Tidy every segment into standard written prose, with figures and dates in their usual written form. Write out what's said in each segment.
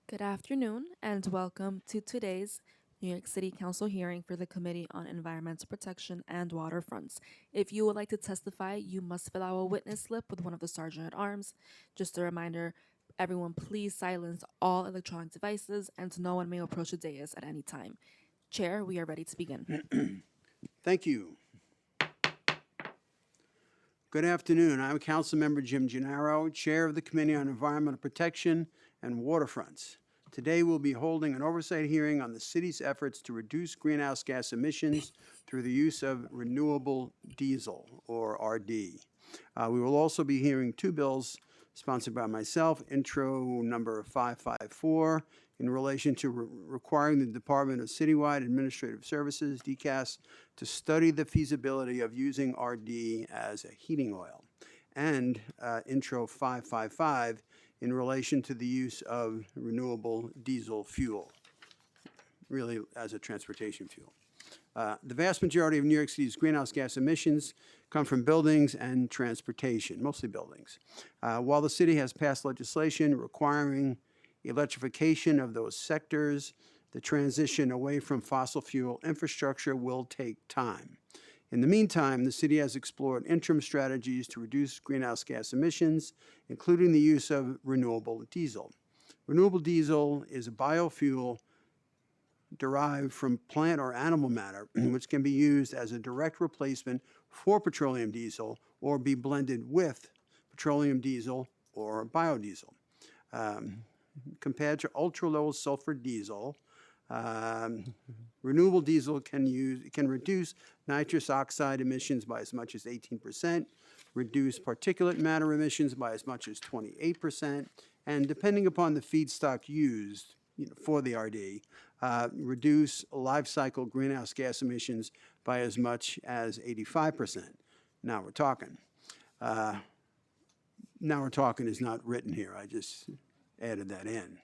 Good afternoon and welcome to today's New York City Council hearing for the Committee on Environmental Protection and Waterfronts. If you would like to testify, you must fill out a witness slip with one of the sergeant at arms. Just a reminder, everyone please silence all electronic devices and no one may approach the dais at any time. Chair, we are ready to begin. Thank you. Good afternoon. I'm Councilmember Jim Gennaro, Chair of the Committee on Environmental Protection and Waterfronts. Today we'll be holding an oversight hearing on the city's efforts to reduce greenhouse gas emissions through the use of renewable diesel, or RD. We will also be hearing two bills sponsored by myself, intro number 554, in relation to requiring the Department of Citywide Administrative Services, DCAS, to study the feasibility of using RD as a heating oil, and intro 555 in relation to the use of renewable diesel fuel, really as a transportation fuel. The vast majority of New York City's greenhouse gas emissions come from buildings and transportation, mostly buildings. While the city has passed legislation requiring electrification of those sectors, the transition away from fossil fuel infrastructure will take time. In the meantime, the city has explored interim strategies to reduce greenhouse gas emissions, including the use of renewable diesel. Renewable diesel is a biofuel derived from plant or animal matter, which can be used as a direct replacement for petroleum diesel or be blended with petroleum diesel or biodiesel. Compared to ultra-low sulfur diesel, renewable diesel can reduce nitrous oxide emissions by as much as 18%, reduce particulate matter emissions by as much as 28%, and depending upon the feedstock used for the RD, reduce life cycle greenhouse gas emissions by as much as 85%. Now we're talking. Now we're talking is not written here. I just added that in,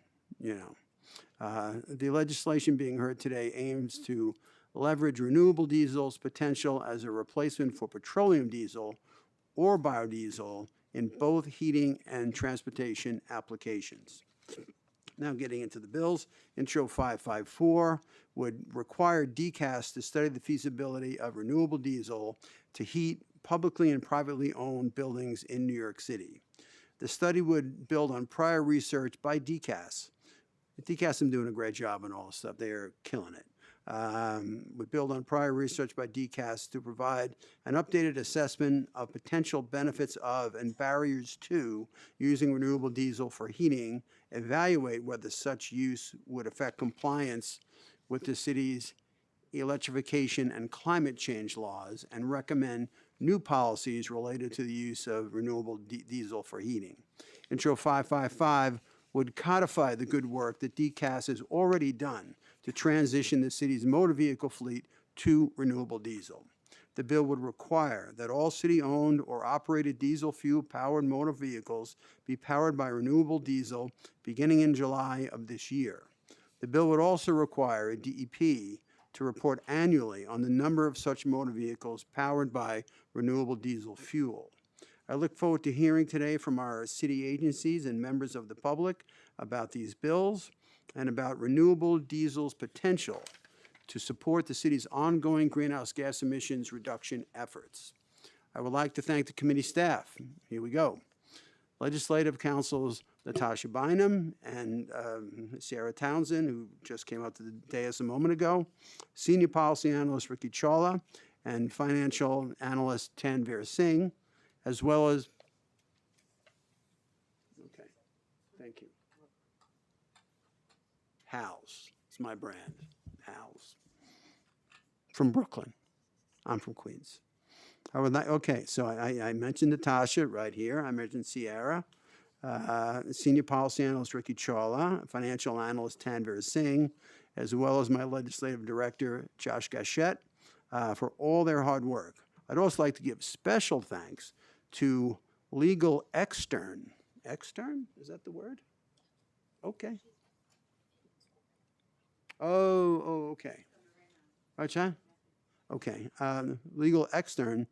The legislation being heard today aims to leverage renewable diesel's potential as a replacement for petroleum diesel or biodiesel in both heating and transportation applications. Now getting into the bills, intro 554 would require DCAS to study the feasibility of renewable diesel to heat publicly and privately owned buildings in New York City. The study would build on prior research by DCAS. DCAS is doing a great job on all this stuff. They are killing it. Would build on prior research by DCAS to provide an updated assessment of potential benefits of and barriers to using renewable diesel for heating, evaluate whether such use would affect compliance with the city's electrification and climate change laws, and recommend new policies related to the use of renewable diesel for heating. Intro 555 would codify the good work that DCAS has already done to transition the city's motor vehicle fleet to renewable diesel. The bill would require that all city-owned or operated diesel fuel-powered motor vehicles be powered by renewable diesel beginning in July of this year. The bill would also require a DEP to report annually on the number of such motor vehicles powered by renewable diesel fuel. I look forward to hearing today from our city agencies and members of the public about these bills and about renewable diesel's potential to support the city's ongoing greenhouse gas emissions reduction efforts. I would like to thank the committee staff. Here we go. Legislative Councils Natasha Bynum and Sarah Townsend, who just came out to the dais a moment ago, Senior Policy Analyst Ricky Chawla, and Financial Analyst Tanvir Singh, as well as, okay, thank you, Hal's. It's my brand, Hal's. From Brooklyn. I'm from Queens. I would like, okay, so I mentioned Natasha right here. I mentioned Sierra. Senior Policy Analyst Ricky Chawla, Financial Analyst Tanvir Singh, as well as my Legislative Director Josh Gachette, for all their hard work. I'd also like to give special thanks to Legal Extern. Extern? Is that the word? Okay. Oh, okay. Right, John? Okay. Legal Extern,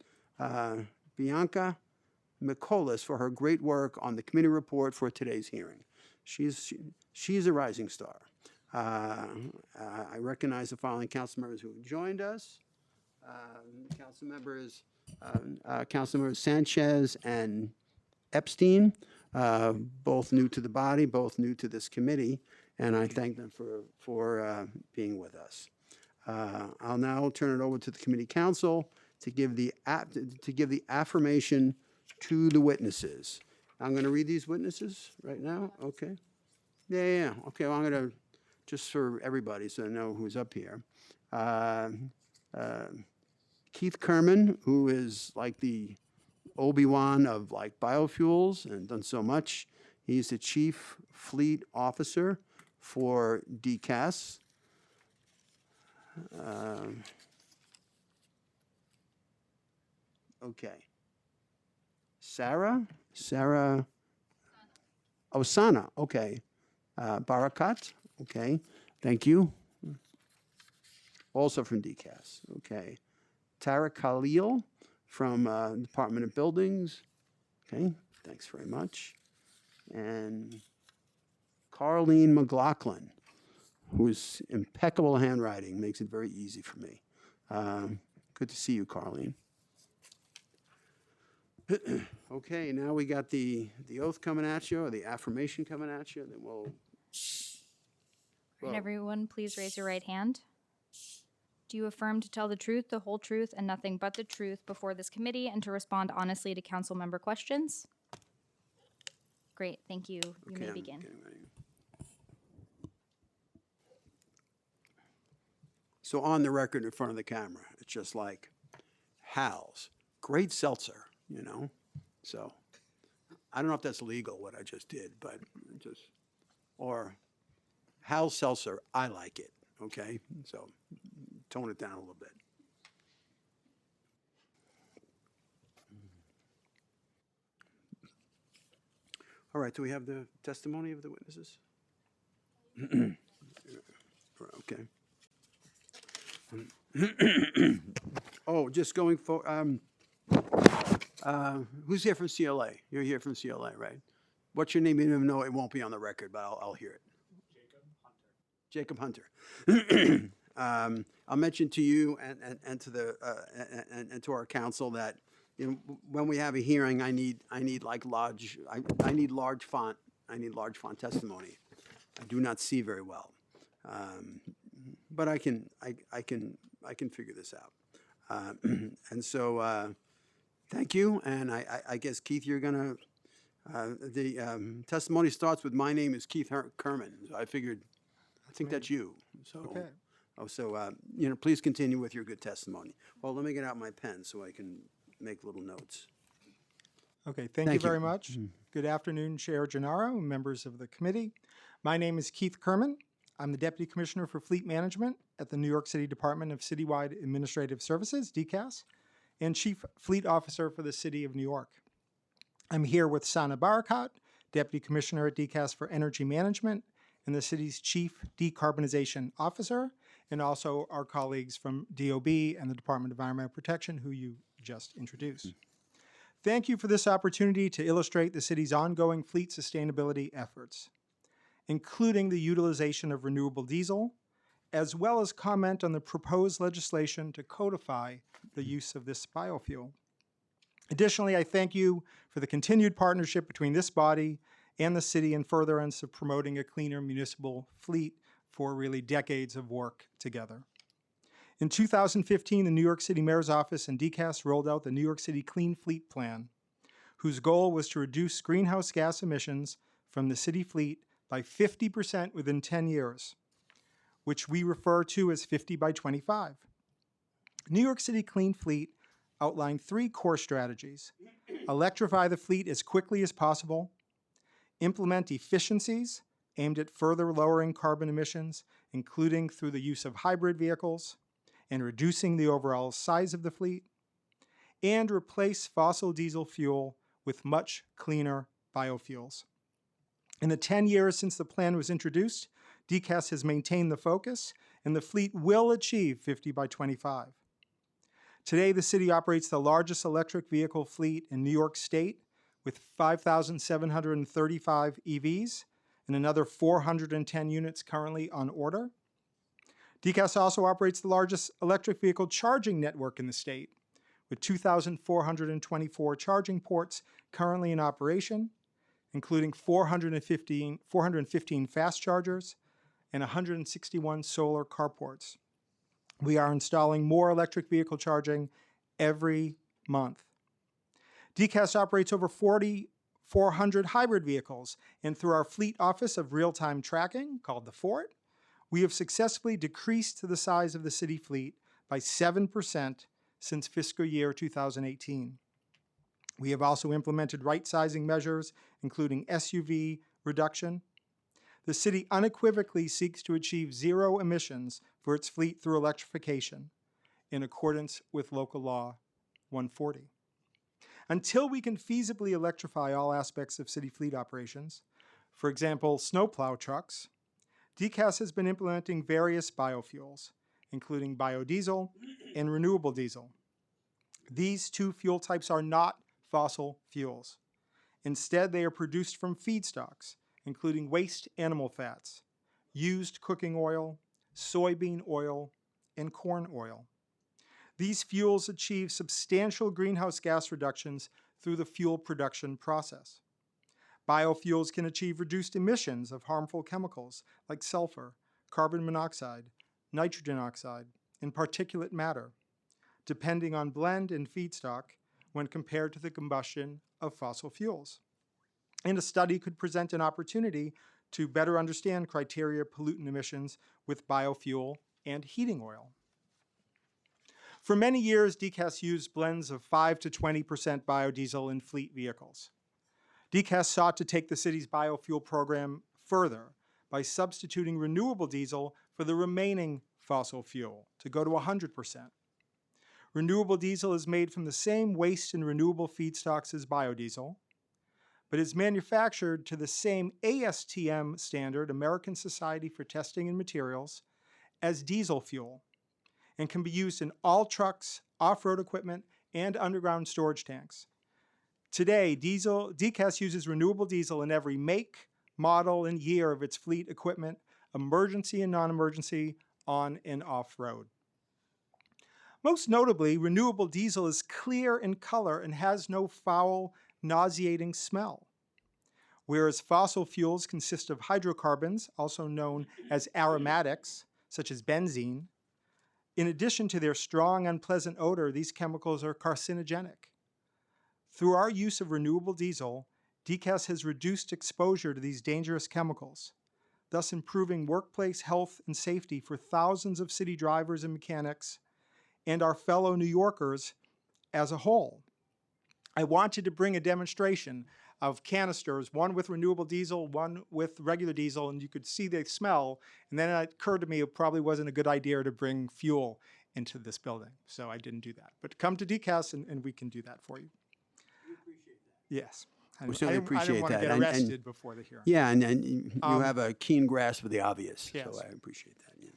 Bianca Mikolas, for her great work on the committee report for today's hearing. She's a rising star. I recognize the following council members who have joined us. Council members Sanchez and Epstein, both new to the body, both new to this committee, and I thank them for being with us. I'll now turn it over to the committee council to give the affirmation to the witnesses. I'm going to read these witnesses right now. Okay. Yeah. Okay. Well, I'm going to just for everybody so I know who's up here. Keith Kerman, who is like the Obi-Wan of like biofuels and done so much. He's the Chief Fleet Officer for DCAS. Okay. Sarah Osana, okay. Barakat, okay. Thank you. Also from DCAS, okay. Tara Khalil from Department of Buildings, okay. Thanks very much. And Carlene McLaughlin, whose impeccable handwriting makes it very easy for me. Good to see you, Carlene. Okay, now we got the oath coming at you, or the affirmation coming at you, then we'll. And everyone, please raise your right hand. Do you affirm to tell the truth, the whole truth, and nothing but the truth before this committee and to respond honestly to council member questions? Great, thank you. You Okay, may I'm begin. getting ready. So on the record in front of the camera, it's just like Hal's great seltzer, you know? So I don't know if that's legal, what I just did, but just, or Hal's seltzer, I like it, okay? So tone it down a little bit. All right, do we have the testimony of the witnesses? Okay. Oh, just going for, who's here from CLA? You're here from CLA, right? What's your name? Even though it won't be on the record, but I'll hear it. Jacob Hunter. I'll mention to you and to the and to our council that, you know, when we have a hearing, I need like large font. I need large font testimony. I do not see very well, but I can figure this out. And so thank you. And I guess Keith, you're gonna the testimony starts with my name is Keith Kerman. So I think that's you. So. Okay. Oh, so, you know, please continue with your good testimony. Well, let me get out my pen so I can make little notes. Okay, thank you Thank you. very much. Good afternoon, Chair Gennaro, and members of the committee. My name is Keith Kerman. I'm the Deputy Commissioner for Fleet Management at the New York City Department of Citywide Administrative Services, DCAS, and Chief Fleet Officer for the City of New York. I'm here with Sana Barakat, Deputy Commissioner at DCAS for Energy Management, and the city's Chief Decarbonization Officer, and also our colleagues from DOB and the Department of Environmental Protection, who you just introduced. Thank you for this opportunity to illustrate the city's ongoing fleet sustainability efforts, including the utilization of renewable diesel, as well as comment on the proposed legislation to codify the use of this biofuel. Additionally, I thank you for the continued partnership between this body and the city in furtherance of promoting a cleaner municipal fleet for really decades of work together. In 2015, the New York City Mayor's Office and DCAS rolled out the New York City Clean Fleet Plan, whose goal was to reduce greenhouse gas emissions from the city fleet by 50% within 10 years, which we refer to as 50 by 25. New York City Clean Fleet outlined 3 core strategies: electrify the fleet as quickly as possible, implement efficiencies aimed at further lowering carbon emissions, including through the use of hybrid vehicles and reducing the overall size of the fleet, and replace fossil diesel fuel with much cleaner biofuels. In the 10 years since the plan was introduced, DCAS has maintained the focus, and the fleet will achieve 50 by 25. Today, the city operates the largest electric vehicle fleet in New York State with 5,735 EVs and another 410 units currently on order. DCAS also operates the largest electric vehicle charging network in the state, with 2,424 charging ports currently in operation, including 415 fast chargers and 161 solar carports. We are installing more electric vehicle charging every month. DCAS operates over 4,400 hybrid vehicles, and through our fleet office of real-time tracking, called the FORT, we have successfully decreased the size of the city fleet by 7% since fiscal year 2018. We have also implemented right-sizing measures, including SUV reduction. The city unequivocally seeks to achieve zero emissions for its fleet through electrification, in accordance with Local Law 140. Until we can feasibly electrify all aspects of city fleet operations, for example, snowplow trucks, DCAS has been implementing various biofuels, including biodiesel and renewable diesel. These two fuel types are not fossil fuels. Instead, they are produced from feedstocks, including waste animal fats, used cooking oil, soybean oil, and corn oil. These fuels achieve substantial greenhouse gas reductions through the fuel production process. Biofuels can achieve reduced emissions of harmful chemicals like sulfur, carbon monoxide, nitrogen oxide, and particulate matter, depending on blend and feedstock when compared to the combustion of fossil fuels. And a study could present an opportunity to better understand criteria pollutant emissions with biofuel and heating oil. For many years, DCAS used blends of 5 to 20% biodiesel in fleet vehicles. DCAS sought to take the city's biofuel program further by substituting renewable diesel for the remaining fossil fuel to go to 100%. Renewable diesel is made from the same waste and renewable feedstocks as biodiesel, but is manufactured to the same ASTM standard, American Society for Testing and Materials, as diesel fuel, and can be used in all trucks, off-road equipment, and underground storage tanks. Today, DCAS uses renewable diesel in every make, model, and year of its fleet equipment, emergency and non-emergency, on and off-road. Most notably, renewable diesel is clear in color and has no foul, nauseating smell. Whereas fossil fuels consist of hydrocarbons, also known as aromatics, such as benzene. In addition to their strong, unpleasant odor, these chemicals are carcinogenic. Through our use of renewable diesel, DCAS has reduced exposure to these dangerous chemicals, thus improving workplace health and safety for thousands of city drivers and mechanics and our fellow New Yorkers as a whole. I wanted to bring a demonstration of canisters, one with renewable diesel, one with regular diesel, and you could see the smell, and then it occurred to me it probably wasn't a good idea to bring fuel into this building, so I didn't do that. But come to DCAS and we can do that for you. Yes. We certainly appreciate I didn't want to that. get arrested before the hearing. Yeah, and you have a keen grasp of the obvious, Yes. so I appreciate that. Yeah.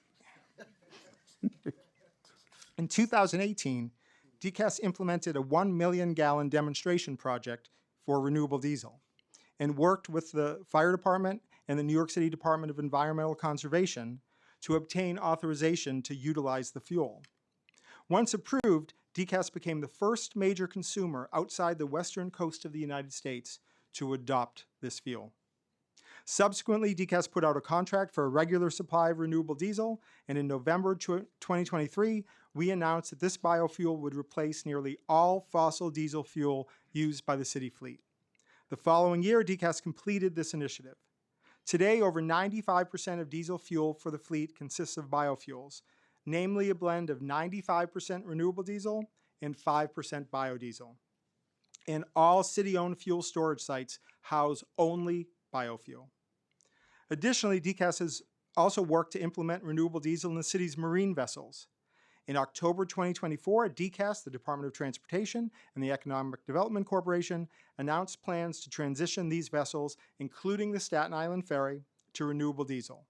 In 2018, DCAS implemented a 1 million gallon demonstration project for renewable diesel and worked with the fire department and the New York City Department of Environmental Conservation to obtain authorization to utilize the fuel. Once approved, DCAS became the first major consumer outside the western coast of the United States to adopt this fuel. Subsequently, DCAS put out a contract for a regular supply of renewable diesel, and in November 2023, we announced that this biofuel would replace nearly all fossil diesel fuel used by the city fleet. The following year, DCAS completed this initiative. Today, over 95% of diesel fuel for the fleet consists of biofuels, namely a blend of 95% renewable diesel and 5% biodiesel. And all city-owned fuel storage sites house only biofuel. Additionally, DCAS has also worked to implement renewable diesel in the city's marine vessels. In October 2024, DCAS, the Department of Transportation, and the Economic Development Corporation announced plans to transition these vessels, including the Staten Island Ferry, to renewable diesel.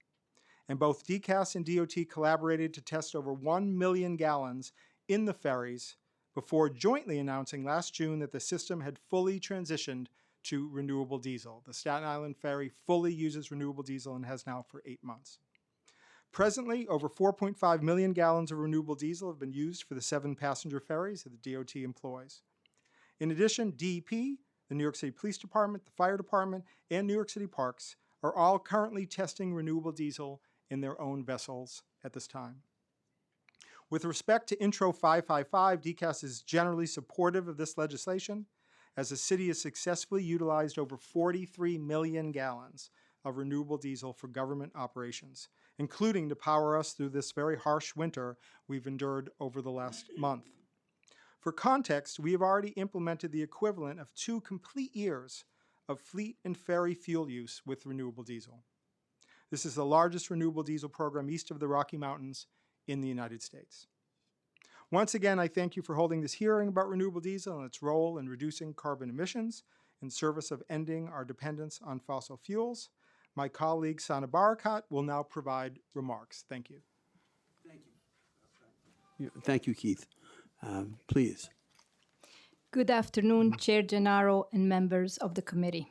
And both DCAS and DOT collaborated to test over 1 million gallons in the ferries before jointly announcing last June that the system had fully transitioned to renewable diesel. The Staten Island Ferry fully uses renewable diesel and has now for 8 months. Presently, over 4.5 million gallons of renewable diesel have been used for the 7 passenger ferries that the DOT employs. In addition, DEP, the New York City Police Department, the Fire Department, and New York City Parks are all currently testing renewable diesel in their own vessels at this time. With respect to Intro 555, DCAS is generally supportive of this legislation, as the city has successfully utilized over 43 million gallons of renewable diesel for government operations, including to power us through this very harsh winter we've endured over the last month. For context, we have already implemented the equivalent of 2 complete years of fleet and ferry fuel use with renewable diesel. This is the largest renewable diesel program east of the Rocky Mountains in the United States. Once again, I thank you for holding this hearing about renewable diesel and its role in reducing carbon emissions in service of ending our dependence on fossil fuels. My colleague Sana Barakat will now provide remarks. Thank you. Thank you, Keith. Please. Good afternoon, Chair Gennaro and members of the committee.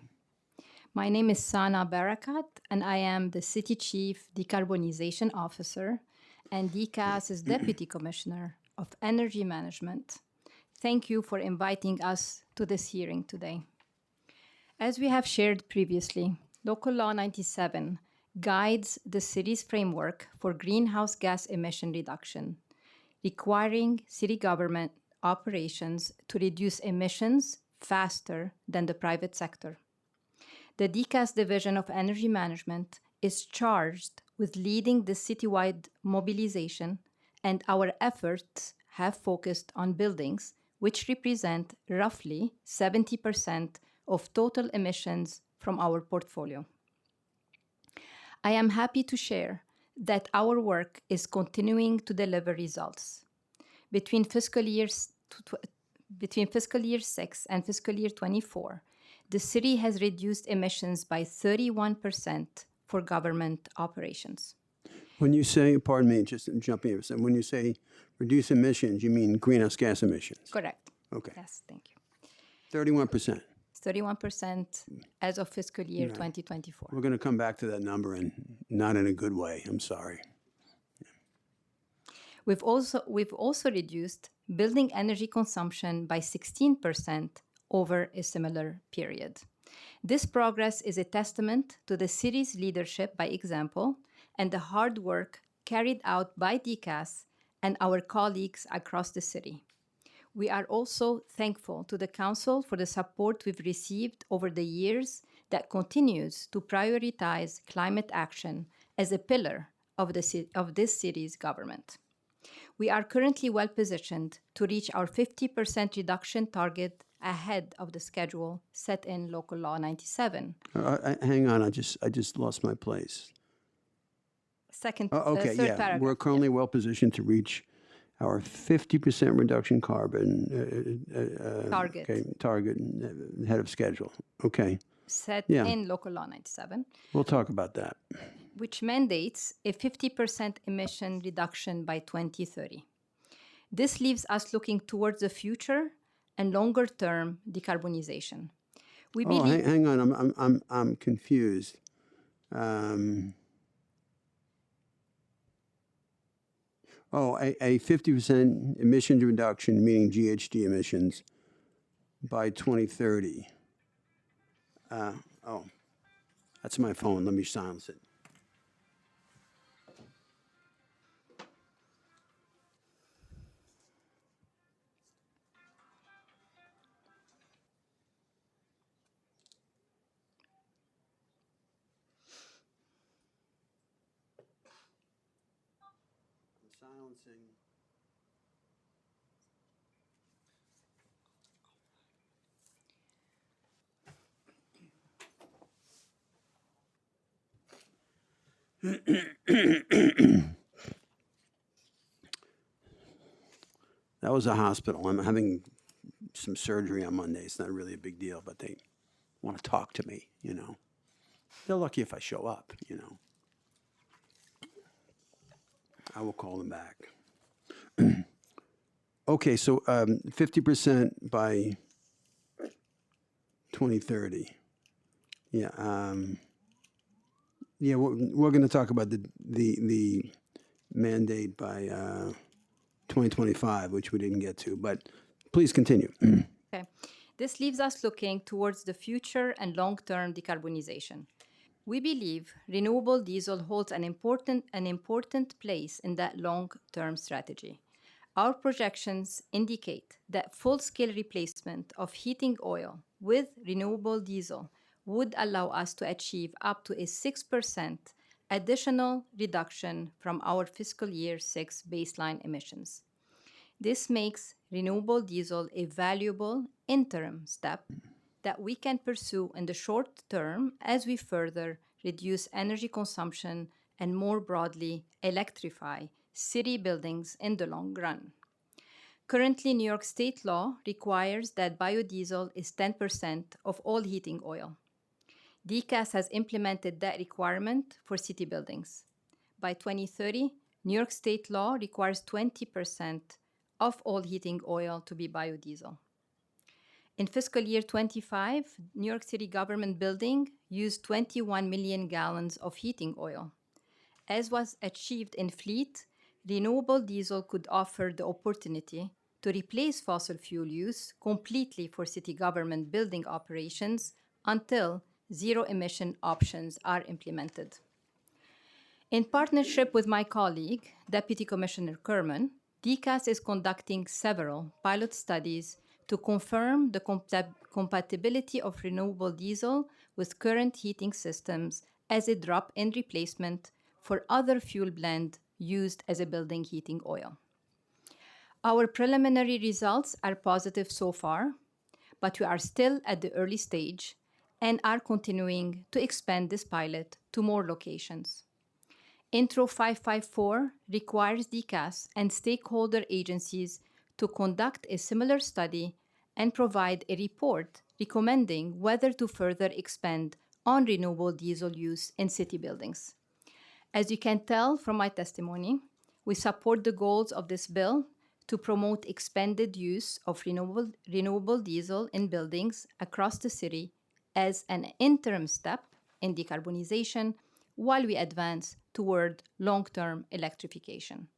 My name is Sana Barakat, and I am the City Chief Decarbonization Officer and DCAS's Deputy Commissioner of Energy Management. Thank you for inviting us to this hearing today. As we have shared previously, Local Law 97 guides the city's framework for greenhouse gas emission reduction, requiring city government operations to reduce emissions faster than the private sector. The DCAS Division of Energy Management is charged with leading the citywide mobilization, and our efforts have focused on buildings which represent roughly 70% of total emissions from our portfolio. I am happy to share that our work is continuing to deliver results. Between fiscal year 6 and fiscal year 24, the city has reduced emissions by 31% for government operations. When you say, pardon me, just jumping in, when you say reduce emissions, you mean greenhouse gas emissions? Correct. Okay. Yes, thank you. 31%. 31% as of fiscal year 2024. We're going to come back to that number, and not in a good way. I'm sorry. We've also reduced building energy consumption by 16% over a similar period. This progress is a testament to the city's leadership by example and the hard work carried out by DCAS and our colleagues across the city. We are also thankful to the Council for the support we've received over the years that continues to prioritize climate action as a pillar of this city's government. We are currently well positioned to reach our 50% reduction target ahead of the schedule set in Local Law 97. Hang on, I just lost my place. Third Okay, yeah, paragraph. we're currently well positioned to reach our 50% reduction carbon Target. target ahead of schedule. Okay, Set Yeah. in Local Law 97, we'll talk about that. which mandates a 50% emission reduction by 2030. This leaves us looking towards the future and longer-term decarbonization. We Oh, believe hang on, I'm confused. A 50% emissions reduction, meaning GHG emissions, by 2030. That's my phone. Let me silence it. I'm silencing. That was a hospital. I'm having some surgery on Monday. It's not really a big deal, but they want to talk to me, you know. They're lucky if I show up, you know. I will call them back. Okay, so 50% by 2030. Yeah. Yeah, we're going to talk about the mandate by 2025, which we didn't get to, but please continue. Okay. This leaves us looking towards the future and long-term decarbonization. We believe renewable diesel holds an important place in that long-term strategy. Our projections indicate that full-scale replacement of heating oil with renewable diesel would allow us to achieve up to a 6% additional reduction from our fiscal year 6 baseline emissions. This makes renewable diesel a valuable interim step that we can pursue in the short term as we further reduce energy consumption and more broadly electrify city buildings in the long run. Currently, New York state law requires that biodiesel is 10% of all heating oil. DCAS has implemented that requirement for city buildings. By 2030, New York state law requires 20% of all heating oil to be biodiesel. In fiscal year 25, New York City government building used 21 million gallons of heating oil. As was achieved in fleet, renewable diesel could offer the opportunity to replace fossil fuel use completely for city government building operations until zero-emission options are implemented. In partnership with my colleague, Deputy Commissioner Kerman, DCAS is conducting several pilot studies to confirm the compatibility of renewable diesel with current heating systems as a drop-in replacement for other fuel blend used as a building heating oil. Our preliminary results are positive so far, but we are still at the early stage and are continuing to expand this pilot to more locations. Intro 554 requires DCAS and stakeholder agencies to conduct a similar study and provide a report recommending whether to further expand on renewable diesel use in city buildings. As you can tell from my testimony, we support the goals of this bill to promote expanded use of renewable diesel in buildings across the city as an interim step in decarbonization while we advance toward long-term electrification.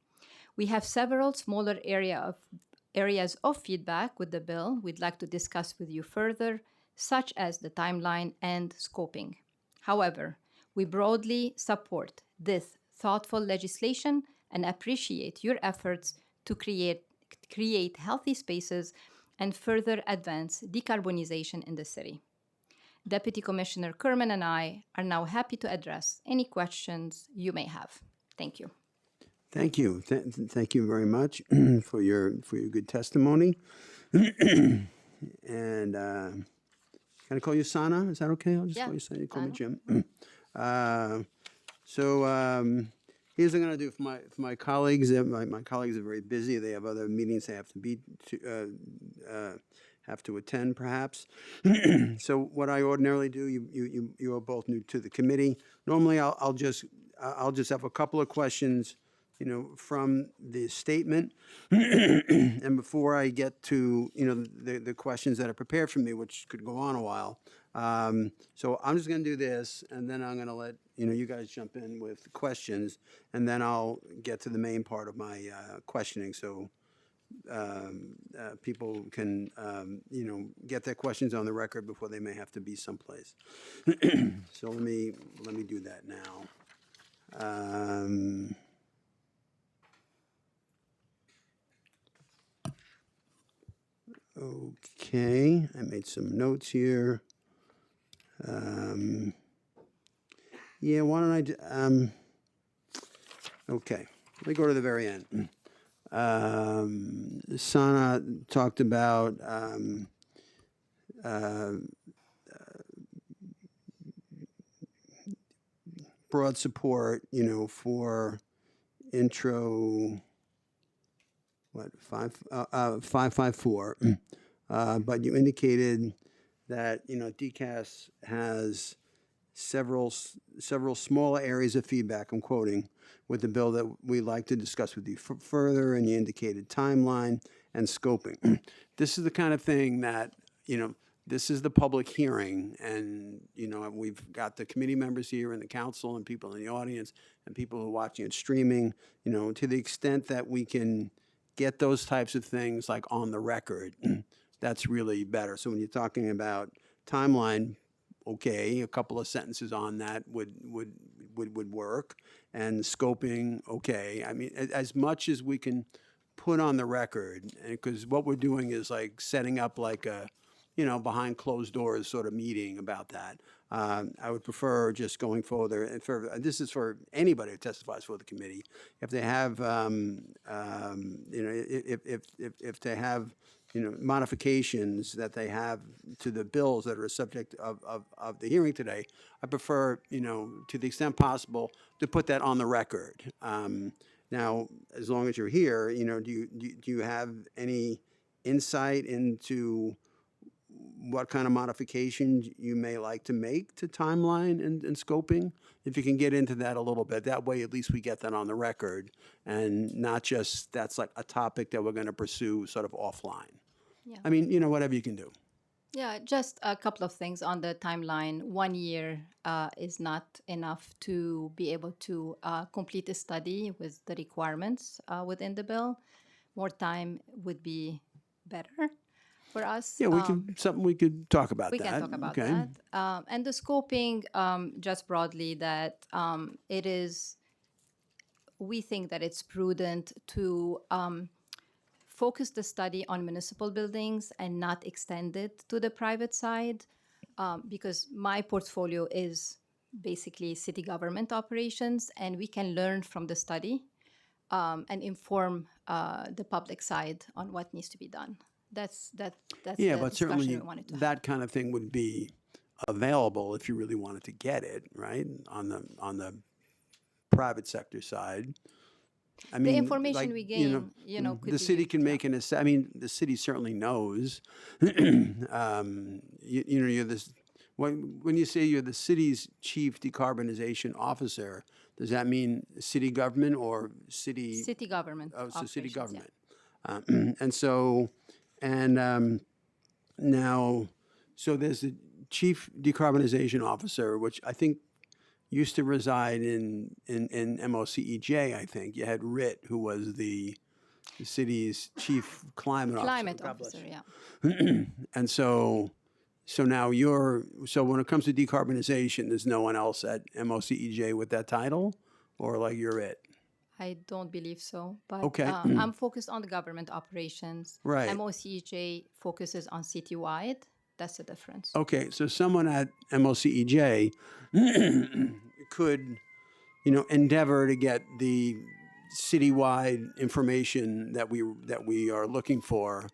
We have several smaller areas of feedback with the bill we'd like to discuss with you further, such as the timeline and scoping. However, we broadly support this thoughtful legislation and appreciate your efforts to create healthy spaces and further advance decarbonization in the city. Deputy Commissioner Kerman and I are now happy to address any questions you may have. Thank you. Thank you. Thank you very much for your good testimony. And can I call you Sana? Is that okay? I'll just call you Sana. You call me Jim. Here's what I'm going to do for my colleagues. My colleagues are very busy. They have other meetings they have to attend, perhaps. So what I ordinarily do, you are both new to the committee. Normally, I'll just have a couple of questions, from the statement, and before I get to the questions that are prepared for me, which could go on a while. So I'm just going to do this, and then I'm going to let you guys jump in with questions, and then I'll get to the main part of my questioning. So people can get their questions on the record before they may have to be someplace. So let me do that now. Okay, I made some notes here. Yeah, why don't I? Okay, let me go to the very end. Sana talked about broad support, for intro 554, but you indicated that DCAS has several small areas of feedback, I'm quoting, with the bill that we'd like to discuss with you further, and you indicated timeline and scoping. This is the kind of thing that this is the public hearing, and, you know, we've got the committee members here and the council and people in the audience and people who are watching it streaming, you know, to the extent that we can get those types of things like on the record, that's really better. So when you're talking about timeline, okay, a couple of sentences on that would work, and scoping, okay. I mean, as much as we can put on the record, because what we're doing is like setting up like a, you know, behind closed doors sort of meeting about that. I would prefer just going further, and this is for anybody who testifies for the committee, if they have, you know, if they have, you know, modifications that they have to the bills that are a subject of the hearing today, I prefer, you know, to the extent possible, to put that on the record. Now, as long as you're here, you know, do you have any insight into what kind of modifications you may like to make to timeline and scoping? If you can get into that a little bit, that way at least we get that on the record, and not just that's like a topic that we're going to pursue sort of offline. Yeah. I mean, you know, whatever you can do. Yeah, just a couple of things on the timeline. 1 year is not enough to be able to complete a study with the requirements within the bill. More time would be better for us. Yeah, we could, something we could talk about We that. can talk about Okay. that. And the scoping, just broadly, that it is, we think that it's prudent to focus the study on municipal buildings and not extend it to the private side, because my portfolio is basically city government operations, and we can learn from the study and inform the public side on what needs to be done. That's Yeah, the but discussion certainly we wanted to have. that kind of thing would be available if you really wanted to get it, right? On the private sector side. I mean, information like, we you know, gain, you know, could the be city used, can yeah. make an I mean, the city certainly knows. You know, you're this, when you say you're the city's chief decarbonization officer, does that mean city government or city? City government Oh, so city operations, yeah. government. And so, and now, so there's the chief decarbonization officer, which I think used to reside in MOCEJ, I think. You had Ritt, who was the city's chief climate officer. Climate God bless officer, you. yeah. And so now so when it comes to decarbonization, there's no one else at MOCEJ with that title, or like you're it? I don't believe so, but Okay. I'm focused on the government operations. Right. MOCJ focuses on citywide. That's the difference. Okay, so someone at MOCEJ could, you know, endeavor to get the citywide information that we are looking for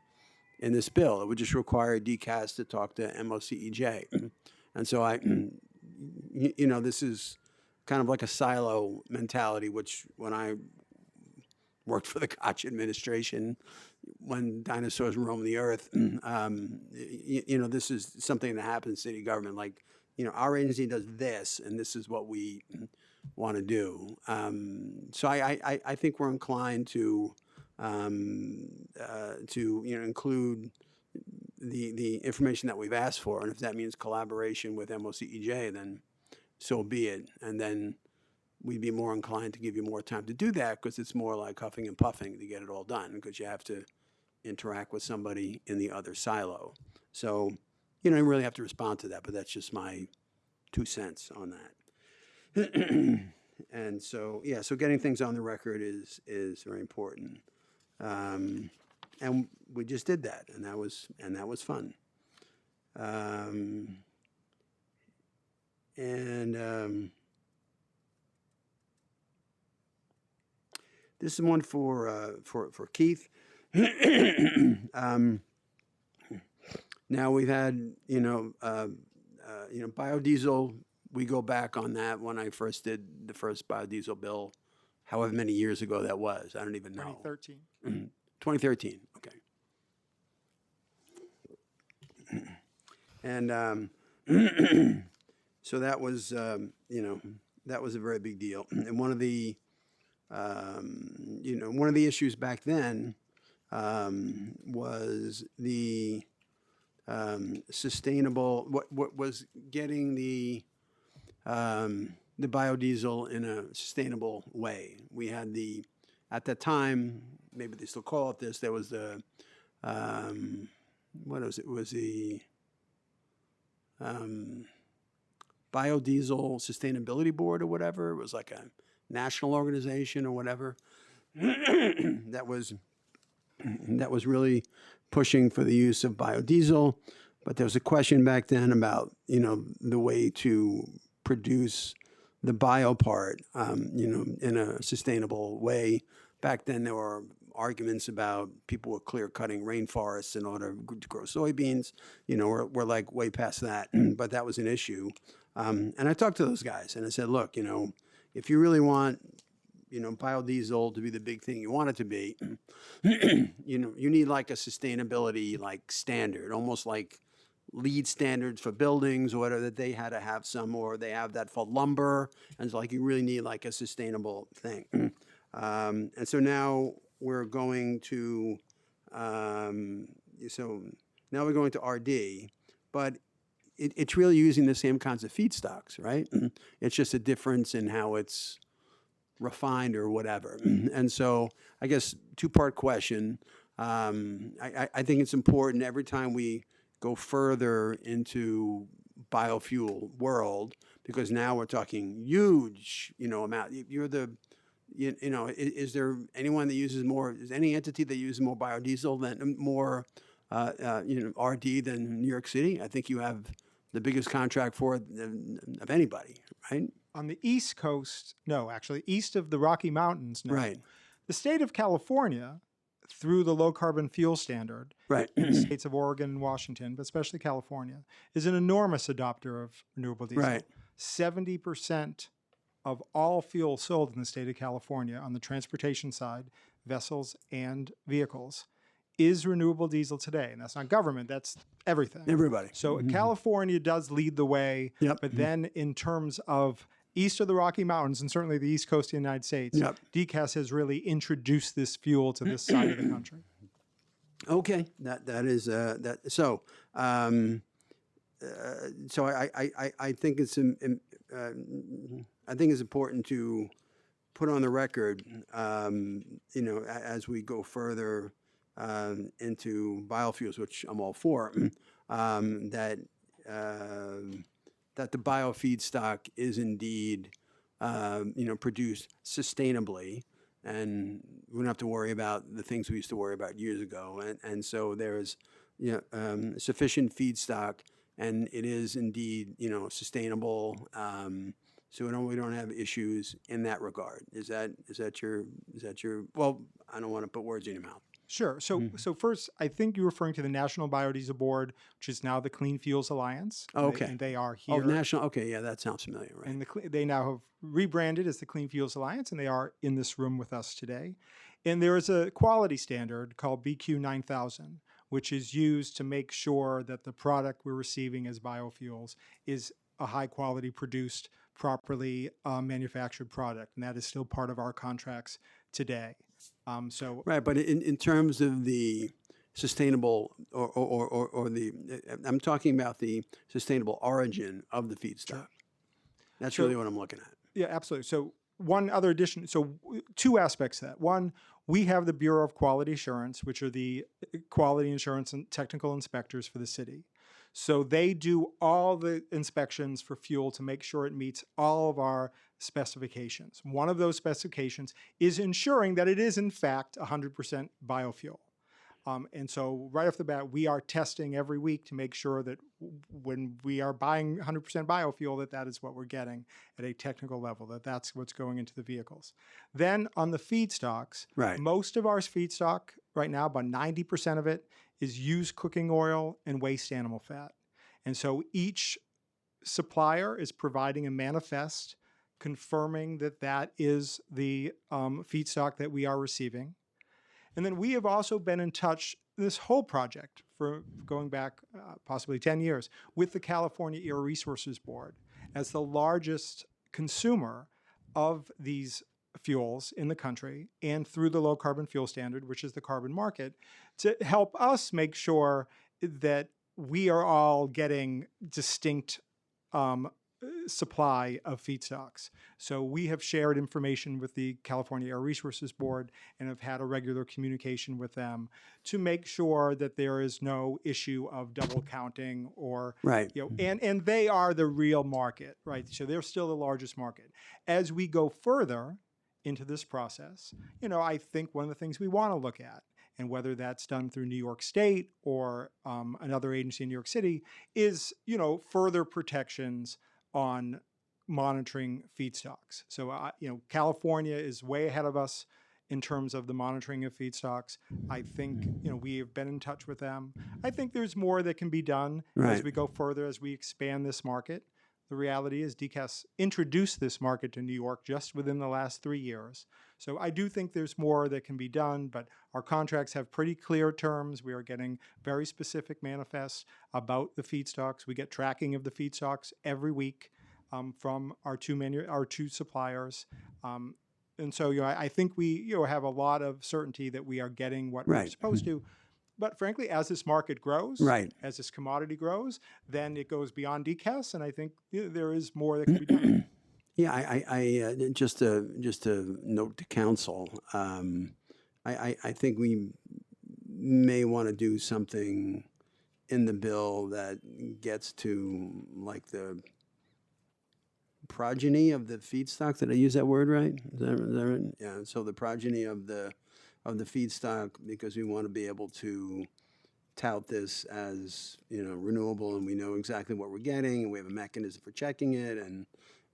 in this bill. It would just require DCAS to talk to MOCEJ. And so you know, this is kind of like a silo mentality, which when I worked for the Koch administration, when dinosaurs roamed the earth, you know, this is something that happens in city government. Like, you know, our agency does this, and this is what we want to do. So I think we're inclined to you know, include the information that we've asked for, and if that means collaboration with MOCEJ, then so be it. And then we'd be more inclined to give you more time to do that, because it's more like huffing and puffing to get it all done, because you have to interact with somebody in the other silo. So, you know, you really have to respond to that, but that's just my 2 cents on that. And so, yeah, so getting things on the record is very important. And we just did that, and that was fun. This is one for Keith. Now we've had, you know, biodiesel. We go back on that when I first did the first biodiesel bill, however many years ago that was. I don't even know. 2013. 2013. Okay. And so that was, you know, that was a very big deal. And one of the, you know, one of the issues back then was the sustainable, what was getting the biodiesel in a sustainable way. We had at that time, maybe they still call it this, there was what was it? It was the Biodiesel Sustainability Board or whatever. It was like a national organization or whatever that was really pushing for the use of biodiesel. But there was a question back then about, the way to produce the bio part, in a sustainable way. Back then, there were arguments about people were clear cutting rainforests in order to grow soybeans. We're like way past that, but that was an issue. And I talked to those guys and I said, look, if you really want, biodiesel to be the big thing you want it to be, you need like a sustainability like standard, almost like lead standards for buildings or whatever, that they had to have some, or they have that for lumber. And it's like, you really need like a sustainable thing. And so now we're going to, now we're going to RD, but it's really using the same kinds of feedstocks, right? It's just a difference in how it's refined or whatever. And so I guess two-part question. I think it's important every time we go further into biofuel world, because now we're talking huge, amount. Is there anyone that uses more, is any entity that uses more biodiesel than more, RD than New York City? I think you have the biggest contract for it of anybody, right? On the East Coast, no, actually, east of the Rocky Mountains, no. Right. The state of California, through the low carbon fuel standard, Right. the states of Oregon and Washington, but especially California, is an enormous adopter of renewable diesel. Right. 70% of all fuel sold in the state of California on the transportation side, vessels and vehicles, is renewable diesel today. And that's not government, that's everything. Everybody. So California does lead the way, Yep. but then in terms of east of the Rocky Mountains and certainly the East Coast of the United States, Yep. DCAS has really introduced this fuel to this side of the country. Okay, that is that. So, so I think it's I think it's important to put on the record, as we go further into biofuels, which I'm all for, that the biofeedstock is indeed produced sustainably, and we don't have to worry about the things we used to worry about years ago. And so there's sufficient feedstock, and it is indeed sustainable. So we don't have issues in that regard. Is that your well, I don't want to put words in your mouth. Sure. So first, I think you're referring to the National Biodiesel Board, which is now the Clean Fuels Alliance. Oh, okay. And they are here. Oh, national. Okay, yeah, that sounds familiar, right? And they now have rebranded as the Clean Fuels Alliance, and they are in this room with us today. And there is a quality standard called BQ 9000, which is used to make sure that the product we're receiving as biofuels is a high quality produced, properly manufactured product. And that is still part of our contracts today. Right, but in terms of the sustainable or the, I'm talking about the sustainable origin of the feedstock. Sure. That's really what I'm looking at. Yeah, absolutely. So one other addition, two aspects to that. One, we have the Bureau of Quality Assurance, which are the quality assurance and technical inspectors for the city. So they do all the inspections for fuel to make sure it meets all of our specifications. One of those specifications is ensuring that it is in fact 100% biofuel. And so right off the bat, we are testing every week to make sure that when we are buying 100% biofuel, that is what we're getting at a technical level, that's what's going into the vehicles. Then on the feedstocks, Right. most of our feedstock right now, about 90% of it, is used cooking oil and waste animal fat. And so each supplier is providing a manifest confirming that that is the feedstock that we are receiving. And then we have also been in touch, this whole project, for going back possibly 10 years, with the California Air Resources Board as the largest consumer of these fuels in the country, and through the low carbon fuel standard, which is the carbon market, to help us make sure that we are all getting distinct supply of feedstocks. So we have shared information with the California Air Resources Board and have had a regular communication with them to make sure that there is no issue of double counting or, Right. and they are the real market, right? So they're still the largest market. As we go further into this process, I think one of the things we want to look at, and whether that's done through New York State or another agency in New York City, is further protections on monitoring feedstocks. So California is way ahead of us in terms of the monitoring of feedstocks. I think we have been in touch with them. I think there's more that can be done as Right. we go further, as we expand this market. The reality is DCAS introduced this market to New York just within the last 3 years. So I do think there's more that can be done, but our contracts have pretty clear terms. We are getting very specific manifests about the feedstocks. We get tracking of the feedstocks every week from our two suppliers. And so I think we have a lot of certainty that we are getting what we're Right. supposed to. But frankly, as this market grows, Right. as this commodity grows, then it goes beyond DCAS, and I think there is more that can be done. Yeah, I just to note to council, I think we may want to do something in the bill that gets to like the progeny of the feedstock. Did I use that word right? Is that right? Yeah. So the progeny of the feedstock, because we want to be able to tout this as renewable, and we know exactly what we're getting, and we have a mechanism for checking it,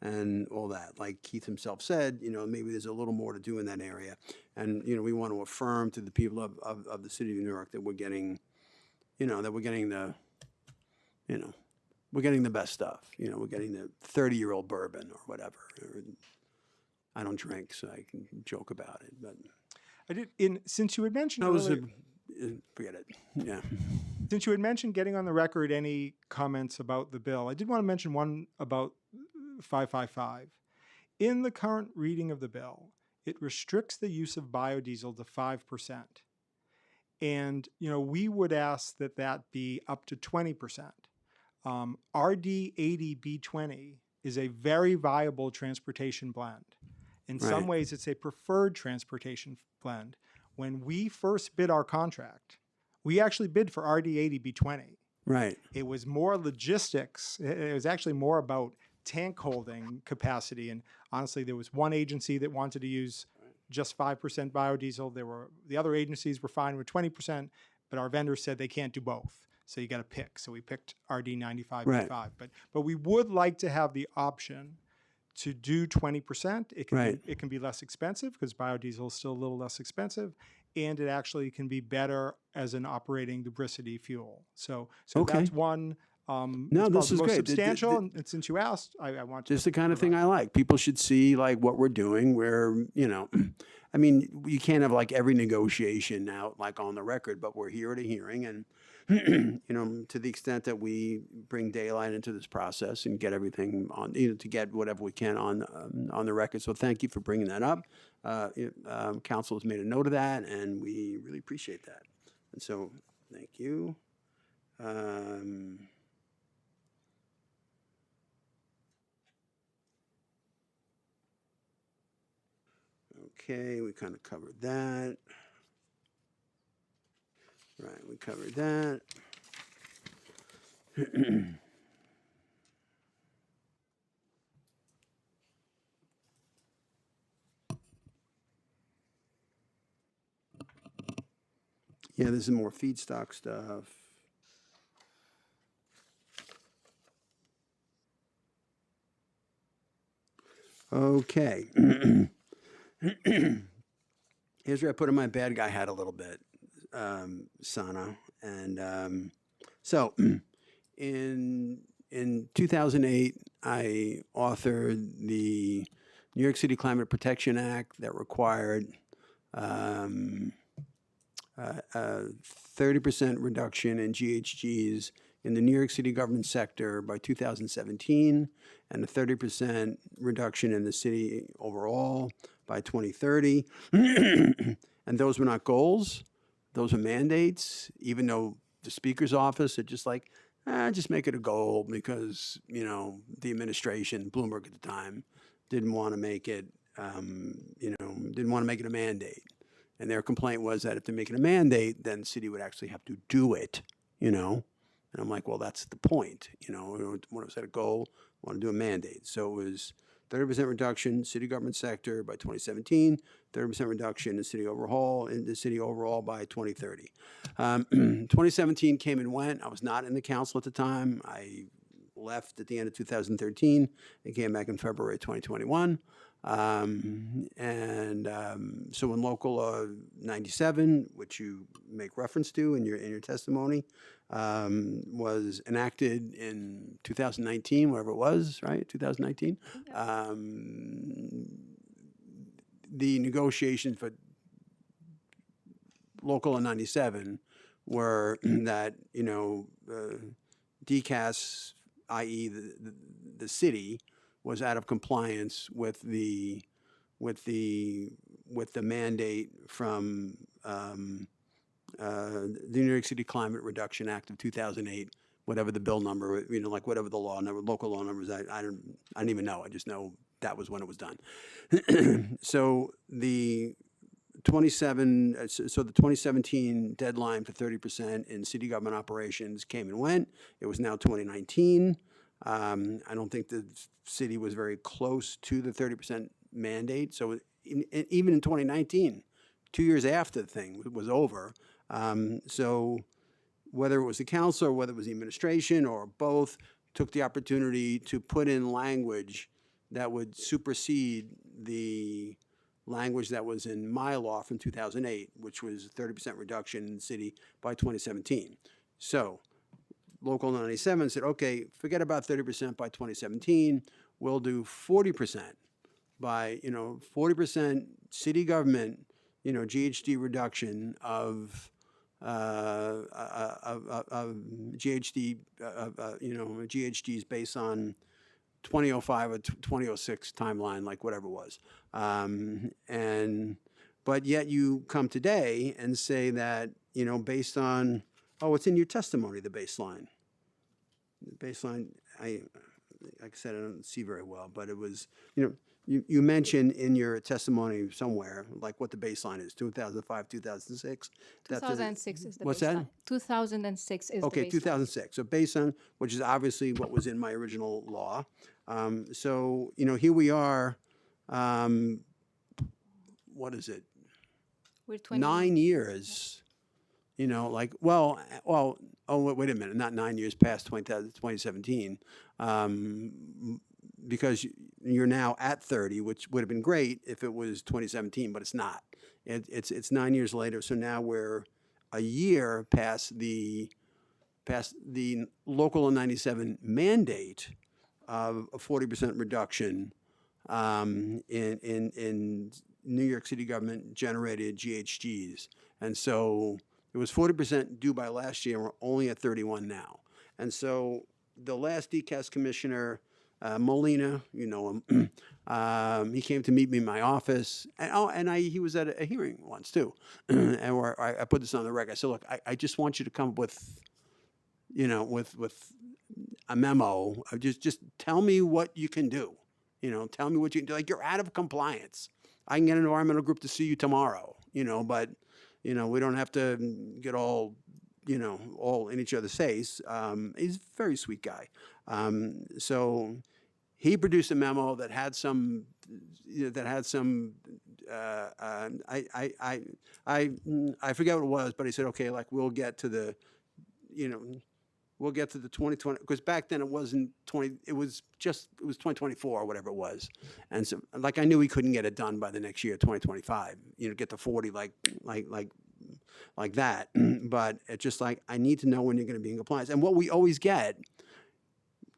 and all that. Like Keith himself said, maybe there's a little more to do in that area, and we want to affirm to the people of the city of New York that we're getting, that we're getting the, we're getting the best stuff. We're getting the 30-year-old bourbon or whatever. I don't drink, so I can joke about it, but I did. Since you had mentioned forget it. Yeah. Since you had mentioned getting on the record any comments about the bill, I did want to mention one about 555. In the current reading of the bill, it restricts the use of biodiesel to 5%. And, we would ask that be up to 20%. RD80B20 is a very viable transportation blend. In some Right. ways, it's a preferred transportation blend. When we first bid our contract, we actually bid for RD80B20. Right. It was more logistics. It was actually more about tank holding capacity. And honestly, there was one agency that wanted to use just 5% biodiesel. The other agencies were fine with 20%, but our vendor said they can't do both. So you got to pick. So we picked RD95B5. Right. But we would like to have the option to do 20%. Right. It can be less expensive because biodiesel is still a little less expensive, and it actually can be better as an operating lubricity fuel. So Okay. that's one. No, it's this probably is the most great. substantial. And since you asked, I want to. This is the kind of thing I like. People should see like what we're doing. Where I mean, you can't have like every negotiation out like on the record, but we're here at a hearing, and to the extent that we bring daylight into this process and get everything on, to get whatever we can on the record. So thank you for bringing that up. Council has made a note of that, and we really appreciate that. And so, thank you. Okay, we kind of covered that. Right, we covered that. Yeah, this is more feedstock stuff. Okay. Here's where I put in my bad guy hat a little bit, Sana. And so in 2008, I authored the New York City Climate Protection Act that required 30% reduction in GHGs in the New York City government sector by 2017, and a 30% reduction in the city overall by 2030. And those were not goals, those were mandates, even though the speaker's office had just like, just make it a goal because, the administration, Bloomberg at the time, didn't want to make it, didn't want to make it a mandate. And their complaint was that if they make it a mandate, then the city would actually have to do it, And I'm like, well, that's the point. When it set a goal, I want to do a mandate. So it was 30% reduction city government sector by 2017, 30% reduction in city overall by 2030. 2017 came and went. I was not in the council at the time. I left at the end of 2013 and came back in February 2021. So when Local 97, which you make reference to in your testimony, was enacted in 2019, whatever it was, right? 2019. The negotiations for Local 97 were that DCAS, i.e. the city, was out of compliance with the mandate from the New York City Climate Reduction Act of 2008, whatever the bill number, like whatever the law number, local law numbers. I don't even know. I just know that was when it was done. So the 2017 deadline for 30% in city government operations came and went. It was now 2019. I don't think the city was very close to the 30% mandate. So even in 2019, 2 years after the thing was over, so whether it was the council or whether it was the administration or both, took the opportunity to put in language that would supersede the language that was in my law from 2008, which was 30% reduction in the city by 2017. So Local 97 said, okay, forget about 30% by 2017. We'll do 40% by, 40% city government, GHG reduction of GHGs based on 2005 or 2006 timeline, like whatever it was. But yet you come today and say that, based on, it's in your testimony, the baseline. The baseline, like I said, I don't see very well, but it was, you mentioned in your testimony somewhere, like what the baseline is, 2005, 2006. 2006 is the What's baseline. that? 2006 is Okay, the baseline. 2006. So based on, which is obviously what was in my original law. So, here we are, what is it? We're 20. 9 years, wait a minute, not 9 years past 2017, because you're now at 30, which would have been great if it was 2017, but it's not. It's 9 years later, so now we're a year past the Local 97 mandate of a 40% reduction in New York City government generated GHGs. And so it was 40% due by last year, and we're only at 31 now. And so the last DCAS commissioner, Molina, you know him, he came to meet me in my office, and he was at a hearing once too, and where I put this on the record. I said, look, I just want you to come up with, with a memo. Just tell me what you can do. Tell me what you can do. Like, you're out of compliance. I can get an environmental group to sue you tomorrow, but, we don't have to get all in each other's face. He's a very sweet guy. So he produced a memo that had some, I forget what it was, but he said, okay, like we'll get to the 2020, because back then it wasn't 20, it was 2024 or whatever it was. And so, like, I knew he couldn't get it done by the next year, 2025, get to 40 like that. But it's just like, I need to know when you're going to be in compliance. And what we always get,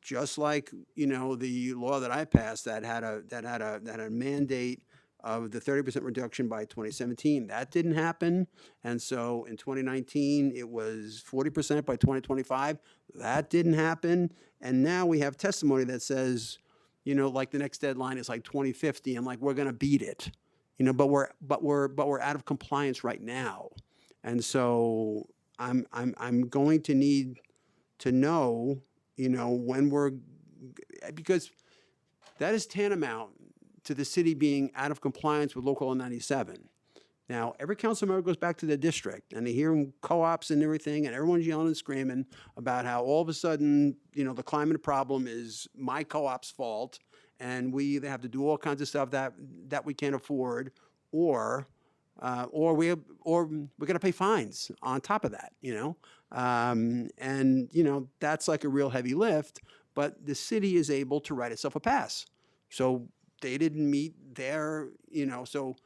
just like, the law that I passed that had a mandate of the 30% reduction by 2017, that didn't happen. And so in 2019, it was 40% by 2025. That didn't happen. And now we have testimony that says, like the next deadline is like 2050, and like we're going to beat it, but we're out of compliance right now. And so I'm going to need to know, when because that is tantamount to the city being out of compliance with Local Law 97. Now, every council member goes back to their district, and they hear co-ops and everything, and everyone's yelling and screaming about how all of a sudden, the climate problem is my co-op's fault, and we either have to do all kinds of stuff that we can't afford, or we're going to pay fines on top of that, that's like a real heavy lift. But the city is able to write itself a pass, so they didn't meet their, so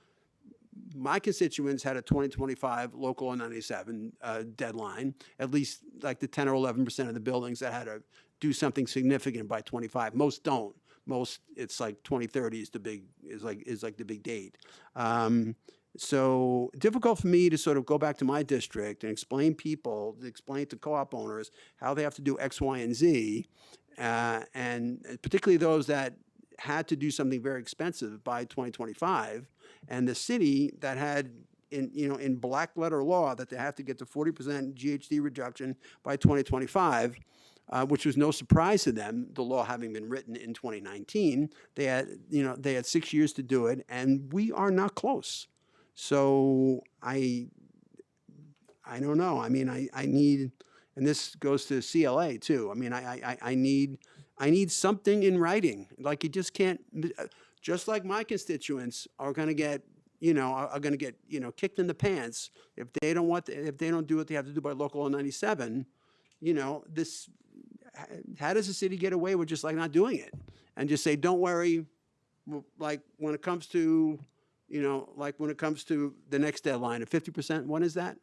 my constituents had a 2025 Local Law 97 deadline, at least like the 10 or 11% of the buildings that had to do something significant by 25. Most don't. Most, it's like 2030 is the big date. So difficult for me to sort of go back to my district and explain to co-op owners how they have to do X, Y, and Z, and particularly those that had to do something very expensive by 2025, and the city that had in black letter law that they have to get to 40% GHG reduction by 2025, which was no surprise to them, the law having been written in 2019. They had 6 years to do it, and we are not close. So I don't know. I mean, I need, and this goes to CLA too. I mean, I need something in writing. Like, you just can't, just like my constituents are going to get, kicked in the pants if they don't do what they have to do by Local Law 97. How does the city get away with just like not doing it and just say, don't worry, like when it comes to, the next deadline of 50%, when is that?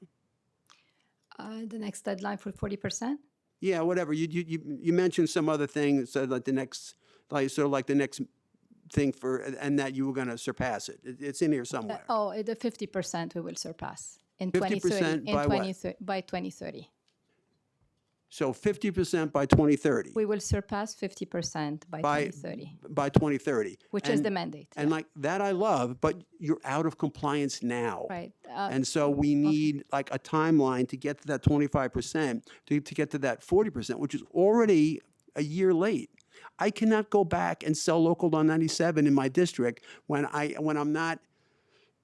The next deadline for 40%? Yeah, whatever. You mentioned some other thing that said like the next thing and that you were going to surpass it. It's in here somewhere. The 50% we will surpass in 50% 2030. by what? By 2030. So 50% by 2030. We will surpass 50% by 2030. By 2030. Which is the mandate. And like that I love, but you're out of compliance now. Right. And so we need like a timeline to get to that 25%, to get to that 40%, which is already a year late. I cannot go back and sell Local Law 97 in my district when I'm not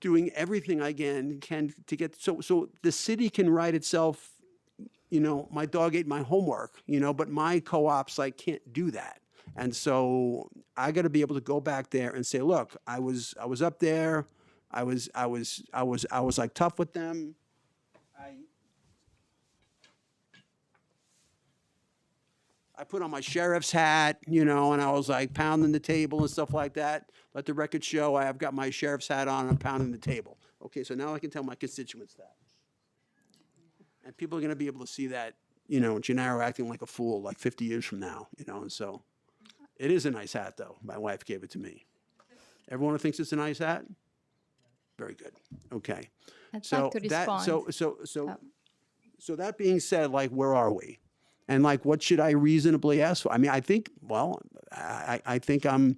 doing everything I can to get, so the city can write itself, my dog ate my homework, but my co-ops can't do that. And so I got to be able to go back there and say, look, I was up there, I was like tough with them. I put on my sheriff's hat, and I was like pounding the table and stuff like that. Let the record show I have got my sheriff's hat on and I'm pounding the table. Okay, so now I can tell my constituents that. And people are going to be able to see that, Gennaro acting like a fool like 50 years from now, and so it is a nice hat, though. My wife gave it to me. Everyone thinks it's a nice hat? Very good. Okay. I'd So like to respond. So that being said, where are we? And what should I reasonably ask for? I mean, I think I'm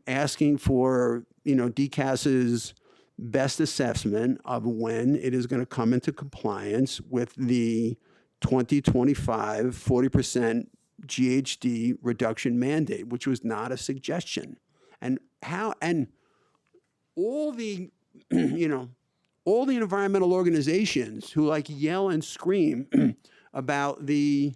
asking for, DCAS's best assessment of when it is going to come into compliance with the 2025 40% GHG reduction mandate, which was not a suggestion. And all the, all the environmental organizations who yell and scream about the,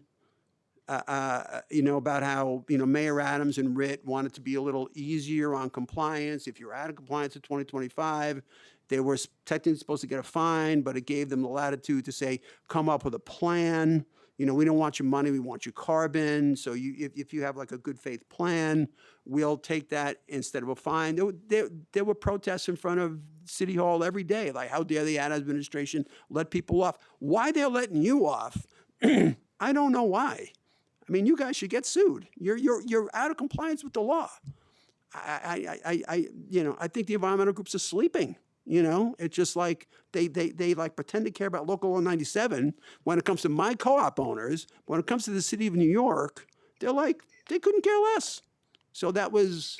about how, Mayor Adams and RIT wanted to be a little easier on compliance. If you're out of compliance in 2025, they were technically supposed to get a fine, but it gave them the latitude to say, come up with a plan. We don't want your money, we want your carbon. So if you have a good faith plan, we'll take that instead of a fine. There were protests in front of City Hall every day, how dare the ad administration let people off? Why they're letting you off, I don't know why. I mean, you guys should get sued. You're out of compliance with the law. I think the environmental groups are sleeping. It's just they pretend to care about Local Law 97 when it comes to my co-op owners. When it comes to the city of New York, they couldn't care less. So that was,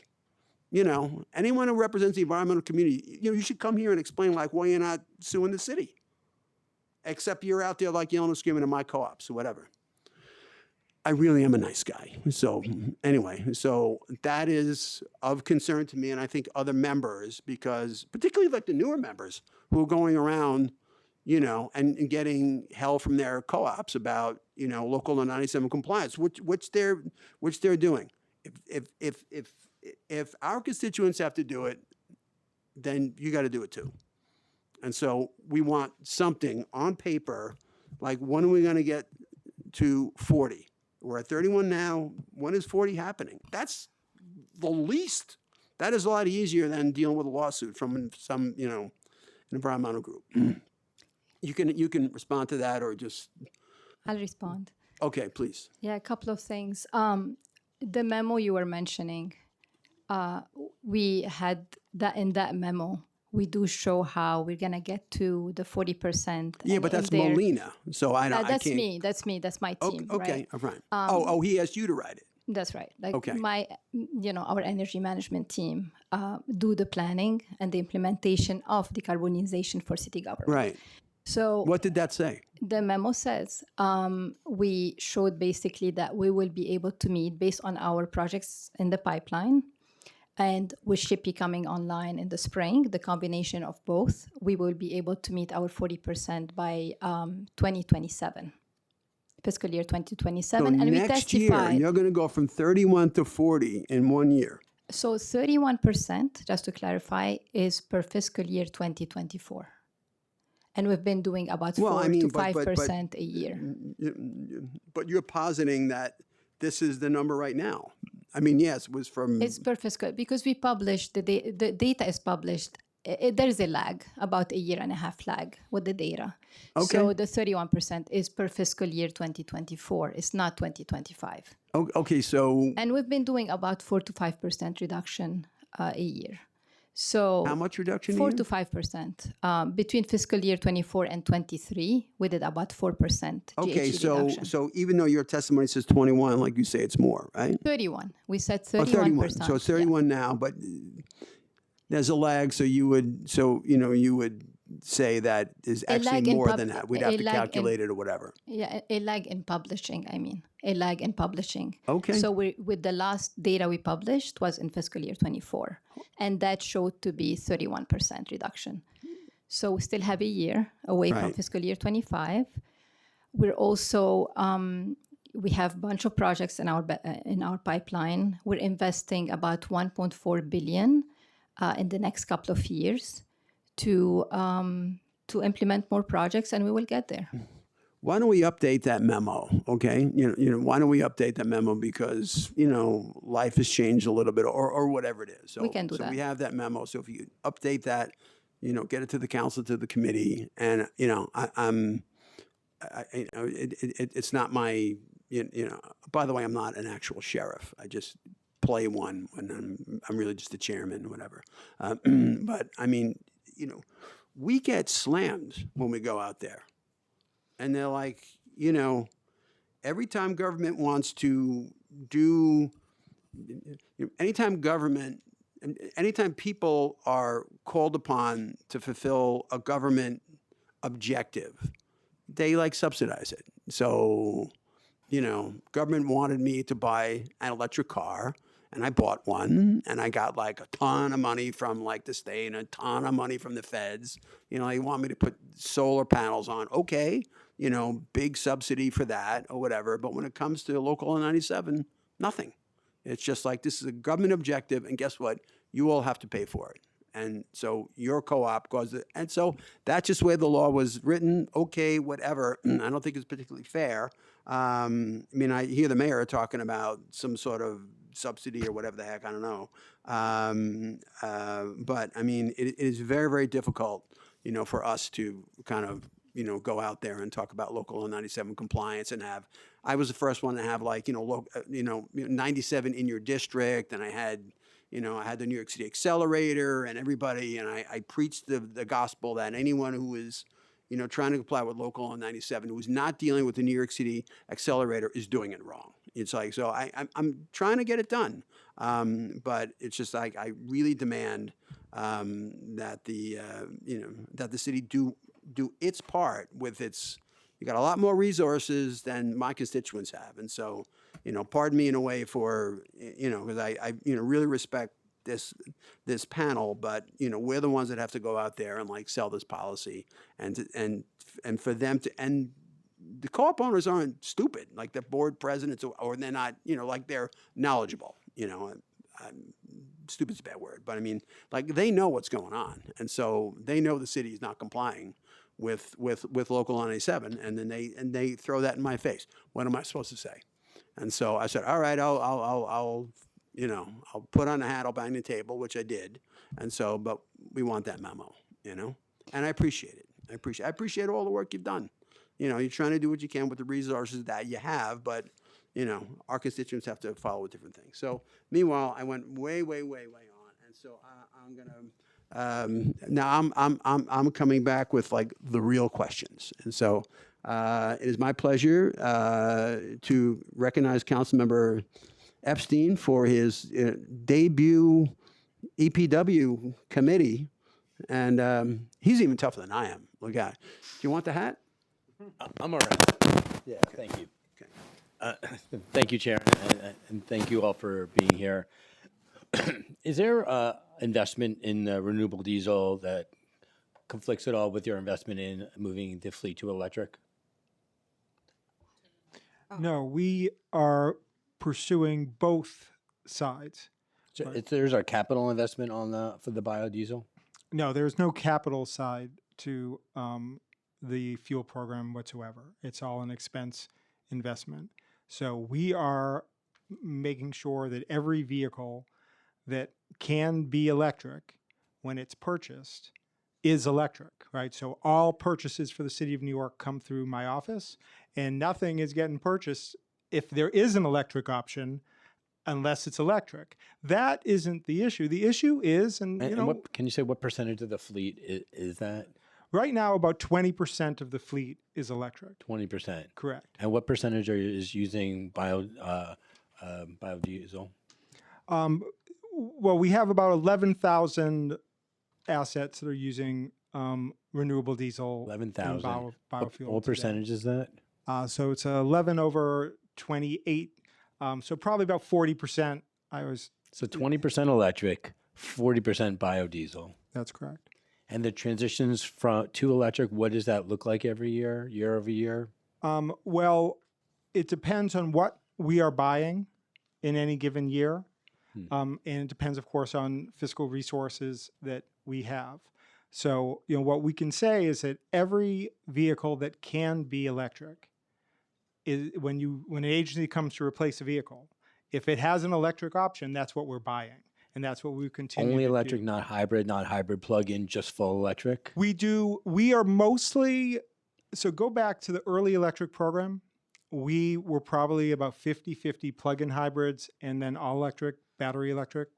anyone who represents the environmental community, you should come here and explain why you're not suing the city. except you're out there like yelling and screaming at my co-ops or whatever. I really am a nice guy. So anyway, so that is of concern to me, and I think other members, because particularly like the newer members who are going around, and getting hell from their co-ops about, local 97 compliance, which they're doing. If our constituents have to do it, then you got to do it too. And so we want something on paper, like when are we going to get to 40? We're at 31 now. When is 40 happening? That's the least. That is a lot easier than dealing with a lawsuit from some, an environmental group. You can respond to that or just, I'll respond. okay, please. Yeah, a couple of things. The memo you were mentioning, we had that in that memo. We do show how we're gonna get to the 40%. Yeah, but that's Molina. So I That's can't. me. That's me. That's my team. Okay, Right? right. Oh, he asked you to write it. That's right. Like Okay. our energy management team do the planning and the implementation of decarbonization for city government. Right. So What did that say? the memo says we showed basically that we will be able to meet based on our projects in the pipeline and with Shippey coming online in the spring, the combination of both, we will be able to meet our 40% by 2027, fiscal year 2027. So And we next year, testified. you're going to go from 31 to 40 in 1 year. So 31%, just to clarify, is per fiscal year 2024. And we've been doing about 4 to 5% a year. But you're positing that this is the number right now. I mean, yes, it was from. It's per fiscal, because we published, the data is published. There is a lag, about a year and a half lag with the data. Okay. So the 31% is per fiscal year 2024. It's not 2025. Okay, so And we've been doing about 4 to 5% reduction a year. So how much reduction? 4 to 5%. Between fiscal year 24 and 23, we did about 4% Okay, GHG reduction. so even though your testimony says 21, like you say, it's more, right? 31. We said Oh, 31. 31%. So it's 31 now, but there's a lag. So you would say that is A actually lag in more pub- than that. We'd a have to lag in- calculate it or whatever. Yeah, a lag in publishing, a lag in publishing. Okay. So with the last data we published was in fiscal year 24, and that showed to be 31% reduction. So we still have a year away from Right. fiscal year 25. We're also, we have a bunch of projects in our pipeline. We're investing about 1.4 billion in the next couple of years to implement more projects, and we will get there. Why don't we update that memo? Okay, why don't we update that memo, because life has changed a little bit, or whatever it is. So We can do so that. we have that memo. So if you update that, get it to the council, to the committee, and it's not my By the way, I'm not an actual sheriff. I just play one when I'm really just the chairman, whatever. But I mean, we get slammed when we go out there. And they're like, every time government wants to do, anytime people are called upon to fulfill a government objective, they like subsidize it. So, government wanted me to buy an electric car, and I bought one, and I got like a ton of money from like the state and a ton of money from the feds. They want me to put solar panels on. Okay, big subsidy for that or whatever. But when it comes to local 97, nothing. It's just like, this is a government objective, and guess what? You all have to pay for it. And so your co-op goes, and so that's just the way the law was written. Okay, whatever. I don't think it's particularly fair. I mean, I hear the mayor talking about some sort of subsidy or whatever the heck, I don't know. But I mean, it is very, very difficult, for us to kind of, go out there and talk about local 97 compliance and have. I was the first one to have 97 in your district, and I had the New York City Accelerator and everybody, and I preached the gospel that anyone who is, trying to comply with local law 97, who is not dealing with the New York City Accelerator, is doing it wrong. It's like, so I'm trying to get it done, but it's just like, I really demand that the city do do its part with its. You got a lot more resources than my constituents have, and so, pardon me in a way for, because I really respect this panel, but we're the ones that have to go out there and like sell this policy, and for them to, and the co-op owners aren't stupid, like the board presidents, or they're not, like they're knowledgeable. Stupid's a bad word, but I mean, like they know what's going on, and so they know the city is not complying with local 987, and then they throw that in my face. What am I supposed to say? And so I said, all right, I'll put on a hat, I'll bang the table, which I did, and so, but we want that memo, and I appreciate it. I appreciate all the work you've done. You're trying to do what you can with the resources that you have, but our constituents have to follow different things. So meanwhile, I went way on, and so I'm gonna now I'm coming back with like the real questions, and so it is my pleasure to recognize Councilmember Epstein for his debut EPW committee, and he's even tougher than I am. Look at, do you want the hat? I'm all right. Yeah, thank you. Thank you, Chair, and thank you all for being here. Is there investment in renewable diesel that conflicts at all with your investment in moving the fleet to electric? No, we are pursuing both sides. So there's a capital investment on for the biodiesel? No, there's no capital side to the fuel program whatsoever. It's all an expense investment. So we are making sure that every vehicle that can be electric when it's purchased is electric, right? So all purchases for the city of New York come through my office, and nothing is getting purchased if there is an electric option unless it's electric. That isn't the issue. The issue is, and what, can you say what percentage of the fleet is that? Right now, about 20% of the fleet is electric. 20%. Correct. And what percentage is using biodiesel? Well, we have about 11,000 assets that are using renewable diesel. 11,000. And biofuel. What percentage is that? So it's 11 over 28. So probably about 40%. So 20% electric, 40% biodiesel. That's correct. And the transitions to electric, what does that look like every year over year? Well, it depends on what we are buying in any given year. And it depends, of course, on fiscal resources that we have. So, what we can say is that every vehicle that can be electric is when an agency comes to replace a vehicle, if it has an electric option, that's what we're buying. And that's what we continue Only to electric, do. not hybrid plug-in, just full electric? We are mostly, so go back to the early electric program. We were probably about 50-50 plug-in hybrids and then all electric, battery electric.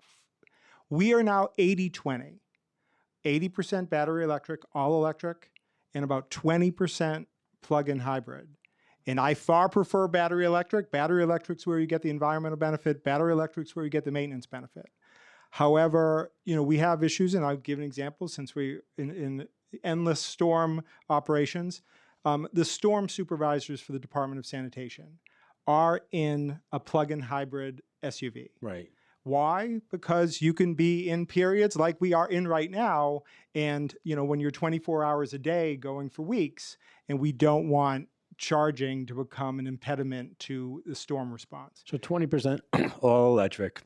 We are now 80-20. 80% battery electric, all electric, and about 20% plug-in hybrid. And I far prefer battery electric. Battery electric's where you get the environmental benefit. Battery electric's where you get the maintenance benefit. However, we have issues, and I'll give an example since we in endless storm operations. The storm supervisors for the Department of Sanitation are in a plug-in hybrid SUV. Right. Why? Because you can be in periods like we are in right now, and when you're 24 hours a day going for weeks, and we don't want charging to become an impediment to the storm response. So 20% all electric,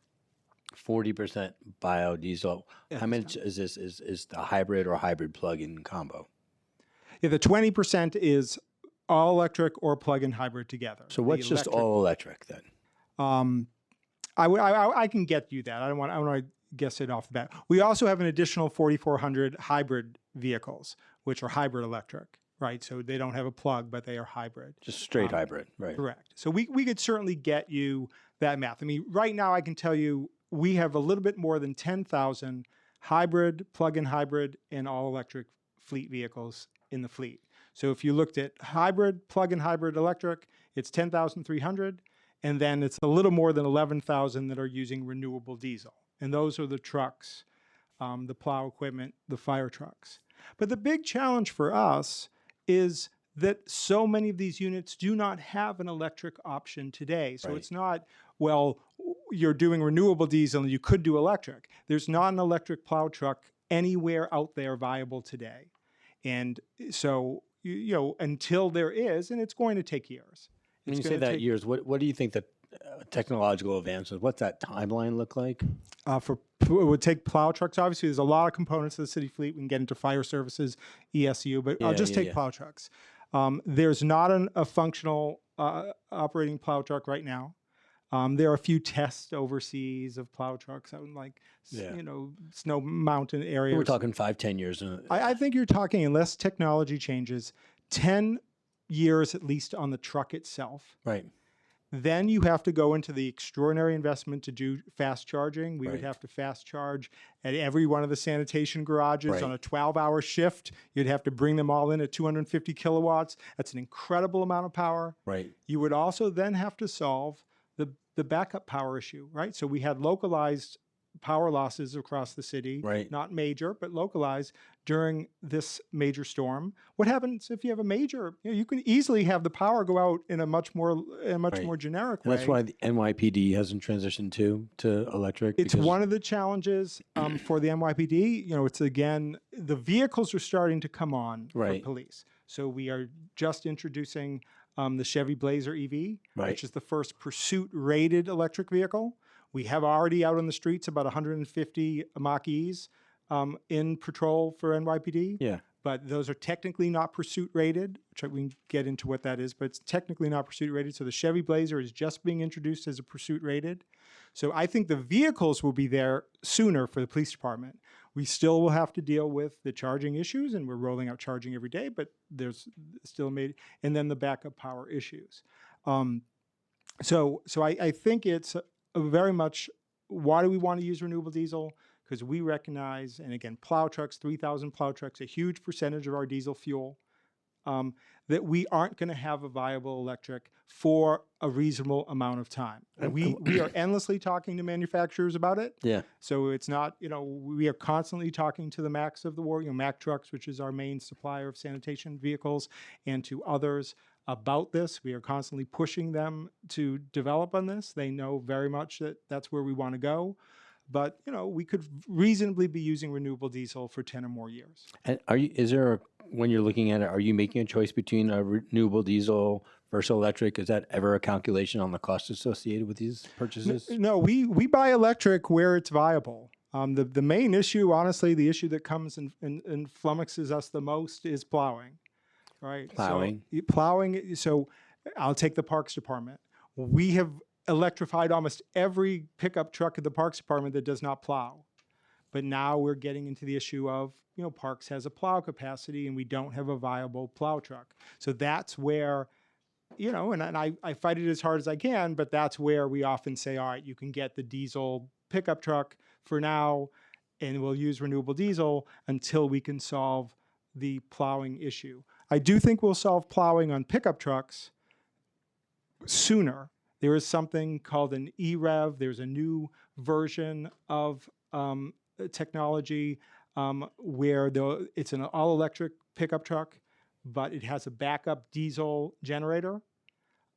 40% biodiesel. How much is this? Is the hybrid or hybrid plug-in combo? Yeah, the 20% is all electric or plug-in hybrid together. So what's just all electric then? I can get you that. I don't want to guess it off the bat. We also have an additional 4,400 hybrid vehicles, which are hybrid electric, right? So they don't have a plug, but they are hybrid. Just straight hybrid, right? Correct. So we could certainly get you that math. I mean, right now I can tell you we have a little bit more than 10,000 hybrid, plug-in hybrid, and all-electric fleet vehicles in the fleet. So if you looked at hybrid, plug-in hybrid electric, it's 10,300, and then it's a little more than 11,000 that are using renewable diesel. And those are the trucks, the plow equipment, the fire trucks. But the big challenge for us is that so many of these units do not have an electric option today. So Right. it's not, well, you're doing renewable diesel and you could do electric. There's not an electric plow truck anywhere out there viable today. And so, until there is, and it's going to take years. When It's you say gonna that take- years, what do you think the technological advances, what's that timeline look like? It would take plow trucks. Obviously, there's a lot of components of the city fleet. We can get into fire services, ESU, but I'll just take plow trucks. There's not a functional operating plow truck right now. There are a few tests overseas of plow trucks out in snow mountain areas. We're talking 5-10 years. I think you're talking, unless technology changes, 10 years at least on the truck itself. Right. Then you have to go into the extraordinary investment to do fast charging. We would Right. have to fast charge at every one of the sanitation garages Right. on a 12-hour shift. You'd have to bring them all in at 250 kilowatts. That's an incredible amount of power. Right. You would also then have to solve the backup power issue, right? So we had localized power losses across the city, Right. not major, but localized during this major storm. What happens if you have a major? You can easily have the power go out in a much more generic And way. that's why the NYPD hasn't transitioned to electric. It's because- one of the challenges for the NYPD. It's again, the vehicles are starting to come on Right. for police. So we are just introducing the Chevy Blazer EV, Right. which is the first pursuit-rated electric vehicle. We have already out on the streets about 150 Mach-E's in patrol for NYPD. Yeah. But those are technically not pursuit rated, which we can get into what that is, but it's technically not pursuit rated. So the Chevy Blazer is just being introduced as a pursuit rated. So I think the vehicles will be there sooner for the police department. We still will have to deal with the charging issues, and we're rolling out charging every day, but there's still and then the backup power issues. So I think it's very much, why do we want to use renewable diesel? Because we recognize, and again, plow trucks, 3,000 plow trucks, a huge percentage of our diesel fuel, that we aren't going to have a viable electric for a reasonable amount of time. And we are endlessly talking to manufacturers about it. Yeah. So it's not, we are constantly talking to the Macs of the world, Mack Trucks, which is our main supplier of sanitation vehicles, and to others about this. We are constantly pushing them to develop on this. They know very much that that's where we want to go. But, we could reasonably be using renewable diesel for 10 or more years. And when you're looking at it, are you making a choice between a renewable diesel versus electric? Is that ever a calculation on the cost associated with these purchases? No, we buy electric where it's viable. The main issue, honestly, the issue that comes and flummoxes us the most is plowing, right? Plowing. So, plowing. So I'll take the Parks Department. We have electrified almost every pickup truck at the Parks Department that does not plow. But now we're getting into the issue of, Parks has a plow capacity and we don't have a viable plow truck. So that's where, and I fight it as hard as I can, but that's where we often say, all right, you can get the diesel pickup truck for now, and we'll use renewable diesel until we can solve the plowing issue. I do think we'll solve plowing on pickup trucks sooner. There is something called an EREV. There's a new version of technology where it's an all-electric pickup truck, but it has a backup diesel generator.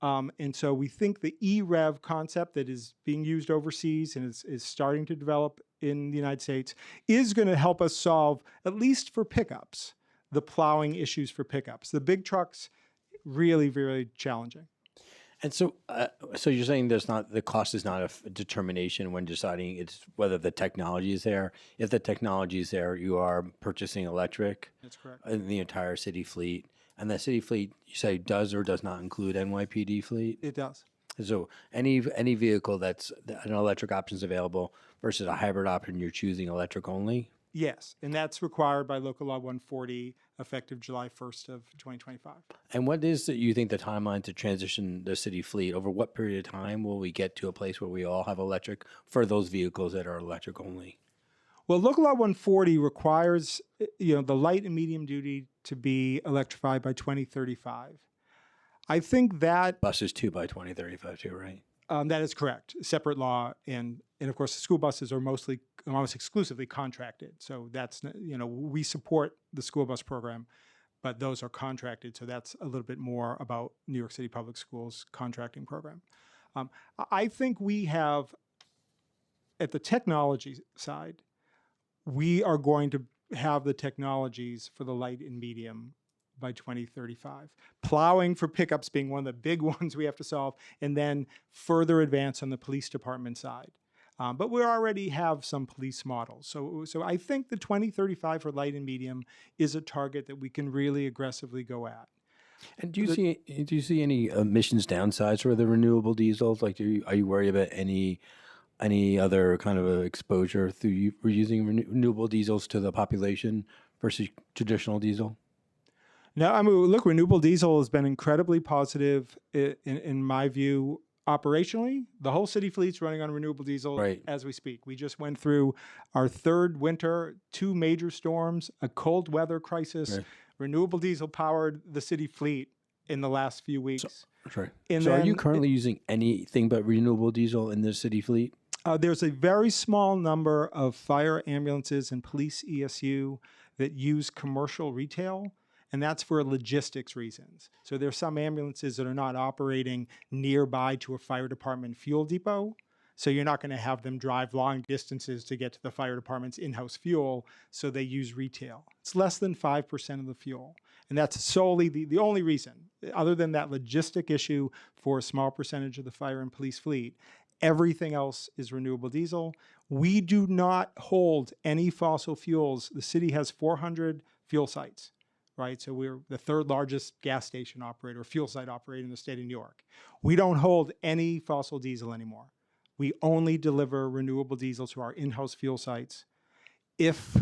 And so we think the EREV concept that is being used overseas and is starting to develop in the United States is going to help us solve, at least for pickups, the plowing issues for pickups. The big trucks, really, really challenging. And so you're saying the cost is not a determination when deciding it's whether the technology is there. If the technology is there, you are purchasing electric. That's correct. In the entire city fleet. And the city fleet, you say, does or does not include NYPD fleet? It does. So any vehicle that's an electric option is available versus a hybrid option, you're choosing electric only? Yes, and that's required by Local Law 140, effective July 1st of 2025. And what is you think the timeline to transition the city fleet? Over what period of time will we get to a place where we all have electric for those vehicles that are electric only? Well, Local Law 140 requires, the light and medium duty to be electrified by 2035. I think that Buses too by 2035 too, right? that is correct. Separate law, and of course the school buses are mostly almost exclusively contracted. So that's, we support the school bus program, but those are contracted. So that's a little bit more about New York City Public Schools contracting program. I think we have, at the technology side, we are going to have the technologies for the light and medium by 2035. Plowing for pickups being one of the big ones we have to solve, and then further advance on the police department side. But we already have some police models. So I think the 2035 for light and medium is a target that we can really aggressively go at. And do you see any emissions downsides for the renewable diesels? Like, are you worried about any other kind of exposure through using renewable diesels to the population versus traditional diesel? No, I mean, look, renewable diesel has been incredibly positive in my view. Operationally, the whole city fleet's running on renewable diesel Right. as we speak. We just went through our third winter, 2 major storms, a cold weather crisis. Right. Renewable diesel powered the city fleet in the last few weeks. Sure. And So are you then currently using anything but renewable diesel in the city fleet? There's a very small number of fire ambulances and police ESU that use commercial retail, and that's for logistics reasons. So there's some ambulances that are not operating nearby to a fire department fuel depot. So you're not going to have them drive long distances to get to the fire department's in-house fuel, so they use retail. It's less than 5% of the fuel. And that's solely the only reason, other than that logistic issue for a small percentage of the fire and police fleet. Everything else is renewable diesel. We do not hold any fossil fuels. The city has 400 fuel sites, right? So we're the third largest gas station operator, fuel site operator in the state of New York. We don't hold any fossil diesel anymore. We only deliver renewable diesel to our in-house fuel sites. If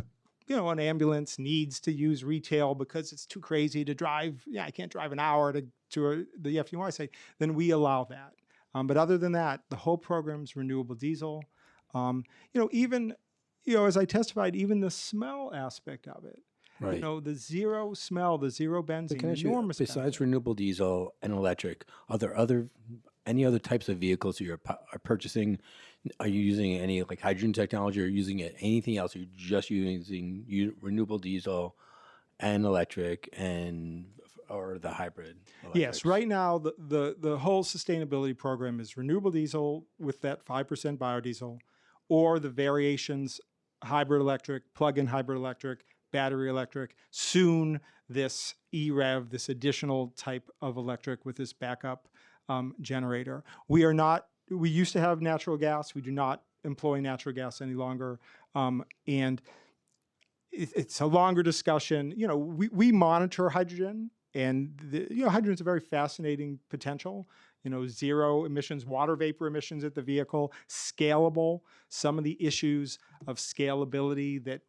an ambulance needs to use retail because it's too crazy to drive, I can't drive an hour to the FUI site, then we allow that. But other than that, the whole program's renewable diesel. Even, as I testified, even the smell aspect of it. Right. The zero smell, the zero benzene, Can I ask you, enormous besides benefit. renewable diesel and electric, are there any other types of vehicles that you're purchasing? Are you using any like hydrogen technology, or using anything else? Are you just using renewable diesel and electric or the hybrid? Yes, right now the whole sustainability program is renewable diesel with that 5% biodiesel, or the variations hybrid electric, plug-in hybrid electric, battery electric. Soon this EREV, this additional type of electric with this backup generator. We used to have natural gas. We do not employ natural gas any longer, and it's a longer discussion. We monitor hydrogen. And hydrogen is a very fascinating potential. Zero emissions, water vapor emissions at the vehicle, scalable. Some of the issues of scalability that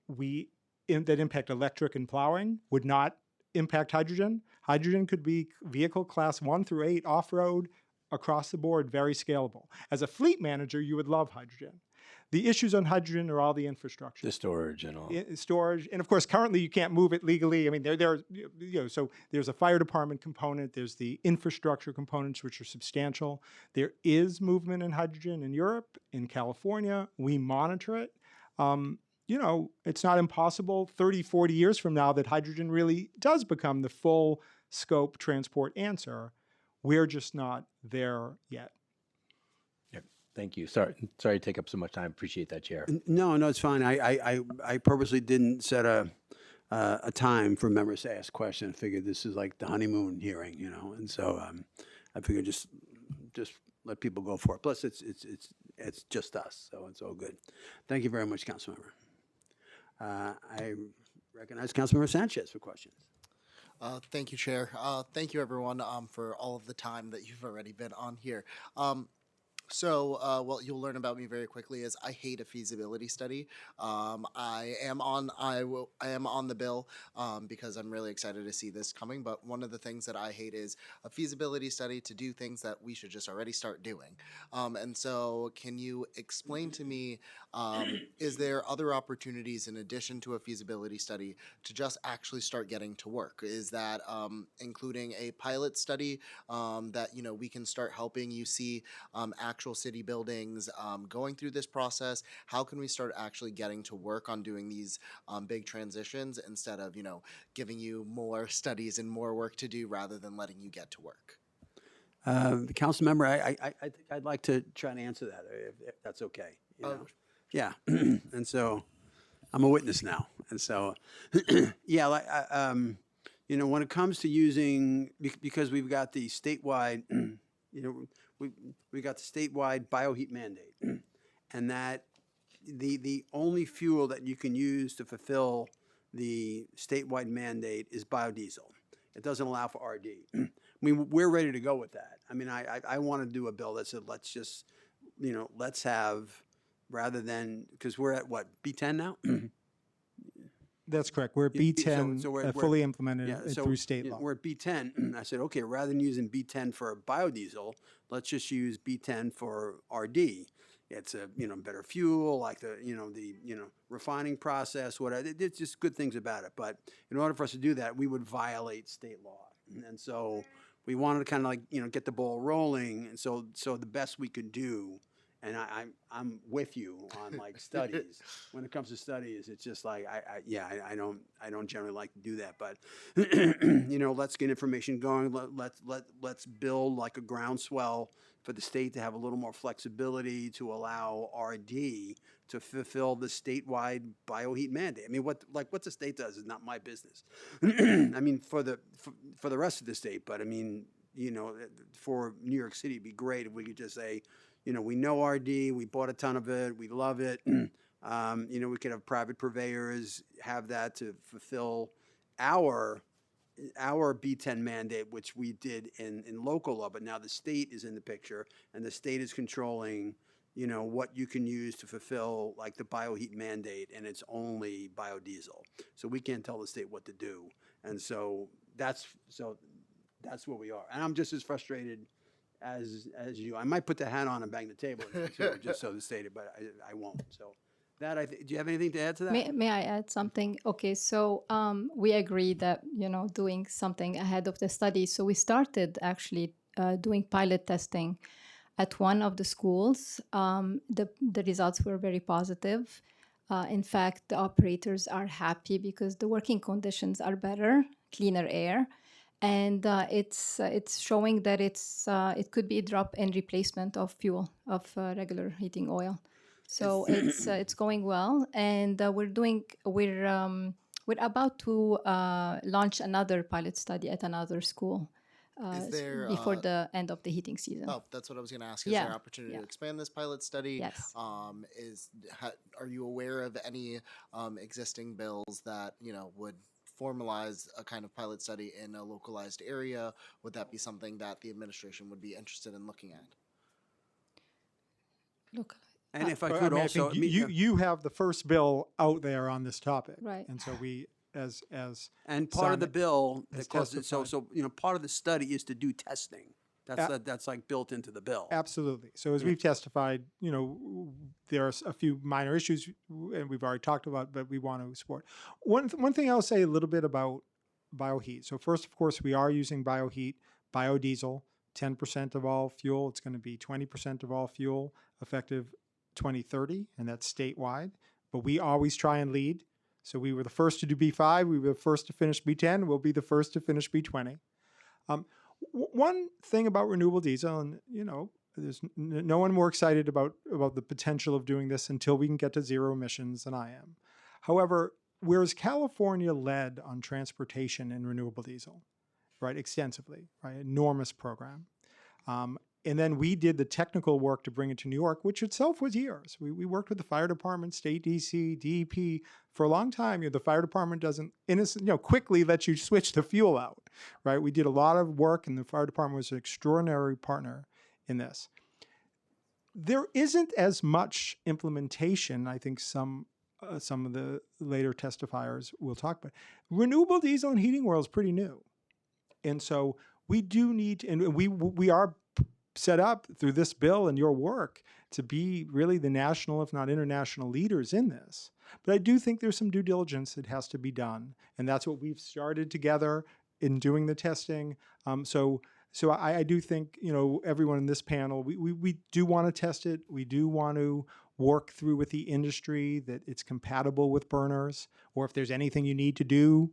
impact electric and plowing would not impact hydrogen. Hydrogen could be vehicle class 1 through 8 off-road, across the board, very scalable. As a fleet manager, you would love hydrogen. The issues on hydrogen are all the infrastructure. The storage and all. Storage, and of course, currently you can't move it legally. I mean, so there's a fire department component. There's the infrastructure components, which are substantial. There is movement in hydrogen in Europe, in California. We monitor it. It's not impossible 30, 40 years from now that hydrogen really does become the full scope transport answer. We're just not there yet. Thank you. Sorry to take up so much time. Appreciate that, Chair. No, it's fine. I purposely didn't set a time for members to ask questions. I figured this is like the honeymoon hearing, and so I figured just let people go for it. Plus, it's just us, so it's all good. Thank you very much, Councilmember. I recognize Councilmember Sanchez for questions. Thank you, Chair. Thank you, everyone, for all of the time that you've already been on here. What you'll learn about me very quickly is I hate a feasibility study. I am on the bill because I'm really excited to see this coming. But one of the things that I hate is a feasibility study to do things that we should just already start doing. And so, can you explain to me, is there other opportunities in addition to a feasibility study to just actually start getting to work? Is that including a pilot study that we can start helping you see actually actual city buildings going through this process? How can we start actually getting to work on doing these big transitions instead of, giving you more studies and more work to do rather than letting you get to work? The council member, I think I'd like to try and answer that, if that's okay. Yeah, and so I'm a witness now, and so yeah, like when it comes to using because we've got the statewide, we got the statewide bioheat mandate, and that the only fuel that you can use to fulfill the statewide mandate is biodiesel. It doesn't allow for RD. I mean, we're ready to go with that. I mean, I want to do a bill that said, let's just, let's have, rather than, because we're at what, B10 now? That's correct. We're at Yeah, B10, so we're- fully implemented so, through state law. We're at B10. I said, okay, rather than using B10 for biodiesel, let's just use B10 for RD. It's a better fuel, like the refining process, whatever. It's just good things about it. But in order for us to do that, we would violate state law, and so we wanted to kind of like get the ball rolling. And so the best we could do, and I'm with you on like studies. When it comes to studies, it's just like I don't generally like to do that, but let's get information going. Let's build like a groundswell for the state to have a little more flexibility to allow RD to fulfill the statewide bioheat mandate. I mean, what the state does is not my business. I mean, for the rest of the state, but I mean, for New York City, it'd be great if we could just say, we know RD, we bought a ton of it, we love it. We could have private purveyors have that to fulfill our B10 mandate, which we did in local law, but now the state is in the picture, and the state is controlling, what you can use to fulfill like the bioheat mandate, and it's only biodiesel. So we can't tell the state what to do, and so that's where we are. And I'm just as frustrated as you. I might put the hat on and bang the table too, just so it's stated, but I won't. So. Do you have anything to add to that? May I add something? Okay, so we agree that, doing something ahead of the study. So we started actually doing pilot testing at one of the schools. The results were very positive. In fact, the operators are happy because the working conditions are better, cleaner air. And it's showing that it could be a drop in replacement of fuel, of regular heating oil. So it's going well, and we're about to launch another pilot study at another school Is there before the end of the heating season. Oh, that's what I was going to ask. Is Yeah, there opportunity yeah. to expand this pilot study? Yes. Are you aware of any existing bills that would formalize a kind of pilot study in a localized area? Would that be something that the administration would be interested in looking at? Look, And if I But, could I also, think you have the first bill out there on this topic, Right. And so we, as and part of the Simon bill, has because testified. part of the study is to do testing. That's like built into the bill. Absolutely. So as we've testified, there are a few minor issues, and we've already talked about, but we want to support. One thing I'll say a little bit about bioheat. So first, of course, we are using bioheat, biodiesel, 10% of all fuel. It's going to be 20% of all fuel effective 2030, and that's statewide. But we always try and lead. So we were the first to do B5. We were the first to finish B10. We'll be the first to finish B20. One thing about renewable diesel, and there's no one more excited about the potential of doing this until we can get to zero emissions than I am. However, whereas California led on transportation and renewable diesel, right, extensively, right, enormous program. And then we did the technical work to bring it to New York, which itself was years. We worked with the fire department, state DC, DEP for a long time. The fire department doesn't quickly let you switch the fuel out, right? We did a lot of work, and the fire department was an extraordinary partner in this. There isn't as much implementation. I think some of the later testifiers will talk about. Renewable diesel and heating oil is pretty new, and so we do need, and we are set up through this bill and your work to be really the national, if not international, leaders in this. But I do think there's some due diligence that has to be done, and that's what we've started together in doing the testing. So So I do think, everyone in this panel, we do want to test it. We do want to work through with the industry that it's compatible with burners, or if there's anything you need to do,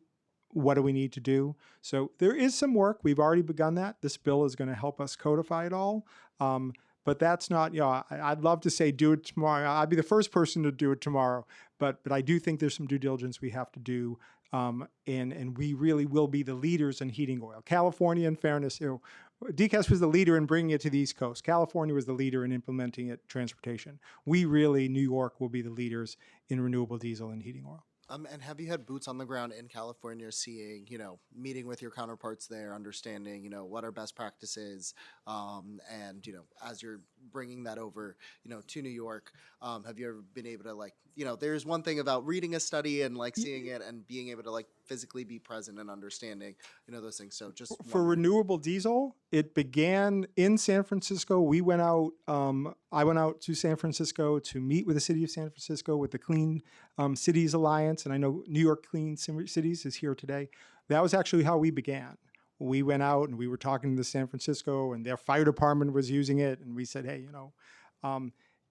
what do we need to do? So there is some work. We've already begun that. This bill is going to help us codify it all. But that's not, I'd love to say do it tomorrow. I'd be the first person to do it tomorrow. But I do think there's some due diligence we have to do. And we really will be the leaders in heating oil. California, in fairness, DCAS was the leader in bringing it to the East Coast. California was the leader in implementing it transportation. We really, New York, will be the leaders in renewable diesel and heating oil. And have you had boots on the ground in California, seeing, meeting with your counterparts there, understanding, what are best practices, and, as you're bringing that over, to New York, have you ever been able to there's one thing about reading a study and seeing it and being able to physically be present and understanding, those things. So just For wondering. renewable diesel, it began in San Francisco. We went out, I went out to San Francisco to meet with the city of San Francisco with the Clean Cities Alliance. And I know New York Clean Cities is here today. That was actually how we began. We went out and we were talking to San Francisco, and their fire department was using it. And we said, hey,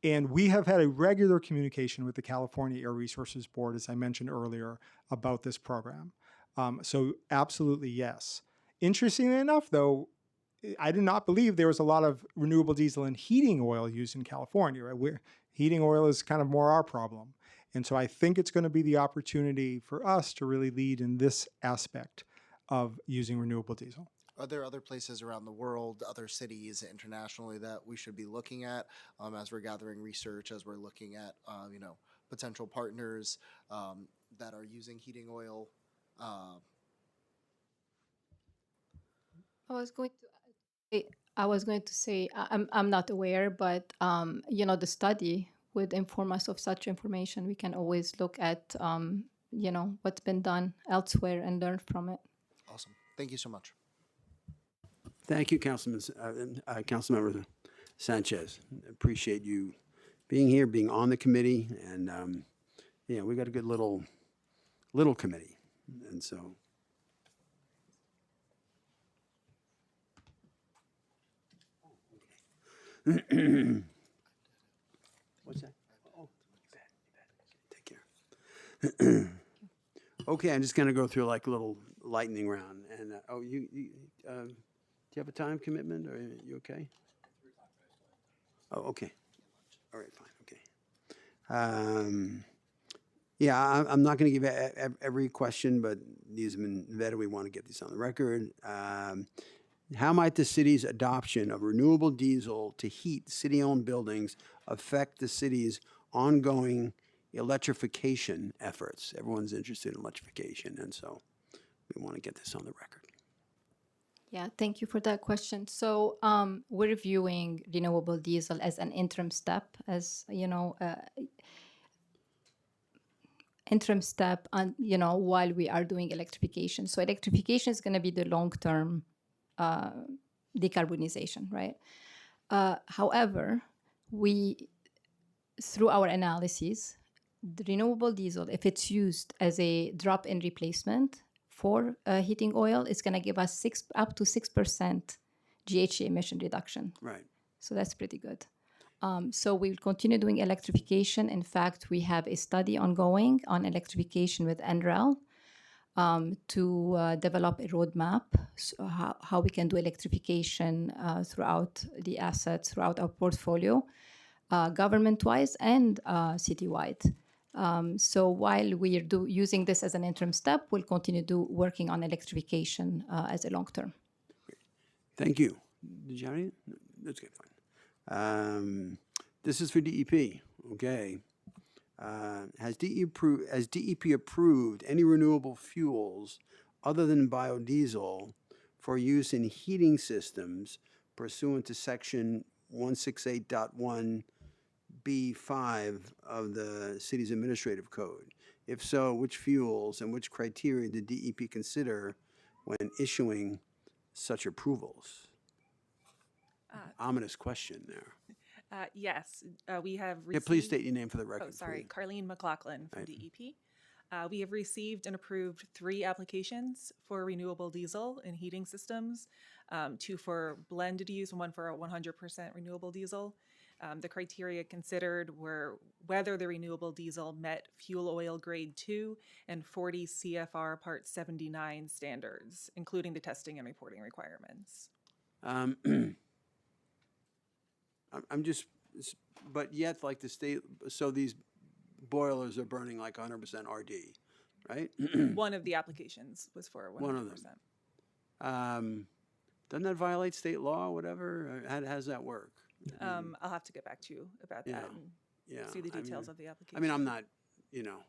and we have had a regular communication with the California Air Resources Board, as I mentioned earlier, about this program. So absolutely, yes. Interestingly enough, though, I did not believe there was a lot of renewable diesel and heating oil used in California. Right? Heating oil is kind of more our problem. And so I think it's going to be the opportunity for us to really lead in this aspect of using renewable diesel. Are there other places around the world, other cities internationally that we should be looking at as we're gathering research, as we're looking at, potential partners that are using heating oil? I was going to say I'm not aware, but the study would inform us of such information. We can always look at what's been done elsewhere and learn from it. Awesome. Thank you so much. Thank you, Councilmember Sanchez. Appreciate you being here, being on the committee, and we got a good little committee, and so. What's that? Oh, you bet. Take care. Okay, I'm just gonna go through like a little lightning round, and do you have a time commitment, or are you okay? Oh, okay. All right, fine, okay. Yeah, I'm not going to give every question, but these have been vetted. We want to get these on the record. How might the city's adoption of renewable diesel to heat city-owned buildings affect the city's ongoing electrification efforts? Everyone's interested in electrification, and so we want to get this on the record. Yeah, thank you for that question. So we're viewing renewable diesel as an interim step, while we are doing electrification. So electrification is going to be the long-term decarbonization, right? However, through our analyses, the renewable diesel, if it's used as a drop-in replacement for heating oil, it's going to give us up to 6% GHG emission reduction. Right. So that's pretty good. So we'll continue doing electrification. In fact, we have a study ongoing on electrification with NREL to develop a roadmap, so how we can do electrification throughout the assets, throughout our portfolio, government-wise and citywide. So while we're using this as an interim step, we'll continue working on electrification as a long term. Thank you. Did you have any? No, that's good, fine. This is for DEP, okay. Has DEP approved any renewable fuels other than biodiesel for use in heating systems pursuant to section 168.1B5 of the city's administrative code? If so, which fuels and which criteria did DEP consider when issuing such approvals? Ominous question there. Yes, we have Yeah, received. please state your name for the record. Oh, sorry, please. Carlene McLaughlin from Right. DEP. We have received and approved 3 applications for renewable diesel in heating systems 2 for blended use and 1 for a 100% renewable diesel. The criteria considered were whether the renewable diesel met fuel oil grade 2 and 40 CFR Part 79 standards, including the testing and reporting requirements. I'm just, but yet, like the state, so these boilers are burning like 100% RD, right? One of the applications was for 100%. One of them. Doesn't that violate state law or whatever? How does that work? I'll have to get back to you about Yeah, that and Yeah. see the I mean- details of the application. I mean, I'm not, you know,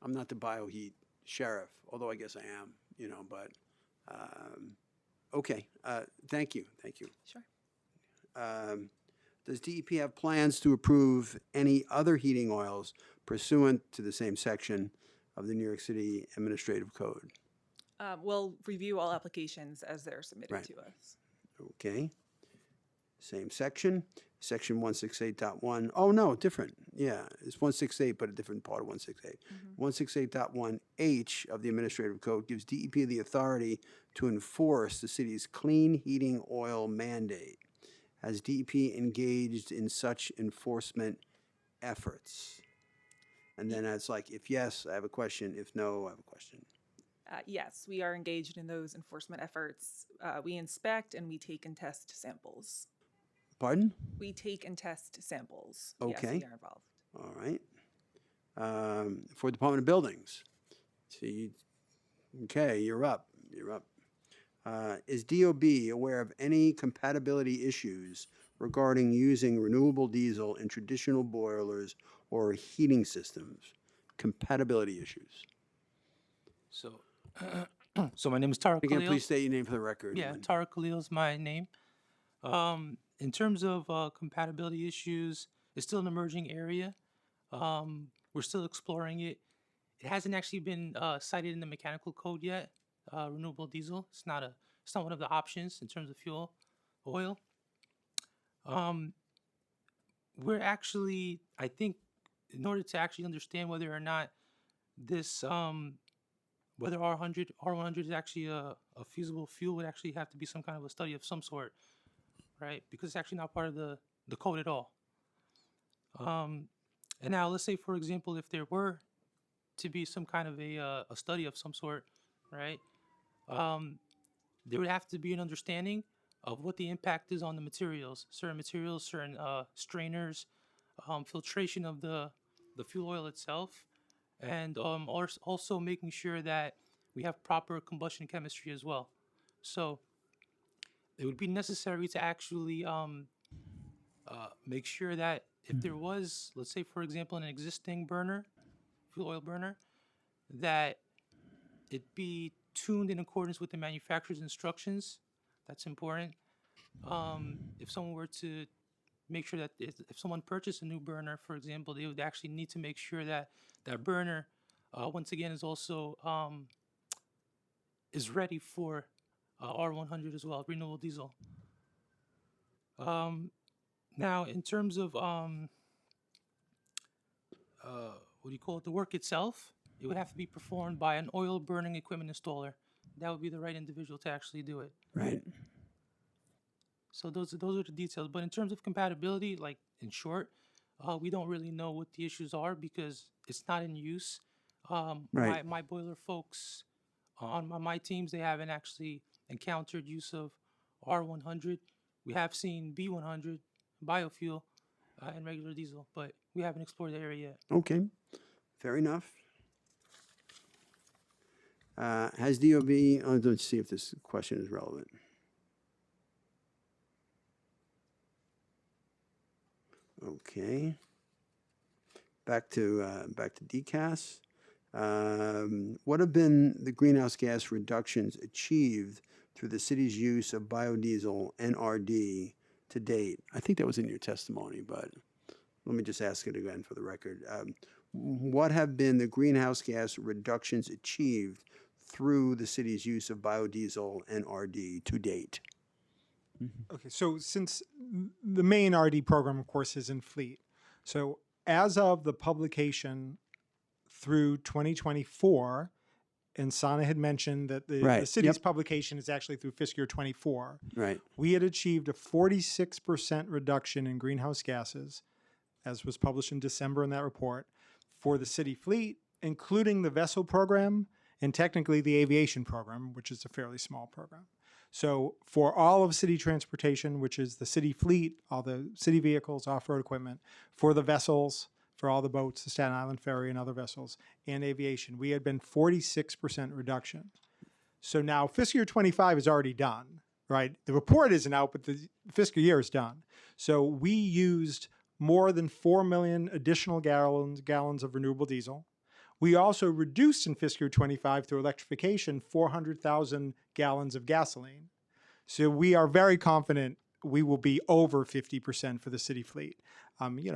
I'm not the bioheat sheriff, although I guess I am, you know, but, okay, thank you. Sure. Does DEP have plans to approve any other heating oils pursuant to the same section of the New York City Administrative Code? We'll review all applications as they're submitted Right. to us. Okay. Same section, section 168.1. Oh, no, different. Yeah, it's 168, but a different part of 168. 168.1H of the Administrative Code gives DEP the authority to enforce the city's clean heating oil mandate. Has DEP engaged in such enforcement efforts? And then it's like, if yes, I have a question. If no, I have a question. Yes, we are engaged in those enforcement efforts. We inspect and we take and test samples. Pardon? We take and test samples. Okay. Yes, we are involved. All right. For Department of Buildings. Okay, you're up. Is DOB aware of any compatibility issues regarding using renewable diesel in traditional boilers or heating systems? Compatibility issues. So, so my name is Tara Again, Khalil. please state your name for the record. Yeah, Tara Khalil is my name. In terms of compatibility issues, it's still an emerging area. We're still exploring it. It hasn't actually been cited in the mechanical code yet. Renewable diesel. It's not one of the options in terms of fuel oil. We're actually, I think, in order to actually understand whether or not this whether R100 is actually a feasible fuel, would actually have to be some kind of a study of some sort, right? Because it's actually not part of the code at all. And now let's say, for example, if there were to be some kind of a study of some sort, right? There would have to be an understanding of what the impact is on the materials, certain strainers, filtration of the fuel oil itself, and also making sure that we have proper combustion chemistry as well. So it would be necessary to actually make sure that if there was, let's say, for example, an existing burner, fuel oil burner, that it be tuned in accordance with the manufacturer's instructions. That's important. If someone were to make sure that if someone purchased a new burner, for example, they would actually need to make sure that that burner, once again, is also is ready for R100 as well, renewable diesel. Now, in terms of what do you call it, the work itself, it would have to be performed by an oil burning equipment installer. That would be the right individual to actually do it. Right. So those are the details. But in terms of compatibility, like in short, we don't really know what the issues are because it's not in use. Right. My boiler folks on my teams, they haven't actually encountered use of R100. We have seen B100, biofuel, and regular diesel, but we haven't explored the area yet. Okay. Fair enough. Has DOB, let's see if this question is relevant. Okay. Back to DCAS. What have been the greenhouse gas reductions achieved through the city's use of biodiesel NRD to date? I think that was in your testimony, but let me just ask it again for the record. What have been the greenhouse gas reductions achieved through the city's use of biodiesel NRD to date? Okay, so since the main RD program, of course, is in fleet. So as of the publication through 2024, and Sana had mentioned that the Right, city's yep. publication is actually through fiscal year 24. Right. We had achieved a 46% reduction in greenhouse gases, as was published in December in that report, for the city fleet, including the vessel program and technically the aviation program, which is a fairly small program. So for all of city transportation, which is the city fleet, all the city vehicles, off-road equipment, for the vessels, for all the boats, the Staten Island Ferry and other vessels, and aviation, we had been 46% reduction. So now fiscal year 25 is already done, right? The report isn't out, but the fiscal year is done. So we used more than 4 million additional gallons of renewable diesel. We also reduced in fiscal year 25 through electrification 400,000 gallons of gasoline. So we are very confident we will be over 50% for the city fleet. We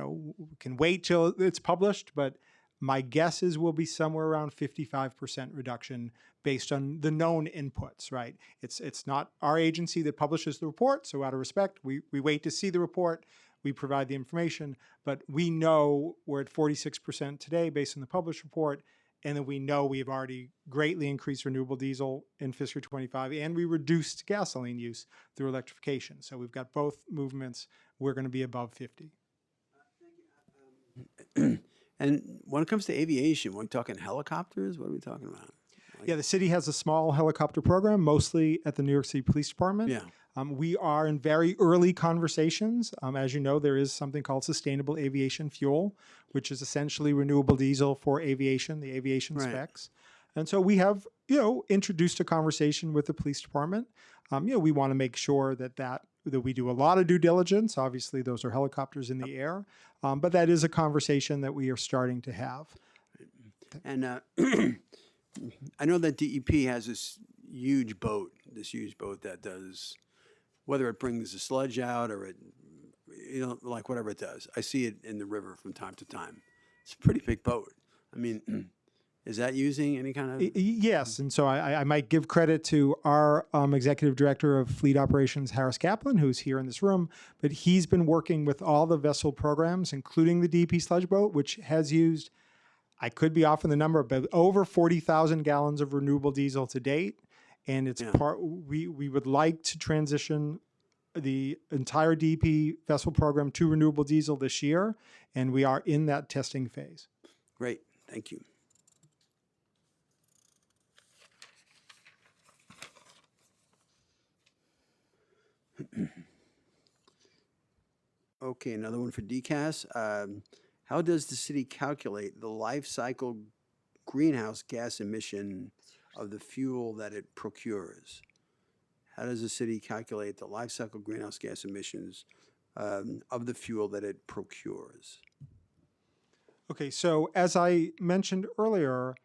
can wait till it's published, but my guess is we'll be somewhere around 55% reduction based on the known inputs, right? It's not our agency that publishes the report, so out of respect, we wait to see the report, we provide the information, but we know we're at 46% today based on the published report, and then we know we've already greatly increased renewable diesel in fiscal 25, and we reduced gasoline use through electrification. So we've got both movements. We're going to be above 50. And when it comes to aviation, we're talking helicopters? What are we talking about? Yeah, the city has a small helicopter program, mostly at the New York City Police Department. Yeah. We are in very early conversations. As you know, there is something called sustainable aviation fuel, which is essentially renewable diesel for aviation, the aviation Right. specs. And so we have, introduced a conversation with the police department. We want to make sure that we do a lot of due diligence. Obviously, those are helicopters in the air, but that is a conversation that we are starting to have. And I know that DEP has this huge boat that does, whether it brings the sludge out or it, like whatever it does. I see it in the river from time to time. It's a pretty big boat. I mean, is that using any kind of? Yes, and so I might give credit to our executive director of fleet operations, Harris Kaplan, who's here in this room, but he's been working with all the vessel programs, including the DEP sludge boat, which has used, I could be off on the number, but over 40,000 gallons of renewable diesel to date. And it's we would like to transition the entire DEP vessel program to renewable diesel this year, and we are in that testing phase. Great, thank you. Okay, another one for DCAS. How does the city calculate the life cycle greenhouse gas emission of the fuel that it procures? How does the city calculate the life cycle greenhouse gas emissions of the fuel that it procures? Okay, so as I mentioned earlier,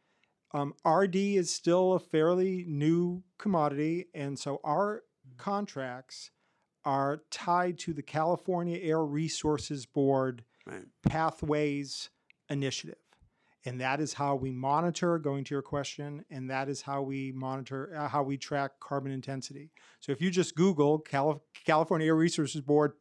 RD is still a fairly new commodity, and so our contracts are tied to the California Air Resources Board Right. Pathways Initiative. And that is how we monitor, going to your question, and that is how we monitor, how we track carbon intensity. So if you just Google California Air Resources Board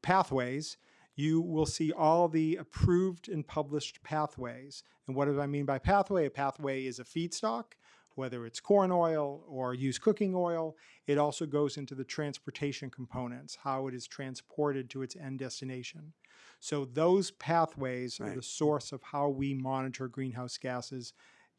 pathways, you will see all the approved and published pathways. And what do I mean by pathway? A pathway is a feedstock, whether it's corn oil or used cooking oil. It also goes into the transportation components, how it is transported to its end destination. So those pathways are the source of how we monitor greenhouse gases.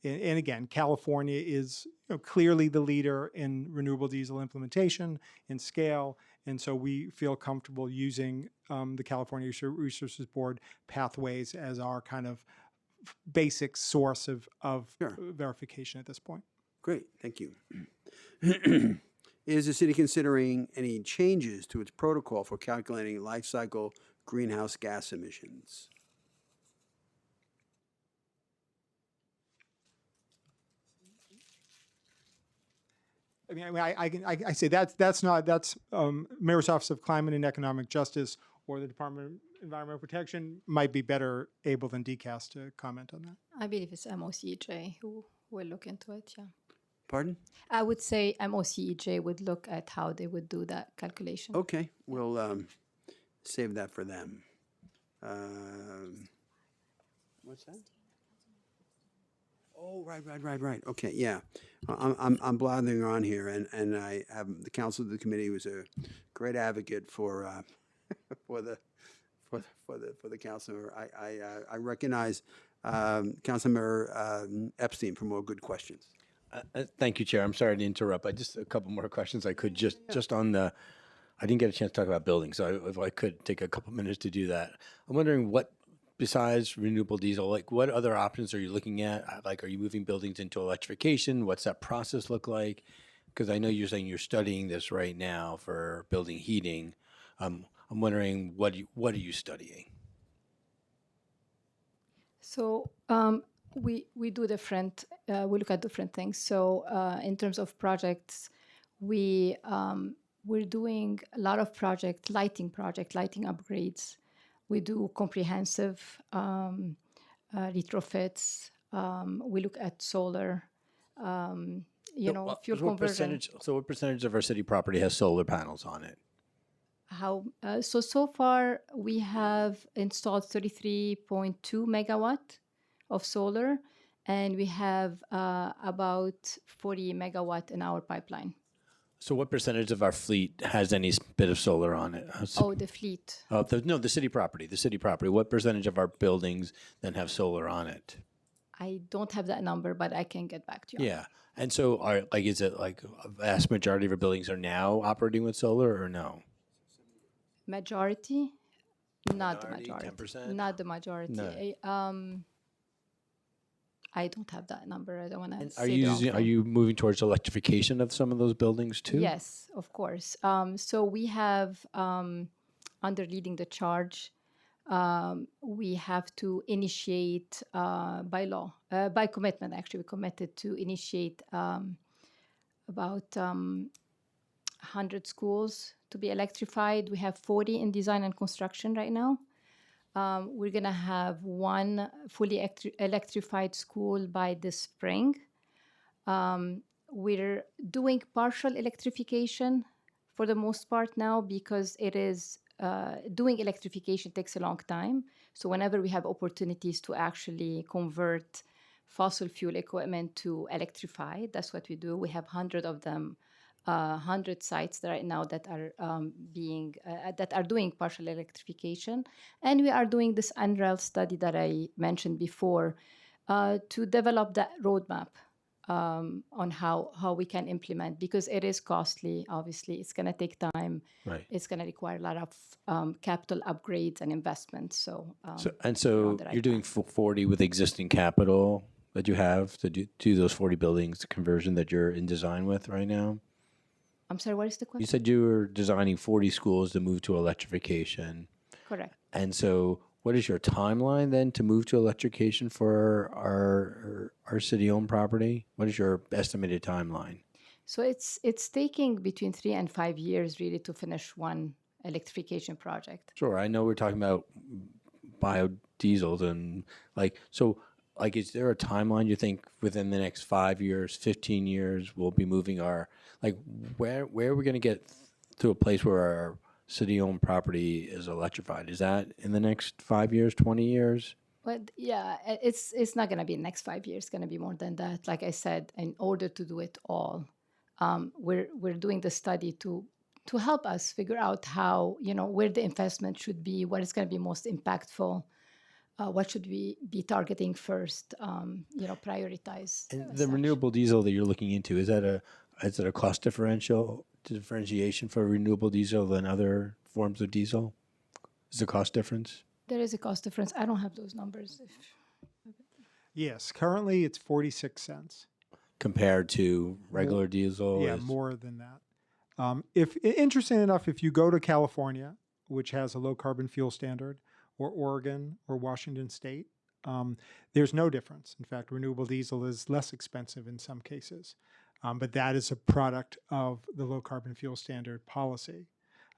And again, California is clearly the leader in renewable diesel implementation and scale. And so we feel comfortable using the California Resources Board pathways as our kind of basic source of verification at this point. Great, thank you. Is the city considering any changes to its protocol for calculating life cycle greenhouse gas emissions? I say that's Mayor's Office of Climate and Economic Justice or the Department of Environmental Protection might be better able than DCAS to comment on that. I believe it's MOCEJ who will look into it, yeah. Pardon? I would say MOCEJ would look at how they would do that calculation. Okay, we'll save that for them. What's that? Oh, right. Okay, yeah. I'm blathering on here, and I have the counsel of the committee was a great advocate for for the for the councilor. I recognize Councilmember Epstein for more good questions. Thank you, Chair. I'm sorry to interrupt. I just a couple more questions. I could just on the. I didn't get a chance to talk about buildings, so if I could take a couple minutes to do that. I'm wondering what, besides renewable diesel, like what other options are you looking at? Like, are you moving buildings into electrification? What's that process look like? Because I know you're saying you're studying this right now for building heating. I'm wondering what are you studying? So we do different. We look at different things. So in terms of projects, we're doing a lot of lighting upgrades. We do comprehensive retrofits. We look at solar. Fuel What conversion. percentage? So, what percentage of our city property has solar panels on it? So far we have installed 33.2 megawatt of solar, and we have about 40 megawatt in our pipeline. So, what percentage of our fleet has any bit of solar on it? Oh, the fleet. No, the city property. The city property. What percentage of our buildings then have solar on it? I don't have that number, but I can get back to you. Yeah. And so, is it like a vast majority of our buildings are now operating with solar, or no? Majority? Not the Minority, majority. 10%? Not the majority. No. I don't have that number. I don't want to Are say you the wrong using? Are thing. you moving towards electrification of some of those buildings too? Yes, of course. So we have, under leading the charge, we have to initiate by law, by commitment, actually, we committed to initiate about 100 schools to be electrified. We have 40 in design and construction right now. We're going to have one fully electrified school by this spring. We're doing partial electrification for the most part now because it is doing electrification takes a long time. So whenever we have opportunities to actually convert fossil fuel equipment to electrify, that's what we do. We have 100 of them, 100 sites right now that are that are doing partial electrification, and we are doing this NREL study that I mentioned before to develop that roadmap on how we can implement, because it is costly. Obviously, it's going to take time. Right. It's going to require a lot of capital upgrades and investments. So So you're doing 40 with existing capital that you have to do those 40 buildings, the conversion that you're in design with right now? I'm sorry, what is the question? You said you were designing 40 schools to move to electrification. Correct. And so what is your timeline then to move to electrification for our city-owned property? What is your estimated timeline? So it's taking between 3 and 5 years really to finish one electrification project. Sure. I know we're talking about biodiesels and is there a timeline you think within the next 5 years, 15 years, we'll be moving where are we going to get to a place where our city-owned property is electrified? Is that in the next 5 years, 20 years? But yeah, it's not going to be the next 5 years. It's going to be more than that. Like I said, in order to do it all, we're doing the study to help us figure out how, where the investment should be, what is going to be most impactful, what should we be targeting first, prioritize. And the renewable diesel that you're looking into, is it a cost differentiation for renewable diesel than other forms of diesel? Is there a cost difference? There is a cost difference. I don't have those numbers. Yes, currently it's 46 cents. Compared to regular diesel? Yeah, more than that. Interesting enough, if you go to California, which has a low carbon fuel standard, or Oregon or Washington State, there's no difference. In fact, renewable diesel is less expensive in some cases. But that is a product of the low carbon fuel standard policy.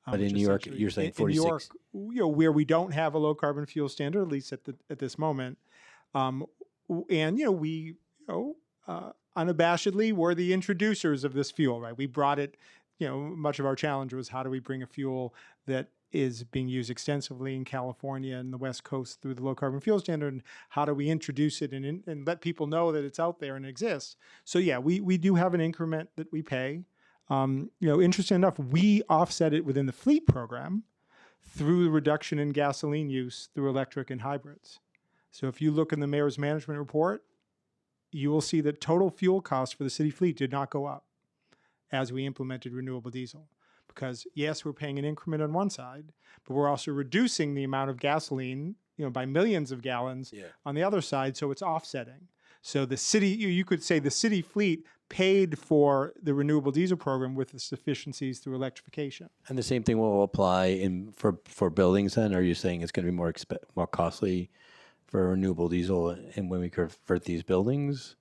But in New York, you're saying 46? In New York, where we don't have a low carbon fuel standard, at least at this moment, we unabashedly were the introducers of this fuel, right? We brought it. Much of our challenge was how do we bring a fuel that is being used extensively in California and the West Coast through the low carbon fuel standard. And how do we introduce it and let people know that it's out there and exists? So yeah, we do have an increment that we pay. Interesting enough, we offset it within the fleet program through the reduction in gasoline use through electric and hybrids. So if you look in the mayor's management report, you will see that total fuel costs for the city fleet did not go up as we implemented renewable diesel. Because yes, we're paying an increment on one side, but we're also reducing the amount of gasoline, by millions of gallons on the other side, so it's offsetting. So the city, you could say the city fleet paid for the renewable diesel program with its efficiencies through electrification. And the same thing will apply for buildings then? Are you saying it's going to be more costly for renewable diesel and when we convert these buildings?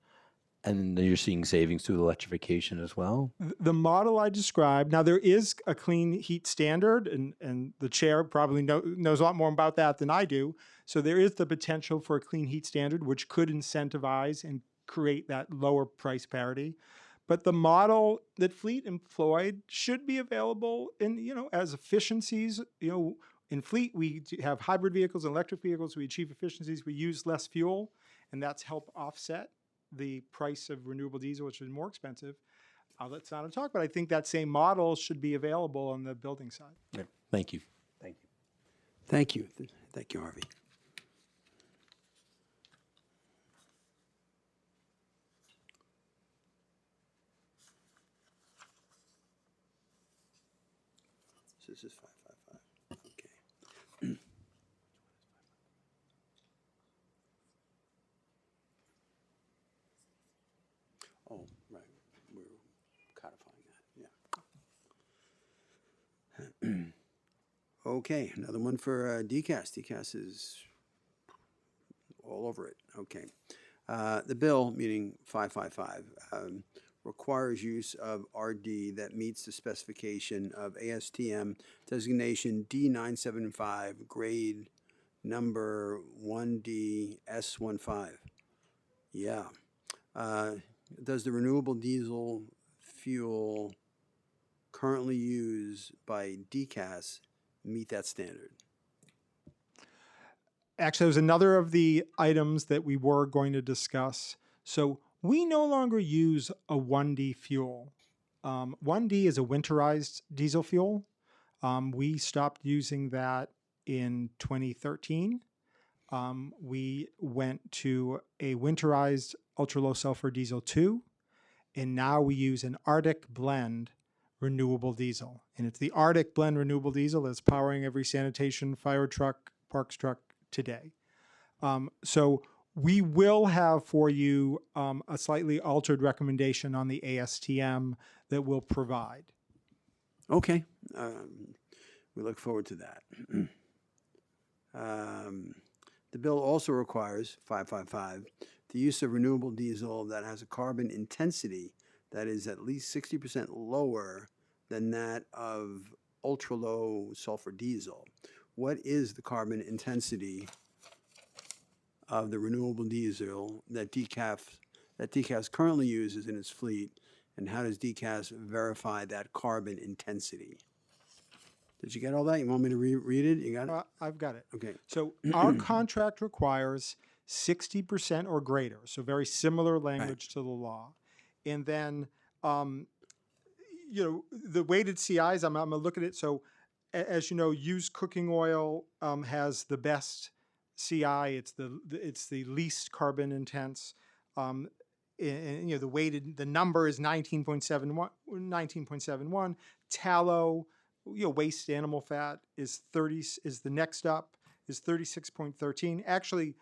And then you're seeing savings through electrification as well? The model I described, now there is a clean heat standard, and the chair probably knows a lot more about that than I do. So there is the potential for a clean heat standard, which could incentivize and create that lower price parity. But the model that Fleet employed should be available as efficiencies. In Fleet, we have hybrid vehicles and electric vehicles. We achieve efficiencies. We use less fuel, and that's helped offset the price of renewable diesel, which is more expensive. I'll let Sana talk, but I think that same model should be available on the building side. Yeah. Thank you. Thank you. Thank you. Thank you, Harvey. So this is 555. Okay. Oh, right. We're codifying that. Yeah. Okay, another one for DCAS. DCAS is all over it. Okay. The bill, meaning 555, requires use of RD that meets the specification of ASTM designation D975, grade number 1D S15. Yeah. Does the renewable diesel fuel currently used by DCAS meet that standard? Actually, it was another of the items that we were going to discuss. So we no longer use a 1D fuel. 1D is a winterized diesel fuel. We stopped using that in 2013. We went to a winterized ultra-low sulfur diesel 2, and now we use an Arctic blend renewable diesel. And it's the Arctic blend renewable diesel that's powering every sanitation, fire truck, parks truck today. So we will have for you a slightly altered recommendation on the ASTM that we'll provide. Okay. We look forward to that. The bill also requires 555 the use of renewable diesel that has a carbon intensity that is at least 60% lower than that of ultra-low sulfur diesel. What is the carbon intensity of the renewable diesel that DCAS currently uses in its fleet, and how does DCAS verify that carbon intensity? Did you get all that? You want me to read it? You got it? I've got it. Okay. So our contract requires 60% or greater, so very similar language to the law. And then, the weighted CIs, I'm going to look at it. So as you know, used cooking oil has the best CI. It's the least carbon intense. And the number is 19.71. Tallow, waste animal fat is the next up, is 36.13. Actually,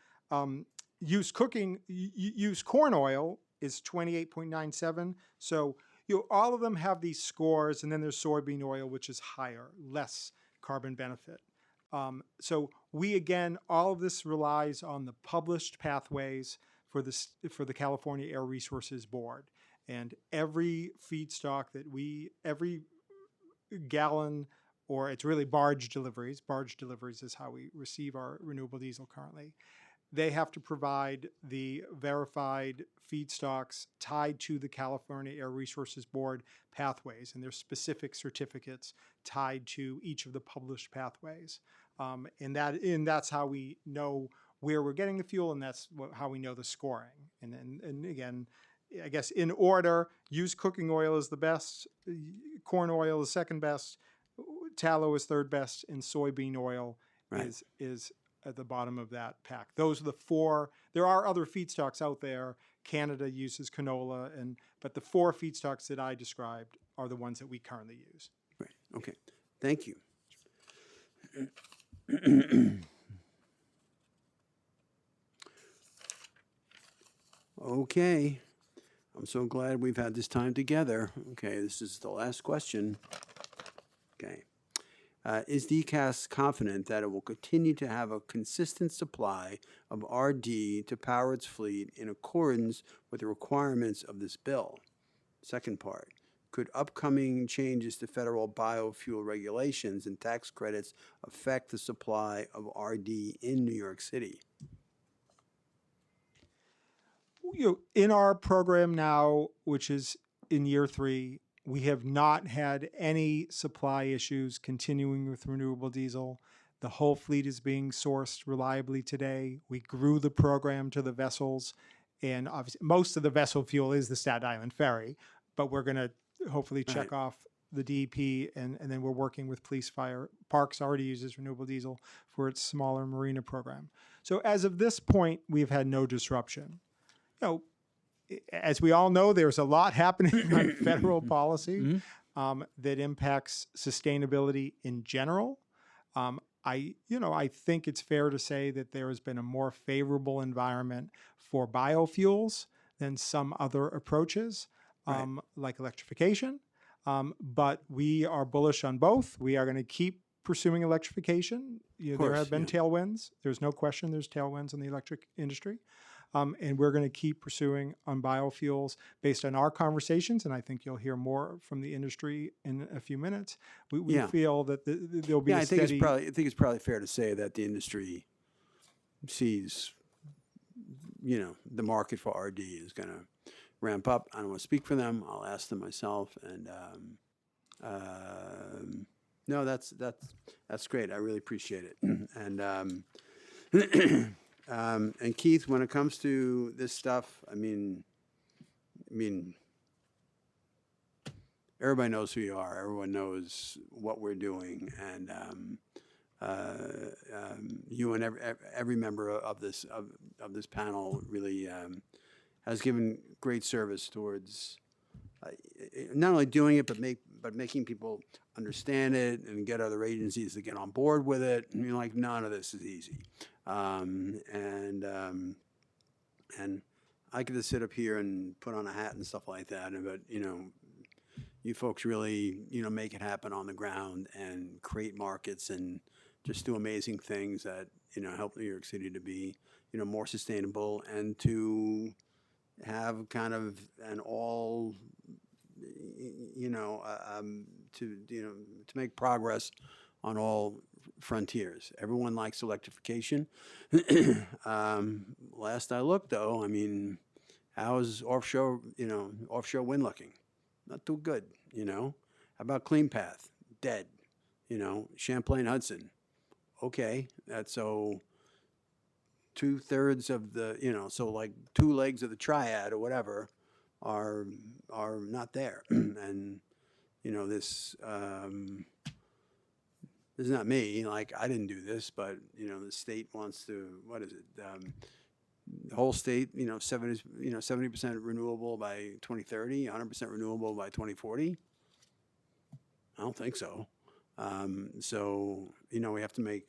used corn oil is 28.97. So all of them have these scores, and then there's soybean oil, which is higher, less carbon benefit. So all of this relies on the published pathways for the California Air Resources Board, and every feedstock every gallon, or it's really barge deliveries. Barge deliveries is how we receive our renewable diesel currently. they have to provide the verified feedstocks tied to the California Air Resources Board pathways, and there's specific certificates tied to each of the published pathways. And that's how we know where we're getting the fuel, and that's how we know the scoring. And again, I guess in order, used cooking oil is the best, corn oil is second best, tallow is third best, and soybean oil Right. is at the bottom of that pack. Those are the four. There are other feedstocks out there. Canada uses canola, but the four feedstocks that I described are the ones that we currently use. Right. Okay. Thank you. Okay. I'm so glad we've had this time together. Okay, this is the last question. Okay. Is DCAS confident that it will continue to have a consistent supply of RD to power its fleet in accordance with the requirements of this bill? Second part, could upcoming changes to federal biofuel regulations and tax credits affect the supply of RD in New York City? In our program now, which is in year 3, we have not had any supply issues continuing with renewable diesel. The whole fleet is being sourced reliably today. We grew the program to the vessels, and obviously most of the vessel fuel is the Staten Island ferry, but we're going to hopefully check off the DEP, and then we're working with police, fire. Parks already uses renewable diesel for its smaller marina program. So as of this point, we've had no disruption. As we all know, there's a lot happening on federal policy that impacts sustainability in general. I think it's fair to say that there has been a more favorable environment for biofuels than some other approaches, like electrification. But we are bullish on both. We are going to keep pursuing electrification. There have been tailwinds. There's no question there's tailwinds in the electric industry. And we're going to keep pursuing on biofuels based on our conversations, and I think you'll hear more from the industry in a few minutes. We feel that there'll be a steady... I think it's probably fair to say that the industry sees, the market for RD is going to ramp up. I don't want to speak for them. I'll ask them myself. And no, that's great. I really appreciate it. And Keith, when it comes to this stuff, I mean, everybody knows who you are. Everyone knows what we're doing, and you and every member of this panel really has given great service towards not only doing it, but making people understand it and get other agencies to get on board with it. And none of this is easy. And I could just sit up here and put on a hat and stuff like that, but you folks really make it happen on the ground and create markets and just do amazing things that help New York City to be more sustainable and to have kind of an all to make progress on all frontiers. Everyone likes electrification. Last I looked, though, how's offshore wind looking? Not too good, How about Clean Path? Dead. Champlain Hudson. Okay, that's so 2/3 of the, so like 2 legs of the triad or whatever are not there. And, this is not me. I didn't do this, but, the state wants to, what is it? The whole state, 70% renewable by 2030, 100% renewable by 2040. I don't think so. So, we have to make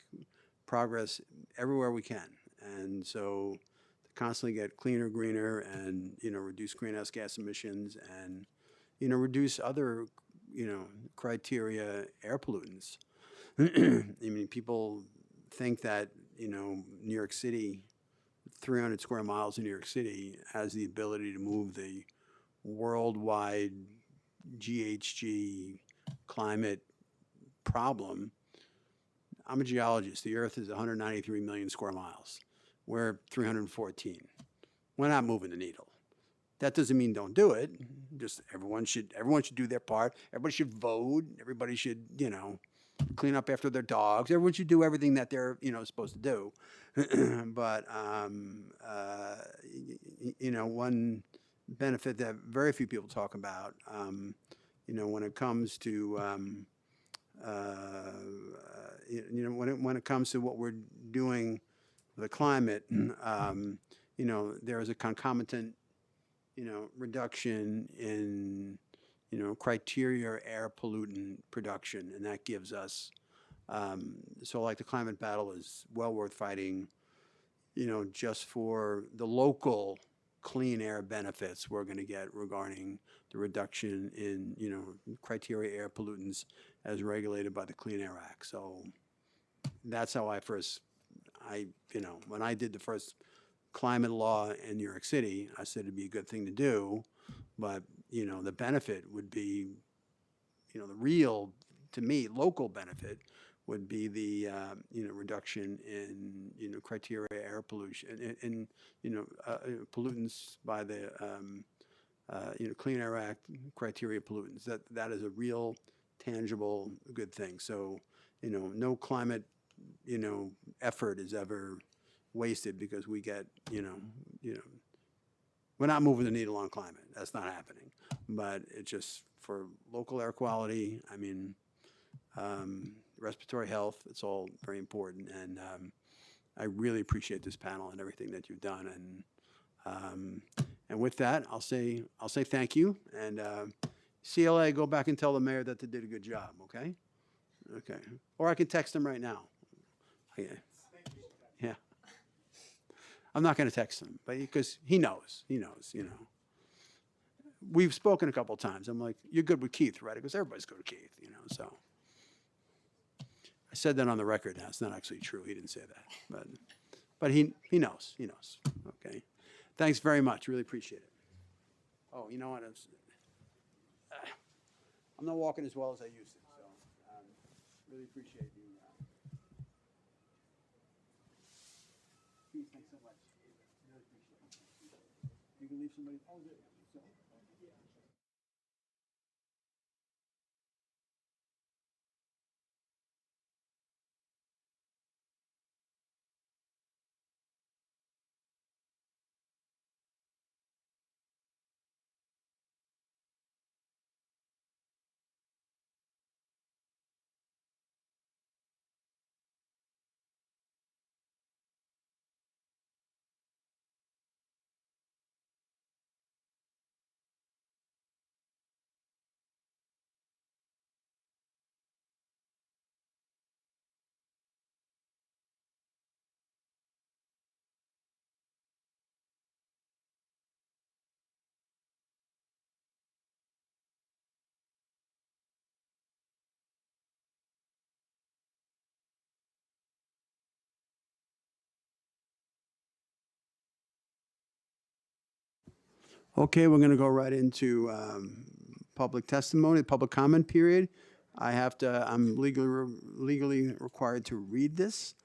progress everywhere we can. And so to constantly get cleaner, greener, and, reduce greenhouse gas emissions and, reduce other, criteria air pollutants. People think that, New York City, 300 square miles in New York City has the ability to move the worldwide GHG climate problem. I'm a geologist. The Earth is 193 million square miles. we're 314. We're not moving the needle. That doesn't mean don't do it. Just everyone should do their part. Everybody should vote. Everybody should, clean up after their dogs. Everyone should do everything that they're, supposed to do. But, one benefit that very few people talk about, when it comes to, when it comes to what we're doing for the climate, there is a concomitant, reduction in, criteria air pollutant production, and that gives us, so like the climate battle is well worth fighting, just for the local clean air benefits we're going to get regarding the reduction in, criteria air pollutants as regulated by the Clean Air Act. So that's how when I did the first climate law in New York City, I said it'd be a good thing to do, but, the benefit would be, the real, to me, local benefit would be the, reduction in, criteria air pollution and, pollutants by the, Clean Air Act criteria pollutants. That is a real tangible good thing. So, no climate, effort is ever wasted because we get, we're not moving the needle on climate. That's not happening. But it's just for local air quality. I mean, respiratory health. It's all very important. And I really appreciate this panel and everything that you've done. And with that, I'll say thank you. And CLA, go back and tell the mayor that they did a good job. Okay. Okay. Or I can text him right now. Yeah. Yeah. I'm not going to text him, but because he knows. We've spoken a couple of times. I'm like, you're good with Keith, right? Because everybody's good with Keith, so. I said that on the record now. It's not actually true. He didn't say that. But he knows. He knows. Okay. Thanks very much. Really appreciate it. Oh, you know what? I'm not walking as well as I used to, so really appreciate you. Keith, thanks so much. Really appreciate it. You can leave somebody. Oh, good. So, okay, we're going to go right into public testimony, public comment period. I'm legally required to read this.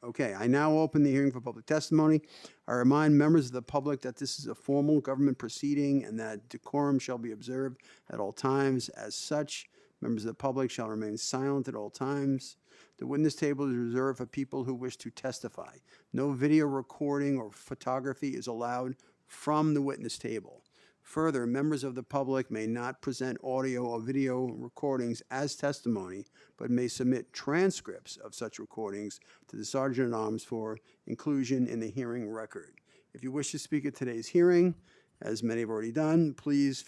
Okay, I now open the hearing for public testimony. I remind members of the public that this is a formal government proceeding and that decorum shall be observed at all times. As such, members of the public shall remain silent at all times. The witness table is reserved for people who wish to testify. No video recording or photography is allowed from the witness table. Further, members of the public may not present audio or video recordings as testimony, but may submit transcripts of such recordings to the Sergeant at Arms for inclusion in the hearing record. If you wish to speak at today's hearing, as many have already done, please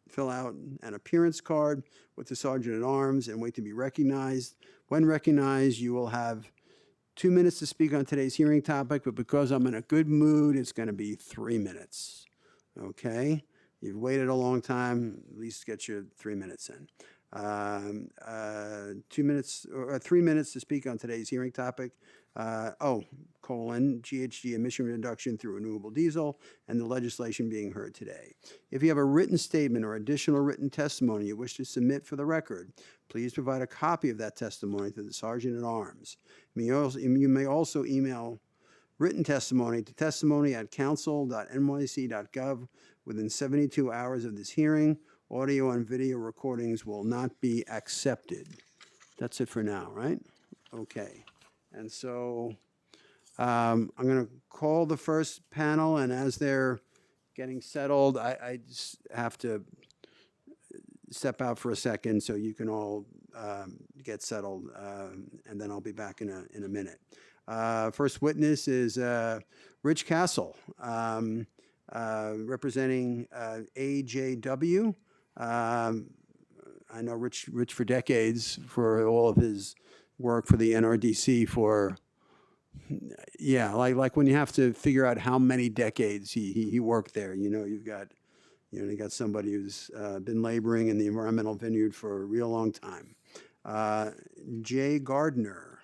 fill out an appearance card with the Sergeant at Arms and wait to be recognized. When recognized, you will have 2 minutes to speak on today's hearing topic, but because I'm in a good mood, it's going to be 3 minutes. Okay? You've waited a long time, at least get your 3 minutes in. 2 minutes or 3 minutes to speak on today's hearing topic. GHG emission reduction through renewable diesel, and the legislation being heard today. If you have a written statement or additional written testimony you wish to submit for the record, please provide a copy of that testimony to the Sergeant at Arms. You may also email written testimony to testimony@council.nyc.gov within 72 hours of this hearing. Audio and video recordings will not be accepted. That's it for now, right? Okay. And so I'm going to call the first panel, and as they're getting settled, I just have to step out for a second so you can all get settled, and then I'll be back in a minute. First witness is Rich Castle, representing AJW. I know Rich for decades for all of his work for the NRDC for, yeah, like when you have to figure out how many decades he worked there. You got somebody who's been laboring in the environmental vineyard for a real long time. Jay Gardner.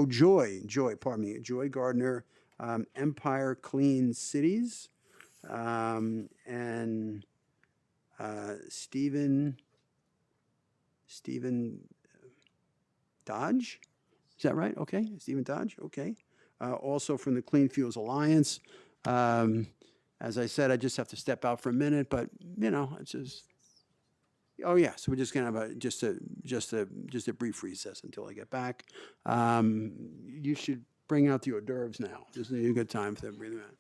Joy, pardon me. Joy Gardner, Empire Clean Cities, and Stephen Dodge. Is that right? Okay, Stephen Dodge. Okay. Also from the Clean Fuels Alliance. As I said, I just have to step out for a minute, but it's just. Oh yeah, so we're just gonna have just a brief recess until I get back. You should bring out the hors d'oeuvres now. This is a good time for them to breathe them out.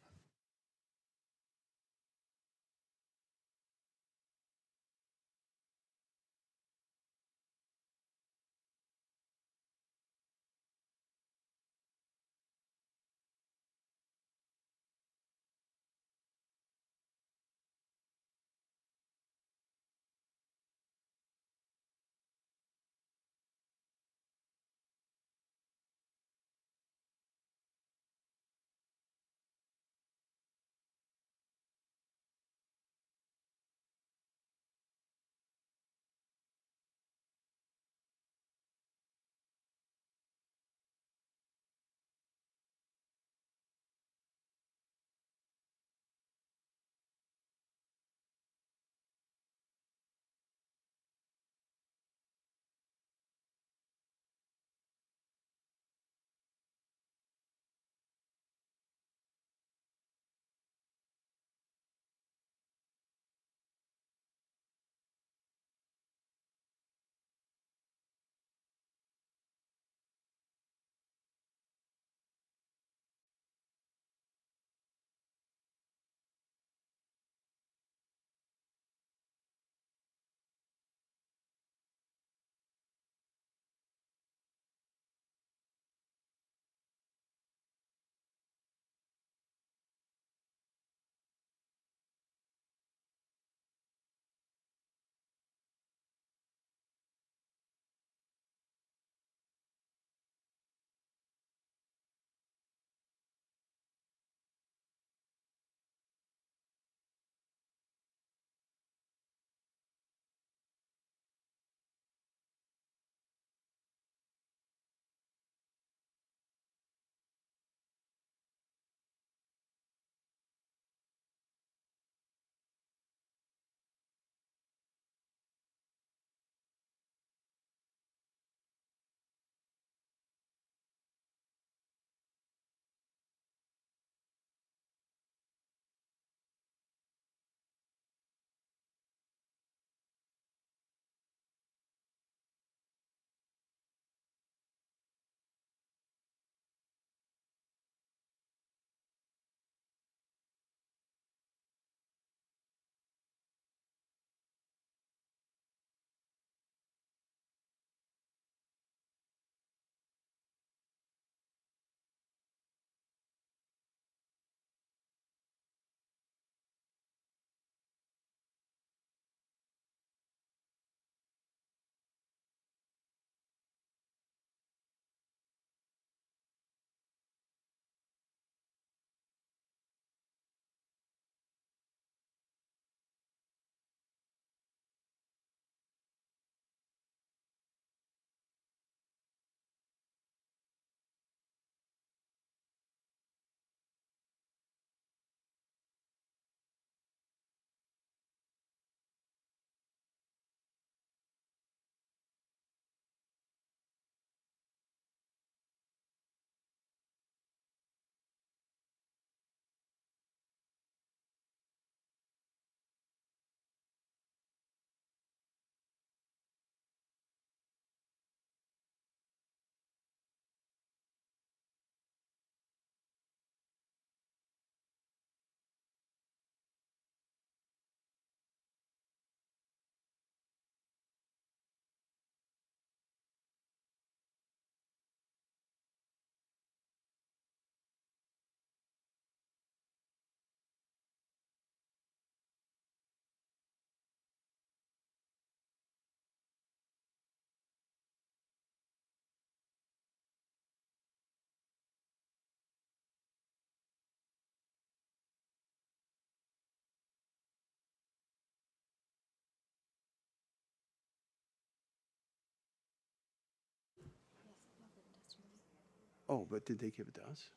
Oh, but did they give it to us?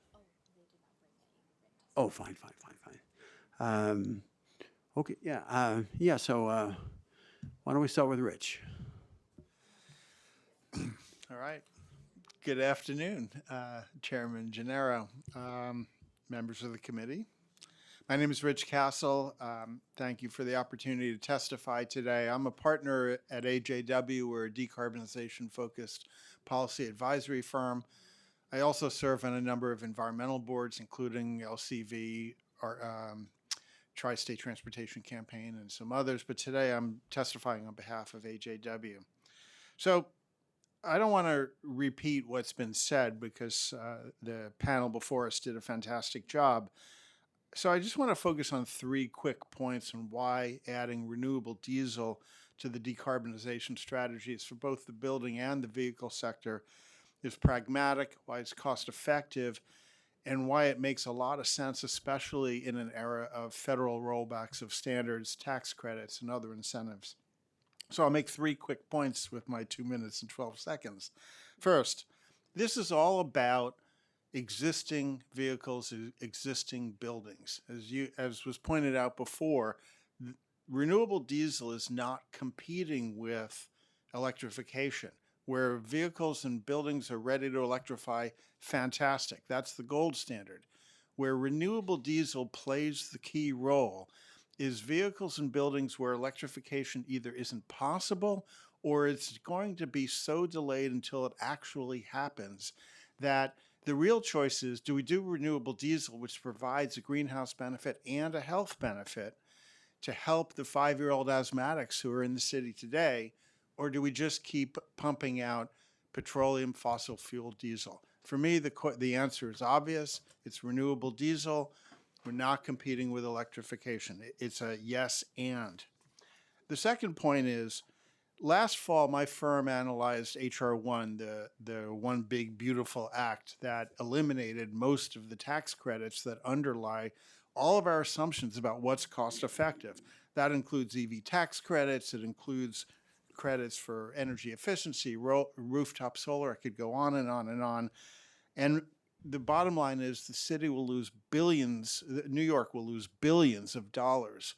Oh, fine. Okay, yeah, so why don't we start with Rich? All right. Good afternoon, Chairman Gennaro, members of the committee. My name is Rich Castle. Thank you for the opportunity to testify today. I'm a partner at AJW. We're a decarbonization-focused policy advisory firm. I also serve on a number of environmental boards, including LCV, Tri-State Transportation Campaign, and some others. But today I'm testifying on behalf of AJW. So I don't want to repeat what's been said because the panel before us did a fantastic job. So I just want to focus on 3 quick points on why adding renewable diesel to the decarbonization strategies for both the building and the vehicle sector is pragmatic, why it's cost effective, and why it makes a lot of sense, especially in an era of federal rollbacks of standards, tax credits, and other incentives. So I'll make 3 quick points with my 2 minutes and 12 seconds. First, this is all about existing vehicles, existing buildings. As was pointed out before, renewable diesel is not competing with electrification. Where vehicles and buildings are ready to electrify, fantastic. That's the gold standard. Where renewable diesel plays the key role is vehicles and buildings where electrification either isn't possible or it's going to be so delayed until it actually happens that the real choice is, do we do renewable diesel, which provides a greenhouse benefit and a health benefit to help the 5-year-old asthmatics who are in the city today, or do we just keep pumping out petroleum fossil fuel diesel? For me, the answer is obvious. It's renewable diesel. We're not competing with electrification. It's a yes and. The second point is, last fall, my firm analyzed H.R. 1, the One Big Beautiful Act that eliminated most of the tax credits that underlie all of our assumptions about what's cost effective. That includes EV tax credits. It includes credits for energy efficiency, rooftop solar. I could go on and on and on. And the bottom line is the city will lose billions, New York will lose billions of dollars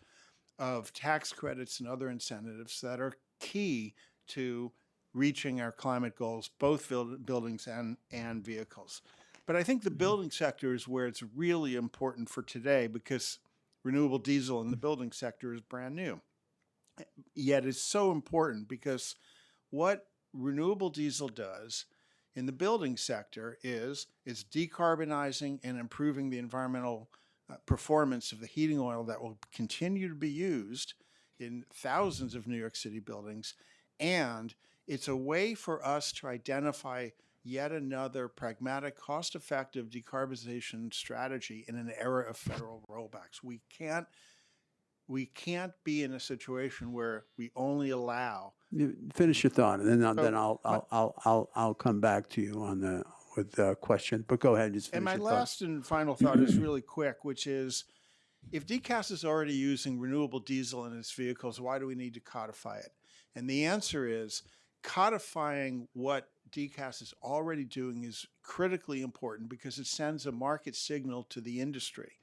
of tax credits and other incentives that are key to reaching our climate goals, both buildings and vehicles. But I think the building sector is where it's really important for today because renewable diesel in the building sector is brand new. Yet it's so important because what renewable diesel does in the building sector is it's decarbonizing and improving the environmental performance of the heating oil that will continue to be used in thousands of New York City buildings. And it's a way for us to identify yet another pragmatic, cost-effective decarbonization strategy in an era of federal rollbacks. We can't be in a situation where we only allow. Finish your thought, and then I'll come back to you with the question. But go ahead, just finish And my your thought. last and final thought is really quick, which is, if DCAS is already using renewable diesel in its vehicles, why do we need to codify it? And the answer is, codifying what DCAS is already doing is critically important because it sends a market signal to the industry,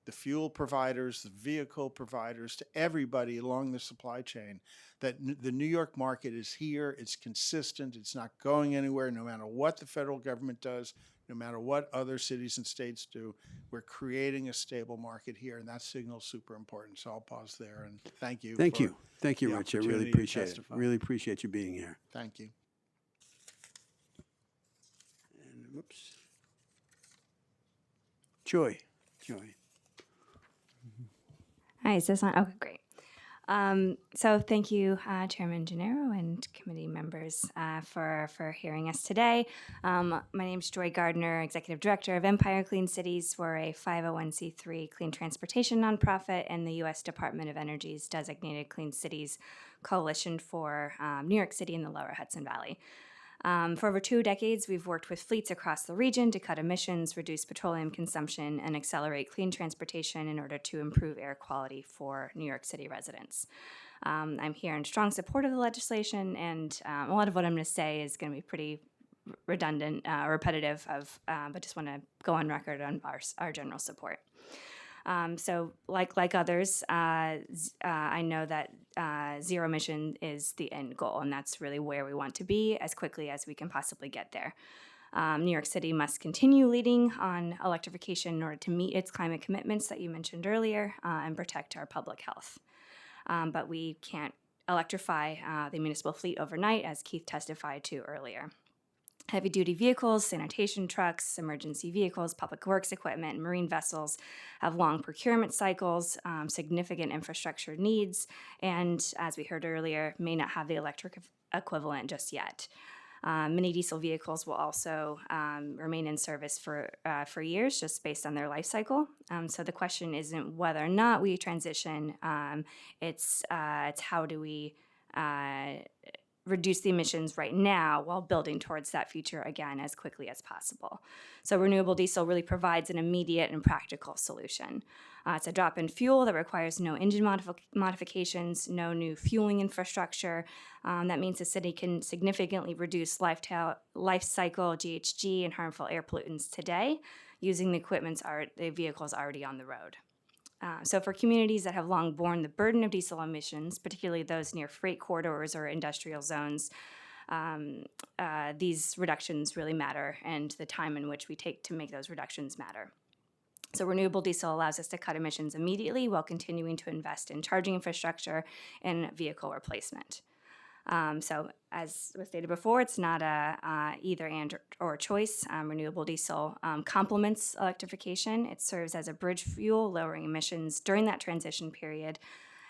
the fuel providers, the vehicle providers, to everybody along the supply chain, that the New York market is here, it's consistent, it's not going anywhere, no matter what the federal government does, no matter what other cities and states do. We're creating a stable market here, and that signal is super important. So I'll pause there, and thank you. Thank you, the Rich. I really opportunity to appreciate it. testify. Really appreciate you being here. Thank you. And whoops, Joy. Hi, is this on? Okay, great. So thank you, Chairman Gennaro and committee members for hearing us today. My name is Joy Gardner, Executive Director of Empire Clean Cities. We're a 501c3 clean transportation nonprofit and the U.S. Department of Energy's designated Clean Cities Coalition for New York City and the Lower Hudson Valley. For over 2 decades, we've worked with fleets across the region to cut emissions, reduce petroleum consumption, and accelerate clean transportation in order to improve air quality for New York City residents. I'm here in strong support of the legislation, and a lot of what I'm going to say is going to be pretty redundant, repetitive of, but just want to go on record on our general support. So, like others, I know that zero emission is the end goal, and that's really where we want to be as quickly as we can possibly get there. New York City must continue leading on electrification in order to meet its climate commitments that you mentioned earlier and protect our public health. But we can't electrify the municipal fleet overnight, as Keith testified to earlier. Heavy-duty vehicles, sanitation trucks, emergency vehicles, public works equipment, and marine vessels have long procurement cycles, significant infrastructure needs, and, as we heard earlier, may not have the electric equivalent just yet. Mini diesel vehicles will also remain in service for years, just based on their life cycle. So the question isn't whether or not we transition; it's how do we reduce the emissions right now while building towards that future again as quickly as possible. So renewable diesel really provides an immediate and practical solution. It's a drop-in fuel that requires no engine modifications, no new fueling infrastructure. That means the city can significantly reduce life cycle GHG and harmful air pollutants today using the vehicles already on the road. So for communities that have long borne the burden of diesel emissions, particularly those near freight corridors or industrial zones, these reductions really matter, and the time in which we take to make those reductions matter. So renewable diesel allows us to cut emissions immediately while continuing to invest in charging infrastructure and vehicle replacement. So as was stated before, it's not a either and or choice. Renewable diesel complements electrification. It serves as a bridge fuel, lowering emissions during that transition period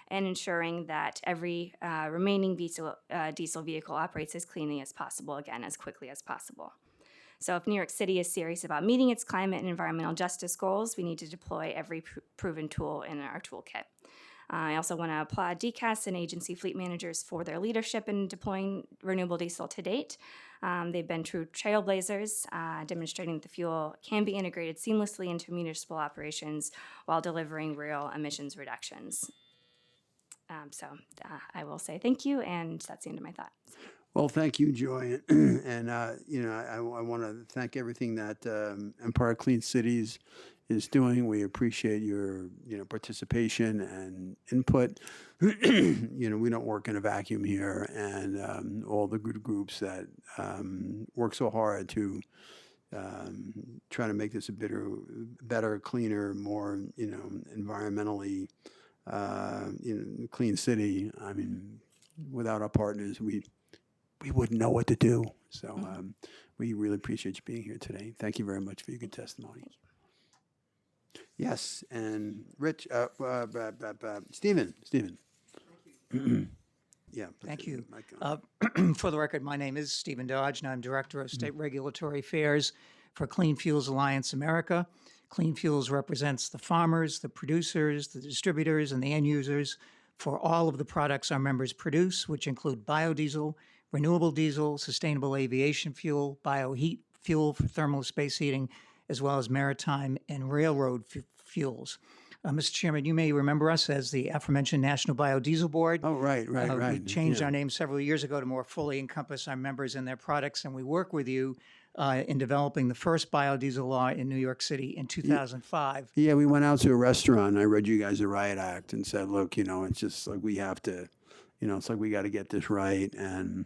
and ensuring that every remaining diesel vehicle operates as cleanly as possible, again, as quickly as possible. So if New York City is serious about meeting its climate and environmental justice goals, we need to deploy every proven tool in our toolkit. I also want to applaud DCAS and agency fleet managers for their leadership in deploying renewable diesel to date. They've been true trailblazers, demonstrating that the fuel can be integrated seamlessly into municipal operations while delivering real emissions reductions. I will say thank you, and that's the end of my thoughts. Well, thank you, Joy. And, I want to thank everything that Empire Clean Cities is doing. We appreciate your, participation and input. We don't work in a vacuum here, and all the good groups that work so hard to try to make this a better, cleaner, more, environmentally, clean city. I mean, without our partners, we wouldn't know what to do. So we really appreciate you being here today. Thank you very much for your good testimony. Yes, and Rich, Stephen. Yeah. Thank you. Mic on. For the record, my name is Stephen Dodge, and I'm Director of State Regulatory Affairs for Clean Fuels Alliance America. Clean Fuels represents the farmers, the producers, the distributors, and the end users for all of the products our members produce, which include biodiesel, renewable diesel, sustainable aviation fuel, bioheat fuel for thermal space heating, as well as maritime and railroad fuels. Mr. Chairman, you may remember us as the aforementioned National Biodiesel Board. Oh, right. We changed our name several years ago to more fully encompass our members and their products, and we work with you in developing the first biodiesel law in New York City in 2005. Yeah, we went out to a restaurant. I read you guys the Riot Act and said, look, it's just like we have to, it's like we got to get this right. And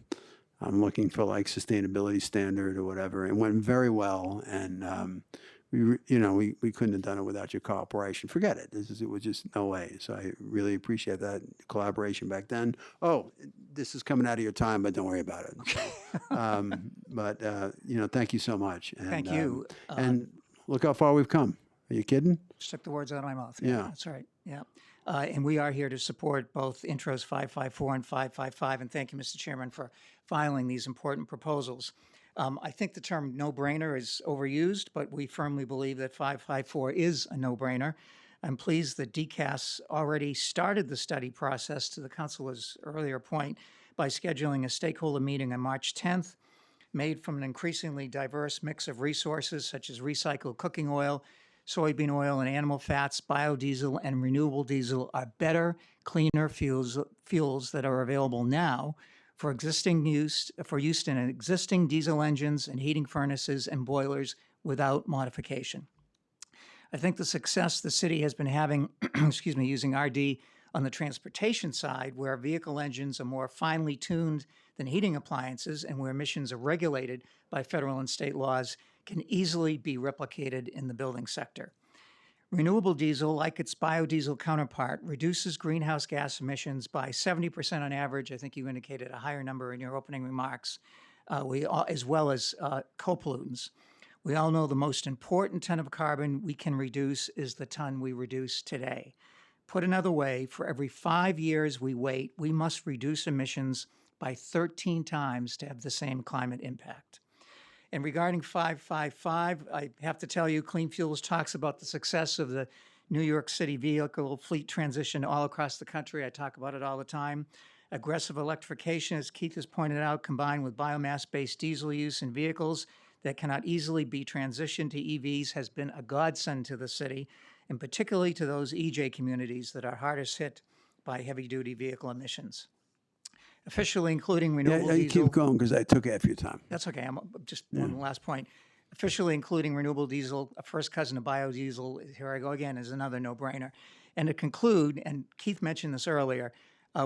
I'm looking for like sustainability standard or whatever. It went very well. And we couldn't have done it without your cooperation. Forget it. It was just no way. So I really appreciate that collaboration back then. Oh, this is coming out of your time, but don't worry about it. So, thank you so much. And, Thank you. And look how far we've come. Are you kidding? Just took the words out of my mouth. Yeah. That's right. Yeah. And we are here to support both intros 554 and 555. And thank you, Mr. Chairman, for filing these important proposals. I think the term no-brainer is overused, but we firmly believe that 554 is a no-brainer. I'm pleased that DCAS already started the study process, to the Councilor's earlier point, by scheduling a stakeholder meeting on March 10th, made from an increasingly diverse mix of resources such as recycled cooking oil, soybean oil and animal fats, biodiesel, and renewable diesel are better, cleaner fuels that are available now for use in existing diesel engines and heating furnaces and boilers without modification. I think the success the city has been having, excuse me, using RD on the transportation side, where vehicle engines are more finely tuned than heating appliances and where emissions are regulated by federal and state laws, can easily be replicated in the building sector. Renewable diesel, like its biodiesel counterpart, reduces greenhouse gas emissions by 70% on average. I think you indicated a higher number in your opening remarks, as well as co-pollutants. We all know the most important ton of carbon we can reduce is the ton we reduce today. Put another way, for every 5 years we wait, we must reduce emissions by 13 times to have the same climate impact. And regarding 555, I have to tell you, Clean Fuels talks about the success of the New York City vehicle fleet transition all across the country. I talk about it all the time. Aggressive electrification, as Keith has pointed out, combined with biomass-based diesel use in vehicles that cannot easily be transitioned to EVs, has been a godsend to the city, and particularly to those EJ communities that are hardest hit by heavy-duty vehicle emissions. Officially including renewable Yeah, you diesel. keep going because I took half your time. That's okay. I'm just one last point. Officially including renewable diesel, a first cousin of biodiesel, here I go again, is another no-brainer. And to conclude, and Keith mentioned this earlier,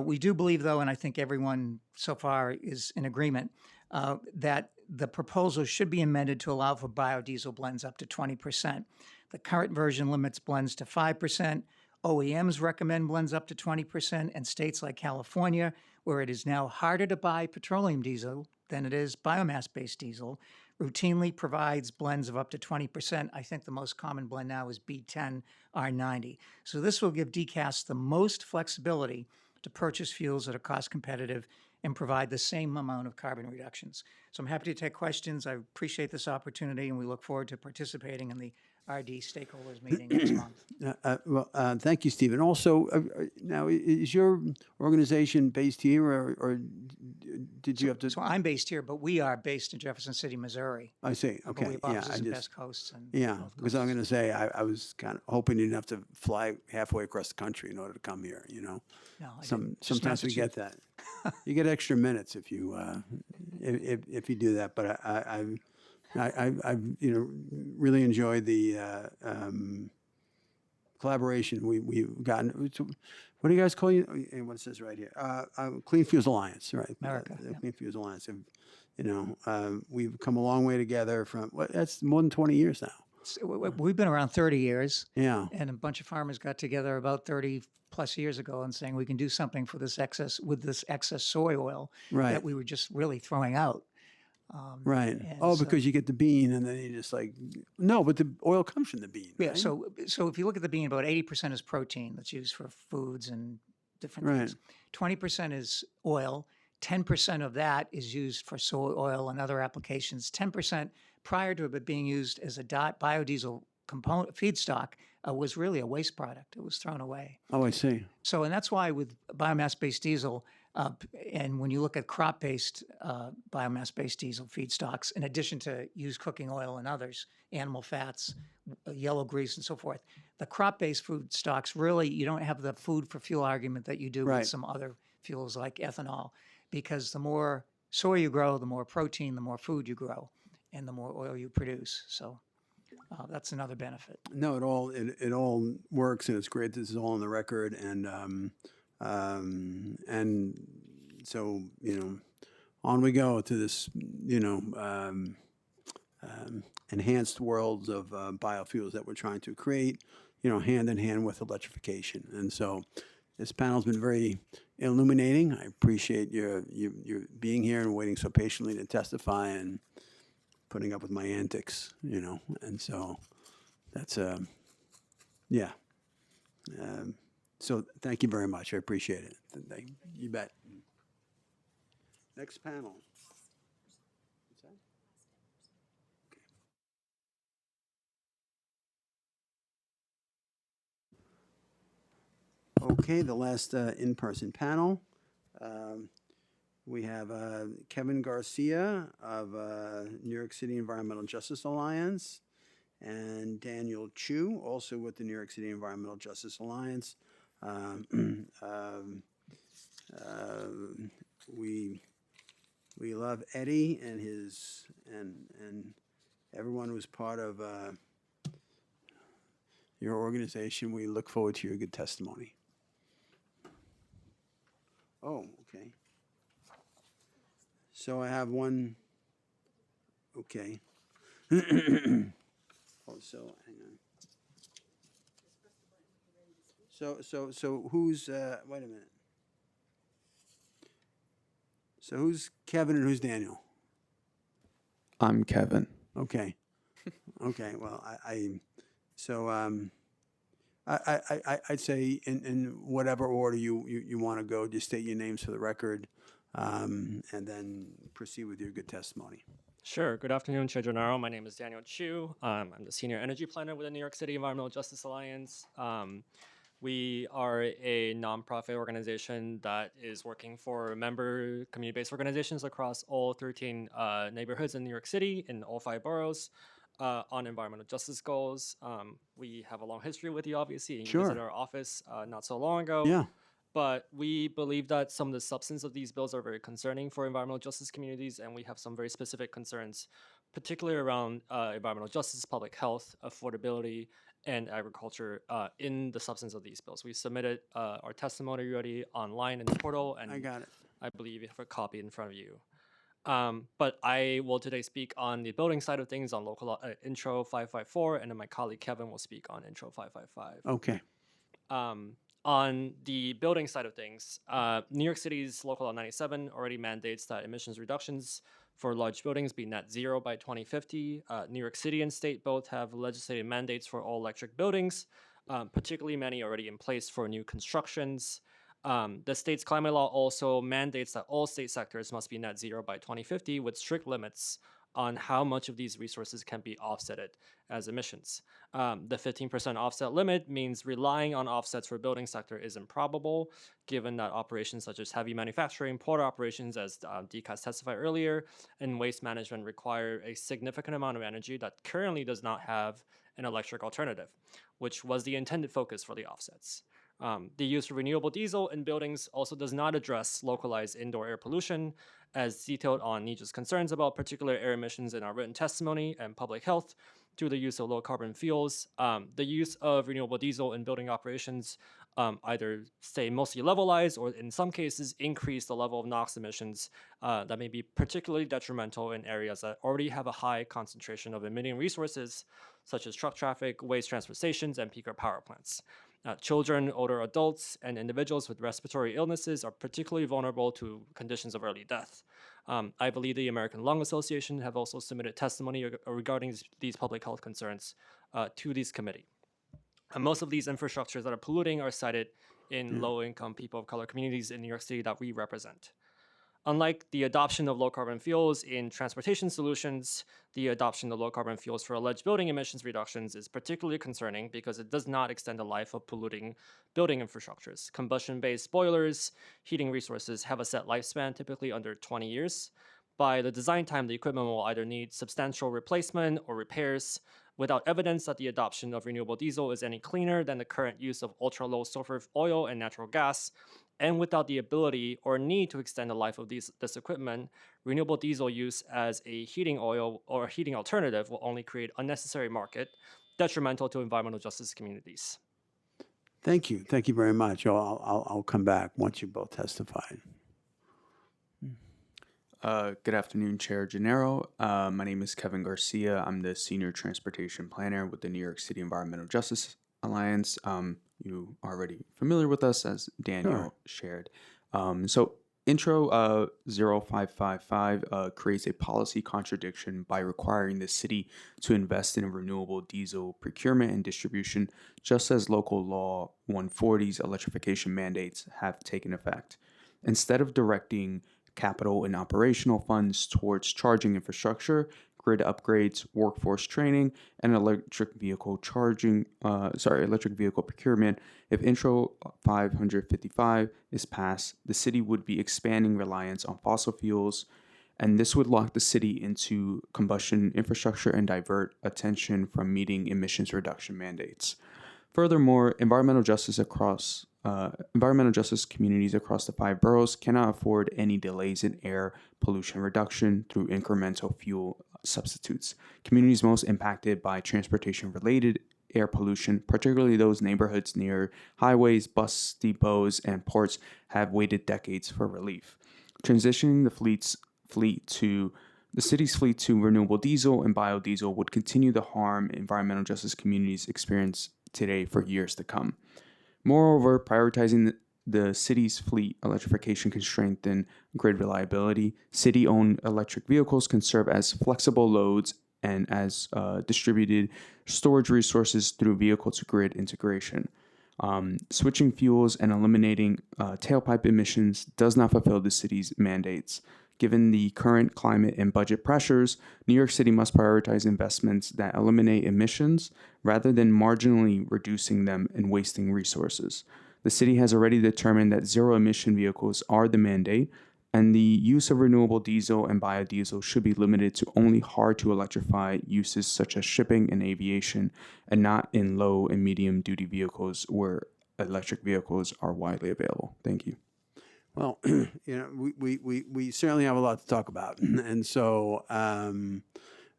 we do believe, though, and I think everyone so far is in agreement, that the proposal should be amended to allow for biodiesel blends up to 20%. The current version limits blends to 5%. OEMs recommend blends up to 20%, and states like California, where it is now harder to buy petroleum diesel than it is biomass-based diesel, routinely provides blends of up to 20%. I think the most common blend now is B10 R90. So this will give DCAS the most flexibility to purchase fuels that are cost competitive and provide the same amount of carbon reductions. So I'm happy to take questions. I appreciate this opportunity, and we look forward to participating in the RD stakeholders meeting next month. Thank you, Stephen. Also, now, is your organization based here, or did you have to? So I'm based here, but we are based in Jefferson City, Missouri. I see. But Okay. we have Yeah, offices I in just. Best Coast and Yeah, Gulf because I'm Coast. going to say I was kind of hoping you didn't have to fly halfway across the country in order to come here. You know, No, I didn't. Just sometimes we get that. You get extra minutes if you do that. But I've really enjoyed the collaboration we've gotten. What do you guys call you? What it says right here? Clean Fuels Alliance, right? America, The yeah. Clean Fuels Alliance. We've come a long way together from. That's more than 20 years now. We've been around 30 years. Yeah. And a bunch of farmers got together about 30 plus years ago and saying we can do something for this excess soy oil Right. that we were just really throwing out. Right. and Oh, so- because you get the bean and then you just no, but the oil comes from the bean. Yeah, right? so if you look at the bean, about 80% is protein that's used for foods and different Right. things. 20% is oil. 10% of that is used for soy oil and other applications. 10% prior to it being used as a biodiesel component feedstock was really a waste product. It was thrown away. Oh, I see. So, and that's why with biomass-based diesel, and when you look at crop-based biomass-based diesel feedstocks, in addition to used cooking oil and others, animal fats, yellow grease, and so forth, the crop-based food stocks really, you don't have the food for fuel argument that you do Right. with some other fuels like ethanol, because the more soy you grow, the more protein, the more food you grow, and the more oil you produce. So that's another benefit. No, it all works, and it's great. This is all on the record, and so on we go to this enhanced worlds of biofuels that we're trying to create, hand in hand with electrification. And so this panel's been very illuminating. I appreciate your being here and waiting so patiently to testify and putting up with my antics, and so that's yeah. So thank you very much. I appreciate it. You bet. Next panel. What's that? Okay, the last in-person panel. We have Kevin Garcia of New York City Environmental Justice Alliance and Daniel Chu, also with the New York City Environmental Justice Alliance. We We love Eddie and his and everyone who's part of your organization. We look forward to your good testimony. Oh, okay. So I have one. Okay. Oh, so hang on. So who's wait a minute. So who's Kevin and who's Daniel? I'm Kevin. Okay. Okay. Well, I'd say in whatever order you want to go, just state your names for the record, and then proceed with your good testimony. Sure. Good afternoon, Chair Gennaro. My name is Daniel Chu. I'm the Senior Energy Planner with the New York City Environmental Justice Alliance. We are a nonprofit organization that is working for member community-based organizations across all 13 neighborhoods in New York City in all 5 boroughs on environmental justice goals. We have a long history with you, obviously, and you Sure. visited our office not so long ago. Yeah. But we believe that some of the substance of these bills are very concerning for environmental justice communities, and we have some very specific concerns, particularly around environmental justice, public health, affordability, and agriculture in the substance of these bills. We submitted our testimony already online in the portal, and I got it. I believe you have a copy in front of you. But I will today speak on the building side of things on local Intro 554, and then my colleague Kevin will speak on Intro 555. Okay. On the building side of things, New York City's Local Law 97 already mandates that emissions reductions for large buildings be net zero by 2050. New York City and state both have legislative mandates for all electric buildings, particularly many already in place for new constructions. The state's climate law also mandates that all state sectors must be net zero by 2050 with strict limits on how much of these resources can be offsetted as emissions. The 15% offset limit means relying on offsets for building sector is improbable, given that operations such as heavy manufacturing, port operations, as DCAS testified earlier, and waste management require a significant amount of energy that currently does not have an electric alternative, which was the intended focus for the offsets. The use of renewable diesel in buildings also does not address localized indoor air pollution, as detailed on Nycc's concerns about particular air emissions in our written testimony and public health through the use of low carbon fuels. The use of renewable diesel in building operations either stay mostly levelized or in some cases increase the level of NOx emissions that may be particularly detrimental in areas that already have a high concentration of emitting resources, such as truck traffic, waste transfer stations, and peaker power plants. Children, older adults, and individuals with respiratory illnesses are particularly vulnerable to conditions of early death. I believe the American Lung Association have also submitted testimony regarding these public health concerns to this committee. Most of these infrastructures that are polluting are cited in low-income people of color communities in New York City that we represent. Unlike the adoption of low-carbon fuels in transportation solutions, the adoption of low-carbon fuels for alleged building emissions reductions is particularly concerning because it does not extend the life of polluting building infrastructures. Combustion-based boilers, heating resources have a set lifespan, typically under 20 years. By the design time, the equipment will either need substantial replacement or repairs, without evidence that the adoption of renewable diesel is any cleaner than the current use of ultra-low sulfur oil and natural gas, and without the ability or need to extend the life of this equipment, renewable diesel use as a heating oil or heating alternative will only create unnecessary market, detrimental to environmental justice communities. Thank you. Thank you very much. I'll come back once you both testified. Good afternoon, Chair Gennaro. My name is Kevin Garcia. I'm the Senior Transportation Planner with the New York City Environmental Justice Alliance. You are already familiar with us, as Daniel shared. So Intro 0555 creates a policy contradiction by requiring the city to invest in renewable diesel procurement and distribution, just as local law 140's electrification mandates have taken effect. Instead of directing capital and operational funds towards charging infrastructure, grid upgrades, workforce training, and electric vehicle procurement, if Intro 555 is passed, the city would be expanding reliance on fossil fuels, and this would lock the city into combustion infrastructure and divert attention from meeting emissions reduction mandates. Furthermore, environmental justice communities across the 5 boroughs cannot afford any delays in air pollution reduction through incremental fuel substitutes. Communities most impacted by transportation-related air pollution, particularly those neighborhoods near highways, bus depots, and ports, have waited decades for relief. Transitioning the city's fleet to renewable diesel and biodiesel would continue the harm environmental justice communities experience today for years to come. Moreover, prioritizing the city's fleet electrification can strengthen grid reliability. City-owned electric vehicles can serve as flexible loads and as distributed storage resources through vehicle-to-grid integration. Switching fuels and eliminating tailpipe emissions does not fulfill the city's mandates. Given the current climate and budget pressures, New York City must prioritize investments that eliminate emissions rather than marginally reducing them and wasting resources. The city has already determined that zero-emission vehicles are the mandate, and the use of renewable diesel and biodiesel should be limited to only hard-to-electrify uses such as shipping and aviation, and not in low and medium-duty vehicles where electric vehicles are widely available. Thank you. Well, we certainly have a lot to talk about, and so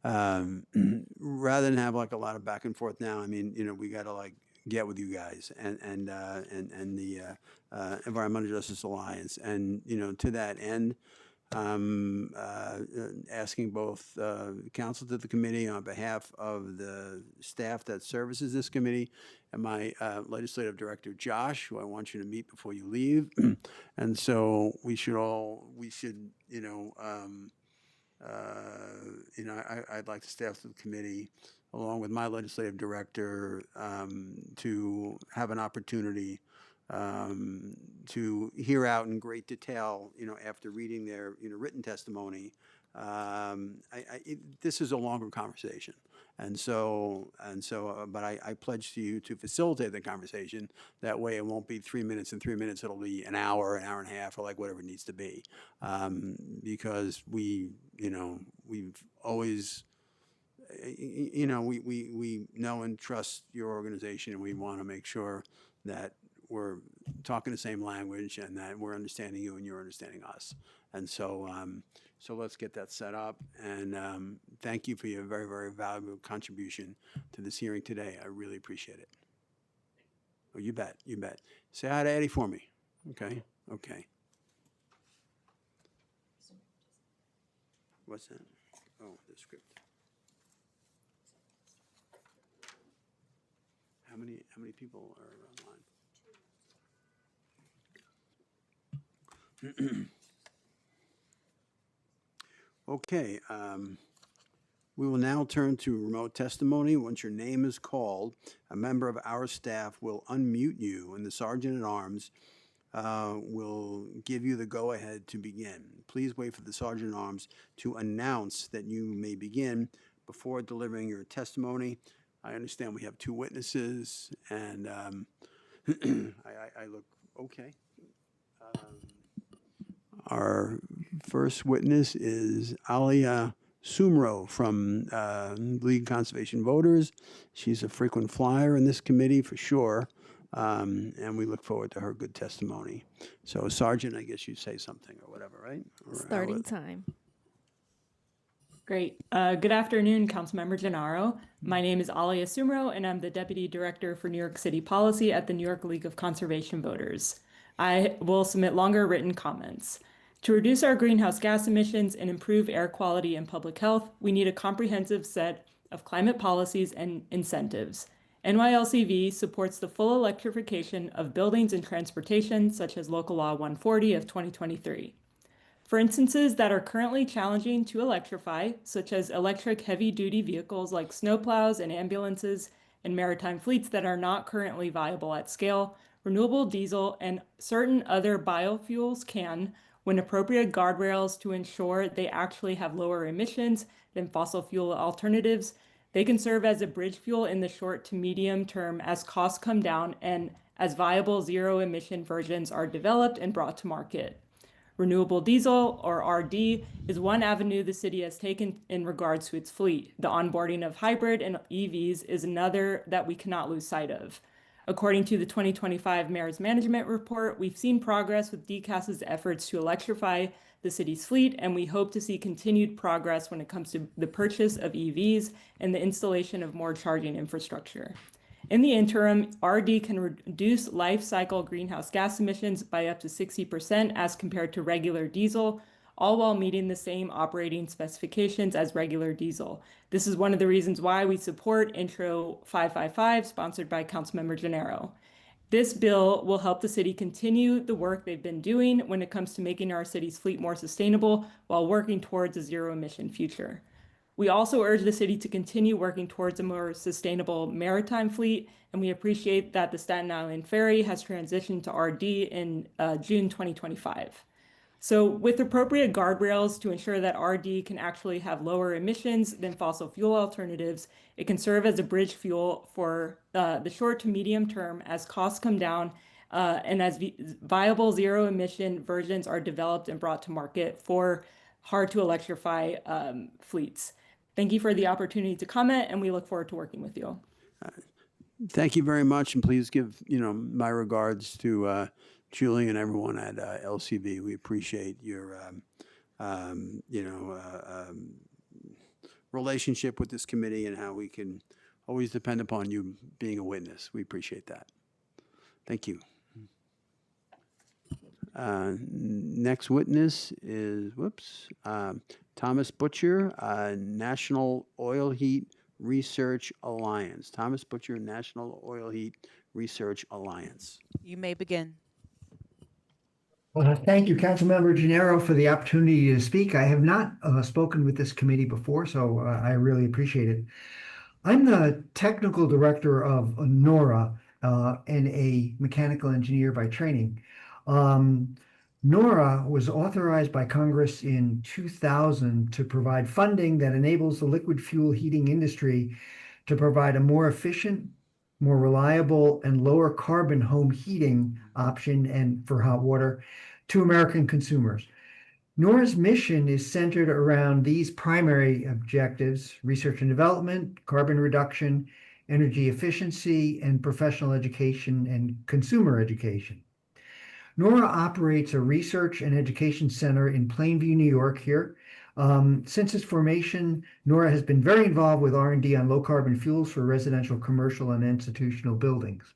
rather than have like a lot of back and forth now, I mean, we got to like get with you guys and the Environmental Justice Alliance, and to that end, asking both counsel to the committee on behalf of the staff that services this committee and my legislative director, Josh, who I want you to meet before you leave. And so I'd like the staff of the committee, along with my legislative director, to have an opportunity to hear out in great detail, after reading their, written testimony. This is a longer conversation. But I pledge to you to facilitate the conversation. That way it won't be 3 minutes and 3 minutes. It'll be an hour and a half, or like whatever it needs to be. Because we've always, we know and trust your organization, and we want to make sure that we're talking the same language and that we're understanding you and you're understanding us. And so let's get that set up. And thank you for your very, very valuable contribution to this hearing today. I really appreciate it. Oh, you bet. You bet. Say hi to Eddie for me. Okay? Okay. What's that? Oh, the script. How many people are online? Okay, we will now turn to remote testimony. Once your name is called, a member of our staff will unmute you, and the Sergeant-at-Arms will give you the go-ahead to begin. Please wait for the Sergeant-at-Arms to announce that you may begin before delivering your testimony. I understand we have 2 witnesses, and I look okay. Our first witness is Alia Sumro from League Conservation Voters. She's a frequent flyer in this committee for sure, and we look forward to her good testimony. So, Sergeant, I guess you say something or whatever, right? Starting time. Great. Good afternoon, Councilmember Gennaro. My name is Alia Sumro, and I'm the Deputy Director for New York City Policy at the New York League of Conservation Voters. I will submit longer written comments. To reduce our greenhouse gas emissions and improve air quality and public health, we need a comprehensive set of climate policies and incentives. NYLCV supports the full electrification of buildings and transportation, such as Local Law 140 of 2023. For instances that are currently challenging to electrify, such as electric heavy-duty vehicles like snowplows and ambulances, and maritime fleets that are not currently viable at scale, renewable diesel and certain other biofuels can, when appropriate guardrails to ensure they actually have lower emissions than fossil fuel alternatives, they can serve as a bridge fuel in the short to medium term as costs come down and as viable zero-emission versions are developed and brought to market. Renewable diesel, or RD, is one avenue the city has taken in regards to its fleet. The onboarding of hybrid and EVs is another that we cannot lose sight of. According to the 2025 Mayor's Management Report, we've seen progress with DCAS's efforts to electrify the city's fleet, and we hope to see continued progress when it comes to the purchase of EVs and the installation of more charging infrastructure. In the interim, RD can reduce life cycle greenhouse gas emissions by up to 60% as compared to regular diesel, all while meeting the same operating specifications as regular diesel. This is one of the reasons why we support Intro 555, sponsored by Councilmember Gennaro. This bill will help the city continue the work they've been doing when it comes to making our city's fleet more sustainable while working towards a zero-emission future. We also urge the city to continue working towards a more sustainable maritime fleet, and we appreciate that the Staten Island Ferry has transitioned to RD in June 2025. So with appropriate guardrails to ensure that RD can actually have lower emissions than fossil fuel alternatives, it can serve as a bridge fuel for the short to medium term as costs come down and as viable zero emission versions are developed and brought to market for hard to electrify fleets. Thank you for the opportunity to comment, and we look forward to working with you. Thank you very much, and please give my regards to Julie and everyone at LCV. We appreciate your relationship with this committee and how we can always depend upon you being a witness. We appreciate that. Thank you. Next witness is Thomas Butcher, National Oil Heat Research Alliance. Thomas Butcher, National Oil Heat Research Alliance. You may begin. Thank you, Councilmember Gennaro, for the opportunity to speak. I have not spoken with this committee before, so I really appreciate it. I'm the technical director of NORA and a mechanical engineer by training. NORA was authorized by Congress in 2000 to provide funding that enables the liquid fuel heating industry to provide a more efficient, more reliable, and lower carbon home heating option and for hot water to American consumers. NORA's mission is centered around these primary objectives: research and development, carbon reduction, energy efficiency, and professional education and consumer education. NORA operates a research and education center in Plainview, New York here. Since its formation, NORA has been very involved with R&D on low-carbon fuels for residential, commercial, and institutional buildings.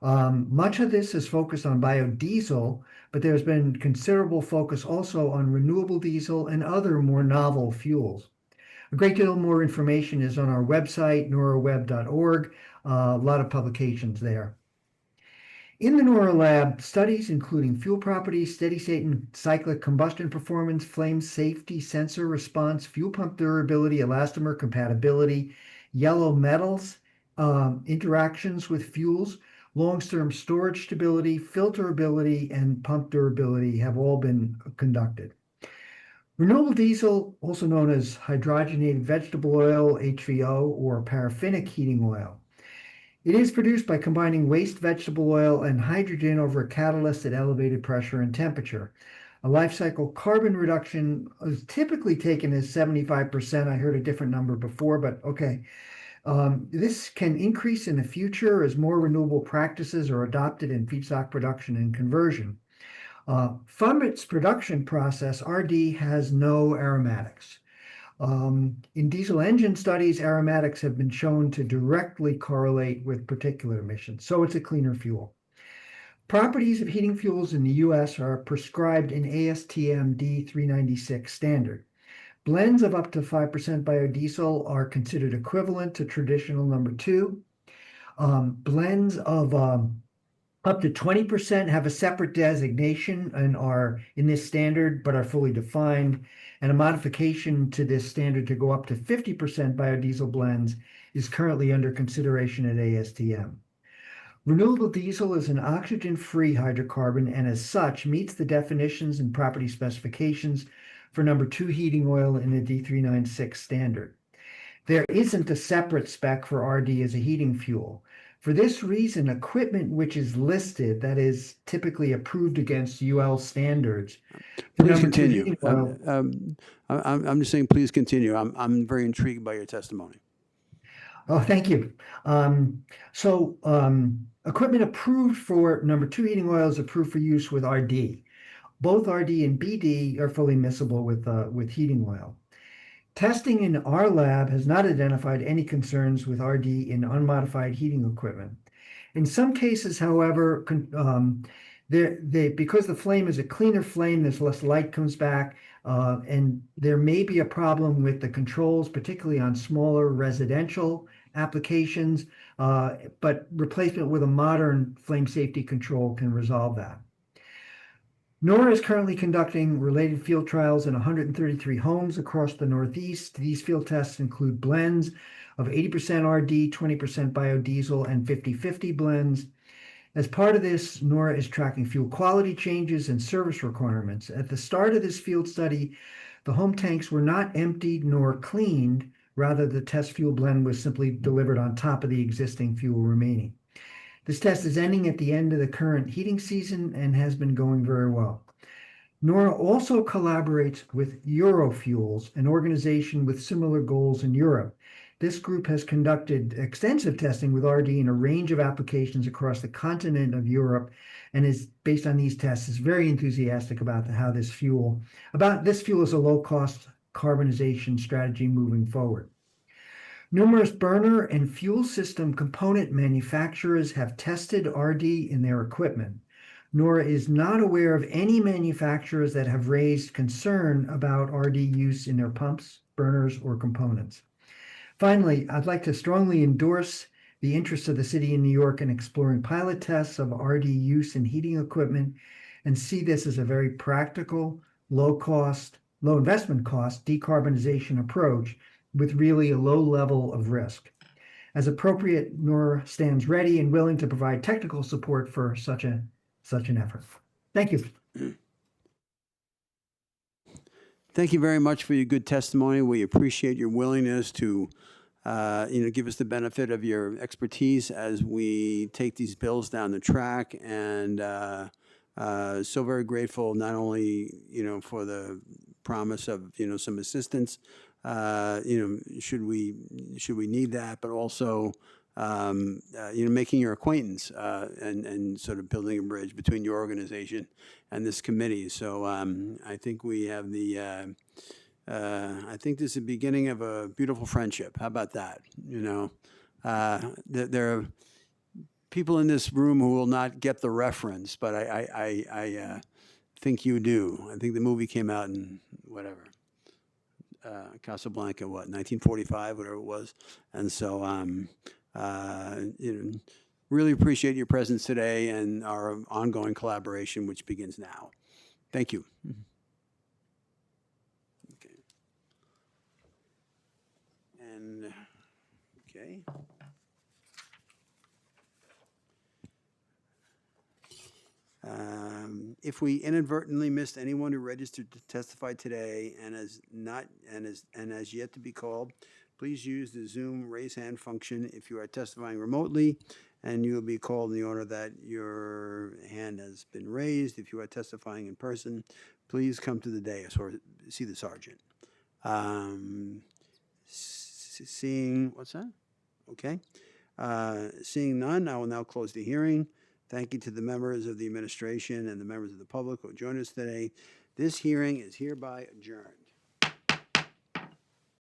Much of this is focused on biodiesel, but there's been considerable focus also on renewable diesel and other more novel fuels. A great deal more information is on our website, noraweb.org, a lot of publications there. In the NORA lab, studies including fuel properties, steady-state and cyclic combustion performance, flame safety, sensor response, fuel pump durability, elastomer compatibility, yellow metals, interactions with fuels, long-term storage stability, filterability, and pump durability have all been conducted. Renewable diesel, also known as hydrogenated vegetable oil, HVO, or paraffinic heating oil. It is produced by combining waste vegetable oil and hydrogen over a catalyst at elevated pressure and temperature. A life cycle carbon reduction is typically taken as 75%. I heard a different number before, but okay. This can increase in the future as more renewable practices are adopted in feedstock production and conversion. From its production process, RD has no aromatics. In diesel engine studies, aromatics have been shown to directly correlate with particulate emissions, so it's a cleaner fuel. Properties of heating fuels in the U.S. are prescribed in ASTM D396 standard. Blends of up to 5% biodiesel are considered equivalent to traditional number 2. Blends of up to 20% have a separate designation and are in this standard, but are fully defined. And a modification to this standard to go up to 50% biodiesel blends is currently under consideration at ASTM. Renewable diesel is an oxygen-free hydrocarbon and as such meets the definitions and property specifications for number 2 heating oil in the D396 standard. There isn't a separate spec for RD as a heating fuel. For this reason, equipment which is listed, that is typically approved against UL standards. Please continue. I'm just saying, please continue. I'm very intrigued by your testimony. Oh, thank you. Equipment approved for number 2 heating oil is approved for use with RD. Both RD and BD are fully miscible with heating oil. Testing in our lab has not identified any concerns with RD in unmodified heating equipment. In some cases, however, because the flame is a cleaner flame, there's less light comes back, and there may be a problem with the controls, particularly on smaller residential applications, but replacement with a modern flame safety control can resolve that. NORA is currently conducting related field trials in 133 homes across the Northeast. These field tests include blends of 80% RD, 20% biodiesel, and 50-50 blends. As part of this, NORA is tracking fuel quality changes and service requirements. At the start of this field study, the home tanks were not emptied nor cleaned. Rather, the test fuel blend was simply delivered on top of the existing fuel remaining. This test is ending at the end of the current heating season and has been going very well. NORA also collaborates with Eurofuels, an organization with similar goals in Europe. This group has conducted extensive testing with RD in a range of applications across the continent of Europe, and is based on these tests is very enthusiastic about this fuel as a low-cost carbonization strategy moving forward. Numerous burner and fuel system component manufacturers have tested RD in their equipment. NORA is not aware of any manufacturers that have raised concern about RD use in their pumps, burners, or components. Finally, I'd like to strongly endorse the interest of the city in New York in exploring pilot tests of RD use in heating equipment and see this as a very practical, low investment cost decarbonization approach with really a low level of risk. As appropriate, NORA stands ready and willing to provide technical support for such an effort. Thank you. Thank you very much for your good testimony. We appreciate your willingness to give us the benefit of your expertise as we take these bills down the track, and so very grateful not only for the promise of some assistance should we need that, but also making your acquaintance and sort of building a bridge between your organization and this committee. So I think we have I think this is the beginning of a beautiful friendship. How about that? There are people in this room who will not get the reference, but I think you do. I think the movie came out in whatever. Casablanca, 1945, whatever it was. And so really appreciate your presence today and our ongoing collaboration, which begins now. Thank you. Okay. And, okay. If we inadvertently missed anyone who registered to testify today and has yet to be called, please use the Zoom raise hand function if you are testifying remotely, and you will be called in the order that your hand has been raised. If you are testifying in person, please come to the dais or see the sergeant. Seeing what's that? Okay. Seeing none, I will now close the hearing. Thank you to the members of the administration and the members of the public who joined us today. This hearing is hereby adjourned.